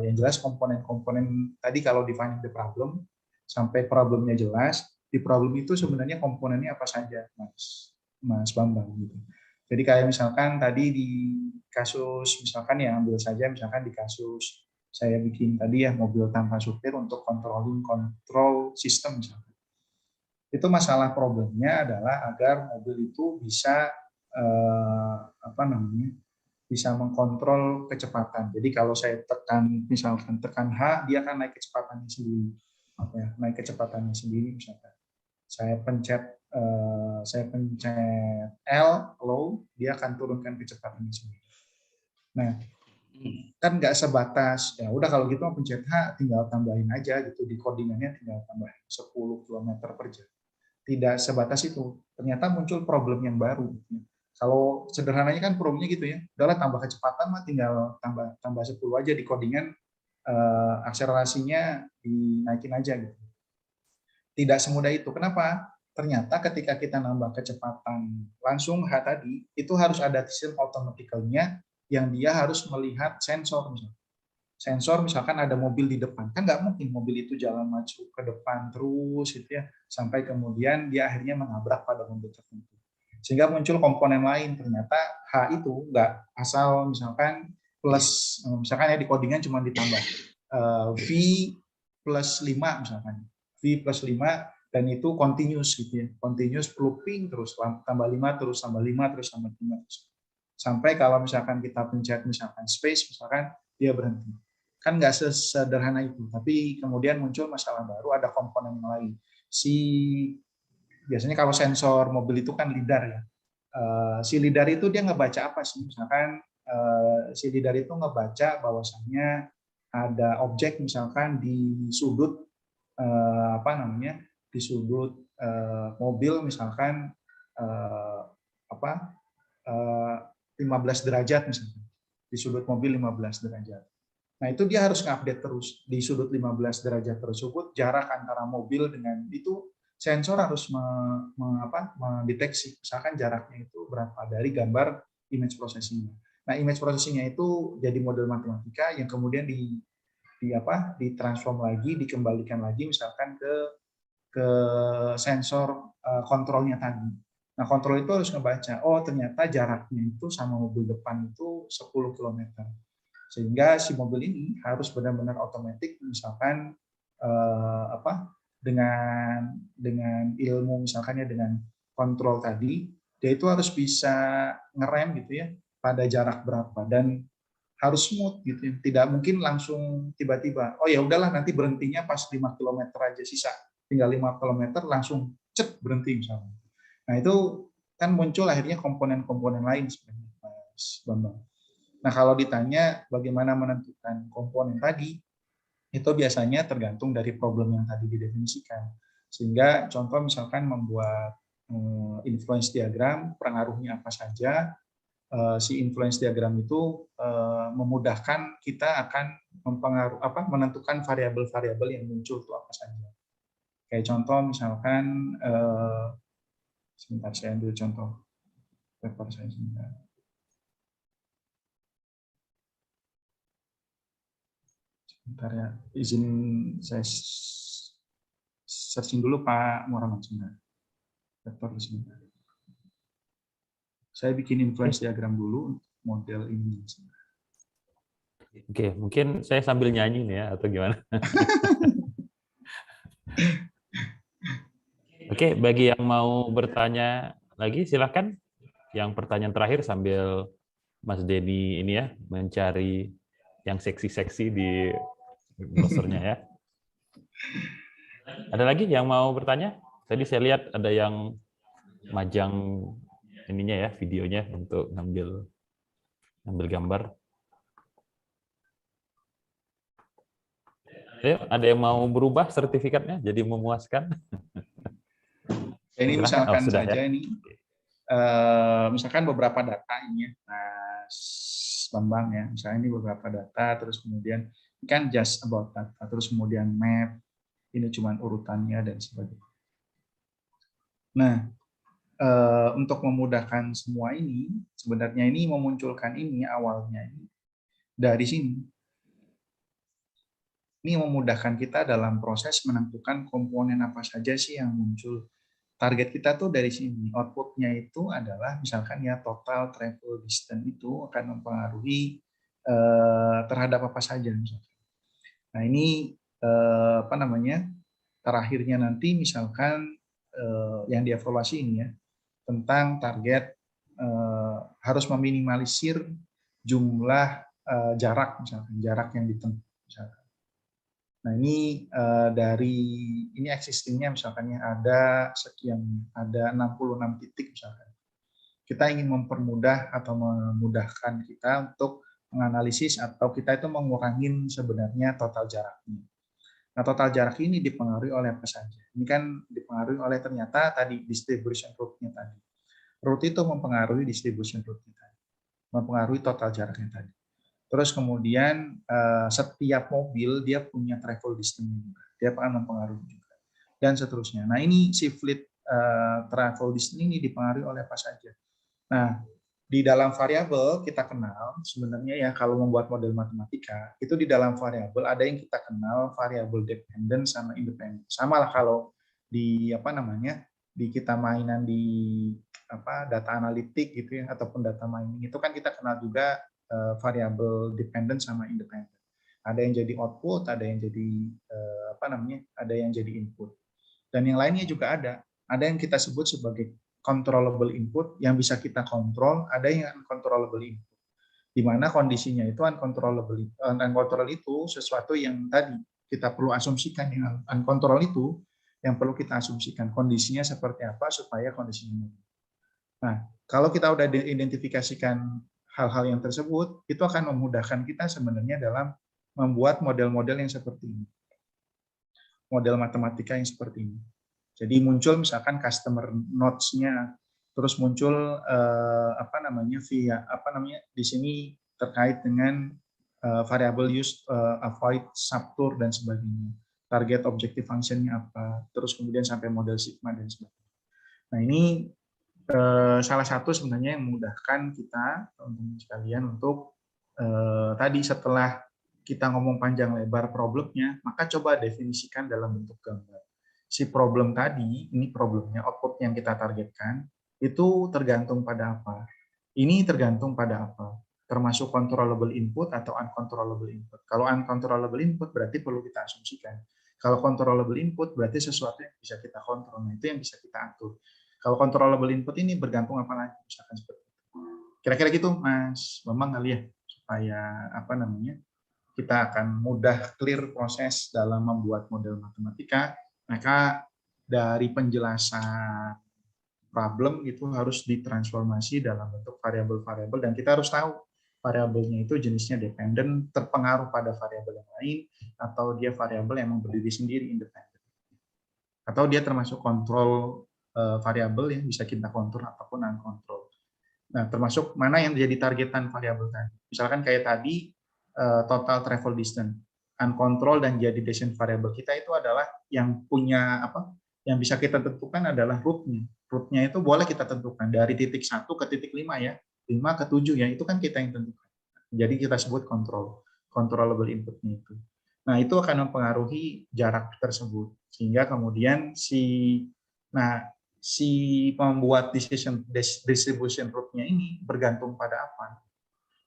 yang jelas komponen-komponen tadi kalau define the problem sampai problemnya jelas, di problem itu sebenarnya komponennya apa saja, Mas Bambang gitu. Jadi kayak misalkan tadi di kasus misalkan ya ambil saja misalkan di kasus saya bikin tadi ya mobil tanpa supir untuk control system misalkan. Itu masalah problemnya adalah agar mobil itu bisa bisa mengkontrol kecepatan. Jadi kalau saya tekan H, dia akan naik kecepatannya sendiri. Naik kecepatannya sendiri misalkan. Saya pencet L, low, dia akan turunkan kecepatannya sendiri. Nah, kan nggak sebatas, ya udah kalau gitu pencet H, tinggal tambahin aja gitu, di codingannya tinggal tambahin 10 km per jam. Tidak sebatas itu, ternyata muncul problem yang baru. Kalau sederhananya kan problemnya gitu ya, udahlah tambah kecepatan mah tinggal tambah 10 aja di codingan, akselerasinya dinaikin aja gitu. Tidak semudah itu. Kenapa? Ternyata ketika kita nambah kecepatan langsung H tadi, itu harus ada sistem automaticalnya yang dia harus melihat sensor misalnya. Sensor misalkan ada mobil di depan, kan nggak mungkin mobil itu jalan maju ke depan terus gitu ya, sampai kemudian dia akhirnya menabrak pada mobil tertentu. Sehingga muncul komponen lain, ternyata H itu nggak asal misalkan plus, misalkan ya di codingan cuma ditambah V plus 5 misalkan, V plus 5, dan itu continuous gitu ya, continuous looping terus, tambah 5 terus, tambah 5 terus, tambah 5 terus. Sampai kalau misalkan kita pencet misalkan space, misalkan dia berhenti. Kan nggak sesederhana itu, tapi kemudian muncul masalah baru, ada komponen lain. Biasanya kalau sensor mobil itu kan lidar ya. Si lidar itu dia ngebaca apa sih? Misalkan si lidar itu ngebaca bahwasannya ada objek misalkan di sudut di sudut mobil misalkan 15 derajat misalkan, di sudut mobil 15 derajat. Nah, itu dia harus ngupdate terus di sudut 15 derajat tersebut, jarak antara mobil dengan itu sensor harus mendeteksi misalkan jaraknya itu berapa dari gambar image processing-nya. Nah, image processing-nya itu jadi model matematika yang kemudian ditransform lagi, dikembalikan lagi misalkan ke sensor kontrolnya tadi. Nah, kontrol itu harus ngebaca, oh ternyata jaraknya itu sama mobil depan itu 10 km. Sehingga si mobil ini harus benar-benar otomatis misalkan dengan ilmu misalkan ya dengan kontrol tadi, dia itu harus bisa ngerem gitu ya pada jarak berapa dan harus smooth gitu ya. Tidak mungkin langsung tiba-tiba, oh ya udahlah nanti berhentinya pas 5 km aja sisa, tinggal 5 km langsung cet berhenti misalnya. Nah, itu kan muncul akhirnya komponen-komponen lain sebenarnya, Mas Bambang. Nah, kalau ditanya bagaimana menentukan komponen tadi, itu biasanya tergantung dari problem yang tadi didefinisikan. Sehingga contoh misalkan membuat influence diagram, pengaruhnya apa saja, si influence diagram itu memudahkan kita akan menentukan variabel-variabel yang muncul itu apa saja. Kayak contoh misalkan, sebentar saya ambil contoh paper saya sebentar. Sebentar ya, izin saya searching dulu Pak Muhammad sebentar. Paper sebentar. Saya bikin influence diagram dulu model ini. Oke, mungkin saya sambil nyanyi nih ya, atau gimana? Oke, bagi yang mau bertanya lagi, silakan. Yang pertanyaan terakhir sambil Mas Denny ini ya, mencari yang seksi-seksi di browsernya ya. Ada lagi yang mau bertanya? Tadi saya lihat ada yang majang ininya ya, videonya untuk ngambil gambar. Ayo, ada yang mau berubah sertifikatnya jadi memuaskan? Ini misalkan sudah, saja ya? ini, misalkan beberapa data ini ya, Mas Bambang ya, misalnya ini beberapa data, terus kemudian kan just about data, terus kemudian map, ini cuma urutannya dan sebagainya. Nah, untuk memudahkan semua ini, sebenarnya ini memunculkan ini awalnya ini dari sini. Ini memudahkan kita dalam proses menentukan komponen apa saja sih yang muncul. Target kita tuh dari sini. Outputnya itu adalah misalkan ya total travel distance itu akan mempengaruhi terhadap apa saja misalkan. Nah, ini terakhirnya nanti misalkan yang dievaluasi ini ya tentang target harus meminimalisir jumlah jarak misalkan, jarak yang ditempuh misalkan. Nah, ini ini existingnya misalkan ada sekian, ada 66 titik misalkan. Kita ingin mempermudah atau memudahkan kita untuk menganalisis atau kita itu mengurangi sebenarnya total jaraknya. Nah, total jarak ini dipengaruhi oleh apa saja? Ini kan dipengaruhi oleh ternyata tadi distribution route-nya tadi. Route itu mempengaruhi distribution route-nya tadi. Mempengaruhi total jaraknya tadi. Terus kemudian setiap mobil dia punya travel distance juga, dia akan mempengaruhi juga, dan seterusnya. Nah, ini si fleet travel distance ini dipengaruhi oleh apa saja. Nah, di dalam variabel kita kenal sebenarnya ya kalau membuat model matematika itu di dalam variabel ada yang kita kenal variabel dependent sama independent. Sama lah kalau di di kita mainan di data analitik gitu ya ataupun data mining itu kan kita kenal juga variabel dependent sama independent. Ada yang jadi output, ada yang jadi ada yang jadi input. Dan yang lainnya juga ada yang kita sebut sebagai controllable input yang bisa kita kontrol, ada yang uncontrollable input. Di mana kondisinya itu uncontrollable itu sesuatu yang tadi kita perlu asumsikan, yang uncontrollable itu yang perlu kita asumsikan kondisinya seperti apa supaya kondisinya. Nah, kalau kita udah identifikasikan hal-hal yang tersebut, itu akan memudahkan kita sebenarnya dalam membuat model-model yang seperti ini. Model matematika yang seperti ini. Jadi muncul misalkan customer nodes-nya, terus muncul di sini terkait dengan variable use, avoid, subtour dan sebagainya. Target objective function-nya apa, terus kemudian sampai model sigma dan sebagainya. Nah, ini salah satu sebenarnya yang memudahkan kita teman-teman sekalian untuk tadi setelah kita ngomong panjang lebar problemnya, maka coba definisikan dalam bentuk gambar. Si problem tadi, ini problemnya, output yang kita targetkan, itu tergantung pada apa? Ini tergantung pada apa? Termasuk controllable input atau uncontrollable input. Kalau uncontrollable input berarti perlu kita asumsikan. Kalau controllable input berarti sesuatu yang bisa kita kontrol, nah itu yang bisa kita atur. Kalau controllable input ini bergantung apa lagi, misalkan seperti itu. Kira-kira gitu, Mas Bambang kali ya, supaya kita akan mudah clear proses dalam membuat model matematika. Maka dari penjelasan problem itu harus ditransformasi dalam bentuk variabel-variabel, dan kita harus tahu variabelnya itu jenisnya dependent, terpengaruh pada variabel yang lain, atau dia variabel yang berdiri sendiri, independen, atau dia termasuk kontrol variabel yang bisa kita kontrol ataupun uncontrol. Nah, termasuk mana yang jadi targetan variabel tadi. Misalkan kayak tadi total travel distance, uncontrol dan jadi decision variable kita itu adalah yang punya yang bisa kita tentukan adalah root-nya. Root-nya itu boleh kita tentukan dari titik 1 ke titik 5 ya, 5 ke 7 ya, itu kan kita yang tentukan. Jadi kita sebut controllable input-nya itu. Nah, itu akan mempengaruhi jarak tersebut, sehingga kemudian si pembuat distribution root-nya ini bergantung pada apa?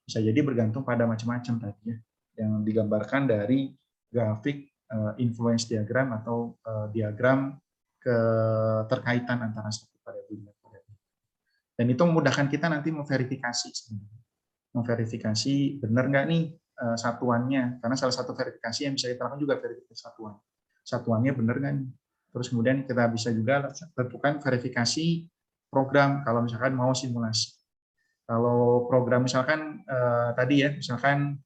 Bisa jadi bergantung pada macam-macam tadi ya, yang digambarkan dari grafik influence diagram atau diagram keterkaitan antara satu variabel dan variabel. Dan itu memudahkan kita nanti memverifikasi sebenarnya. Memverifikasi benar nggak nih satuannya, karena salah satu verifikasi yang bisa kita lakukan juga verifikasi satuan. Satuannya benar nggak nih? Terus kemudian kita bisa juga tentukan verifikasi program kalau misalkan mau simulasi. Kalau program misalkan tadi ya, misalkan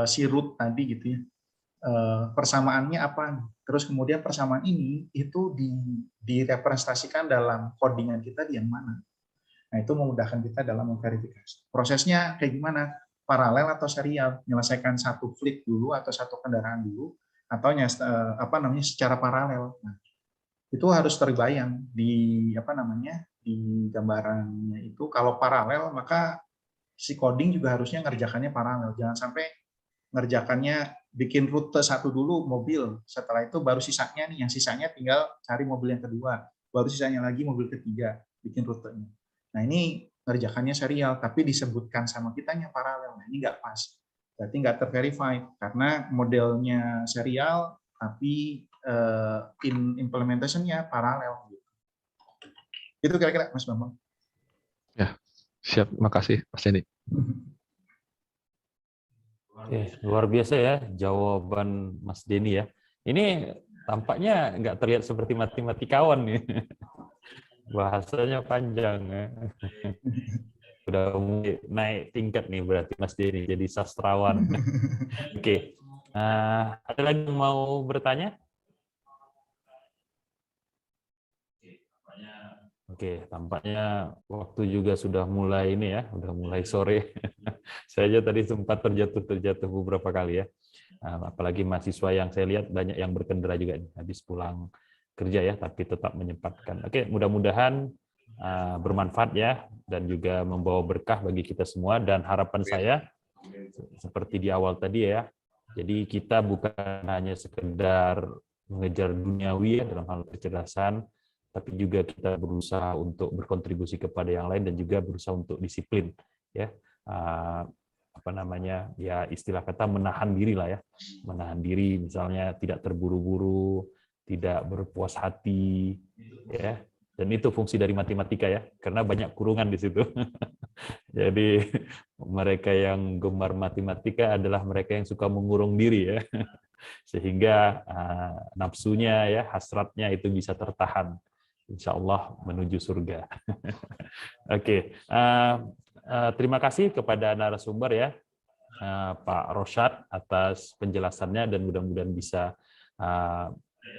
si root tadi gitu ya, persamaannya apa? Terus kemudian persamaan ini itu direpresentasikan dalam codingan kita di yang mana? Nah, itu memudahkan kita dalam memverifikasi. Prosesnya kayak gimana? Paralel atau serial? Menyelesaikan satu fleet dulu atau satu kendaraan dulu, atau secara paralel. Nah, itu harus terbayang di di gambarannya itu. Kalau paralel, maka si coding juga harusnya ngerjakannya paralel. Jangan sampai ngerjakannya bikin rute satu dulu mobil, setelah itu baru sisanya nih, yang sisanya tinggal cari mobil yang kedua, baru sisanya lagi mobil ketiga, bikin rutenya. Nah, ini ngerjakannya serial, tapi disebutkan sama kitanya paralel. Nah, ini nggak pas. Berarti nggak terverify, karena modelnya serial, tapi implementation-nya paralel. Itu kira-kira, Mas Bambang. Ya, siap. Makasih, Mas Denny. Oke, luar biasa ya jawaban Mas Denny ya. Ini tampaknya nggak terlihat seperti matematikawan nih. Bahasanya panjang ya. Udah mulai naik tingkat nih berarti Mas Denny jadi sastrawan. Oke. Ada lagi yang mau bertanya? Oke, tampaknya waktu juga sudah mulai ini ya, udah mulai sore. Saya aja tadi sempat terjatuh beberapa kali ya. Apalagi mahasiswa yang saya lihat banyak yang berkendara juga nih, habis pulang kerja ya, tapi tetap menyempatkan. Oke, mudah-mudahan bermanfaat ya, dan juga membawa berkah bagi kita semua. Dan harapan saya, seperti di awal tadi ya, jadi kita bukan hanya sekedar mengejar duniawi ya dalam hal kecerdasan, tapi juga kita berusaha untuk berkontribusi kepada yang lain dan juga berusaha untuk disiplin ya. apa namanya, ya istilah kata menahan diri lah ya, menahan diri, misalnya tidak terburu-buru, tidak berpuas hati, ya. Dan itu fungsi dari matematika ya, karena banyak kurungan di situ. Jadi mereka yang gemar matematika adalah mereka yang suka mengurung diri ya, sehingga nafsunya ya, hasratnya itu bisa tertahan, insya Allah menuju surga. Oke, terima kasih kepada narasumber ya, Pak Rosyad atas penjelasannya, dan mudah-mudahan bisa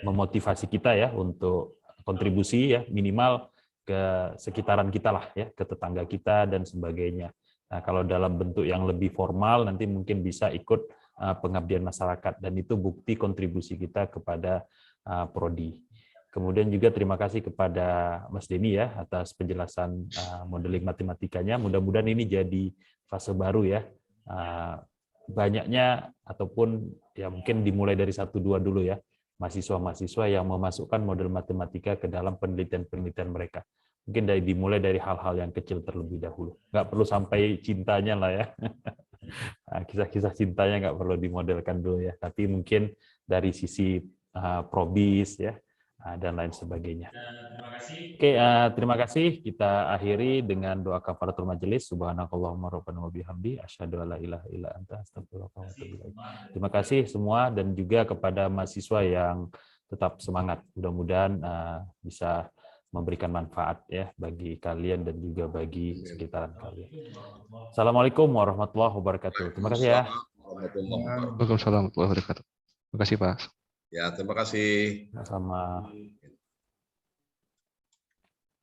memotivasi kita ya untuk kontribusi ya, minimal ke sekitaran kita lah ya, ke tetangga kita dan sebagainya. Nah, kalau dalam bentuk yang lebih formal nanti mungkin bisa ikut pengabdian masyarakat, dan itu bukti kontribusi kita kepada Prodi. Kemudian juga terima kasih kepada Mas Denny ya atas penjelasan modeling matematikanya. Mudah-mudahan ini jadi fase baru ya. Banyaknya ataupun ya mungkin dimulai dari 1-2 dulu ya, mahasiswa-mahasiswa yang memasukkan model matematika ke dalam penelitian-penelitian mereka. Mungkin dimulai dari hal-hal yang kecil terlebih dahulu. Nggak perlu sampai cintanya lah ya. Kisah-kisah cintanya nggak perlu dimodelkan dulu ya. Tapi mungkin dari sisi probis ya, dan lain sebagainya. Oke, terima kasih. Kita akhiri dengan doa kafaratul majelis. Subhanakallahumma rabbana wa bihamdi asyhadu an la ilaha illa anta astaghfiruka wa atubu ilaik. Terima kasih semua, dan juga kepada mahasiswa yang tetap semangat. Mudah-mudahan bisa memberikan manfaat ya bagi kalian dan juga bagi sekitaran kalian. Assalamualaikum warahmatullahi wabarakatuh. Terima kasih ya. Waalaikumsalam warahmatullahi wabarakatuh. Terima kasih, Pak. Ya, terima kasih. Sama.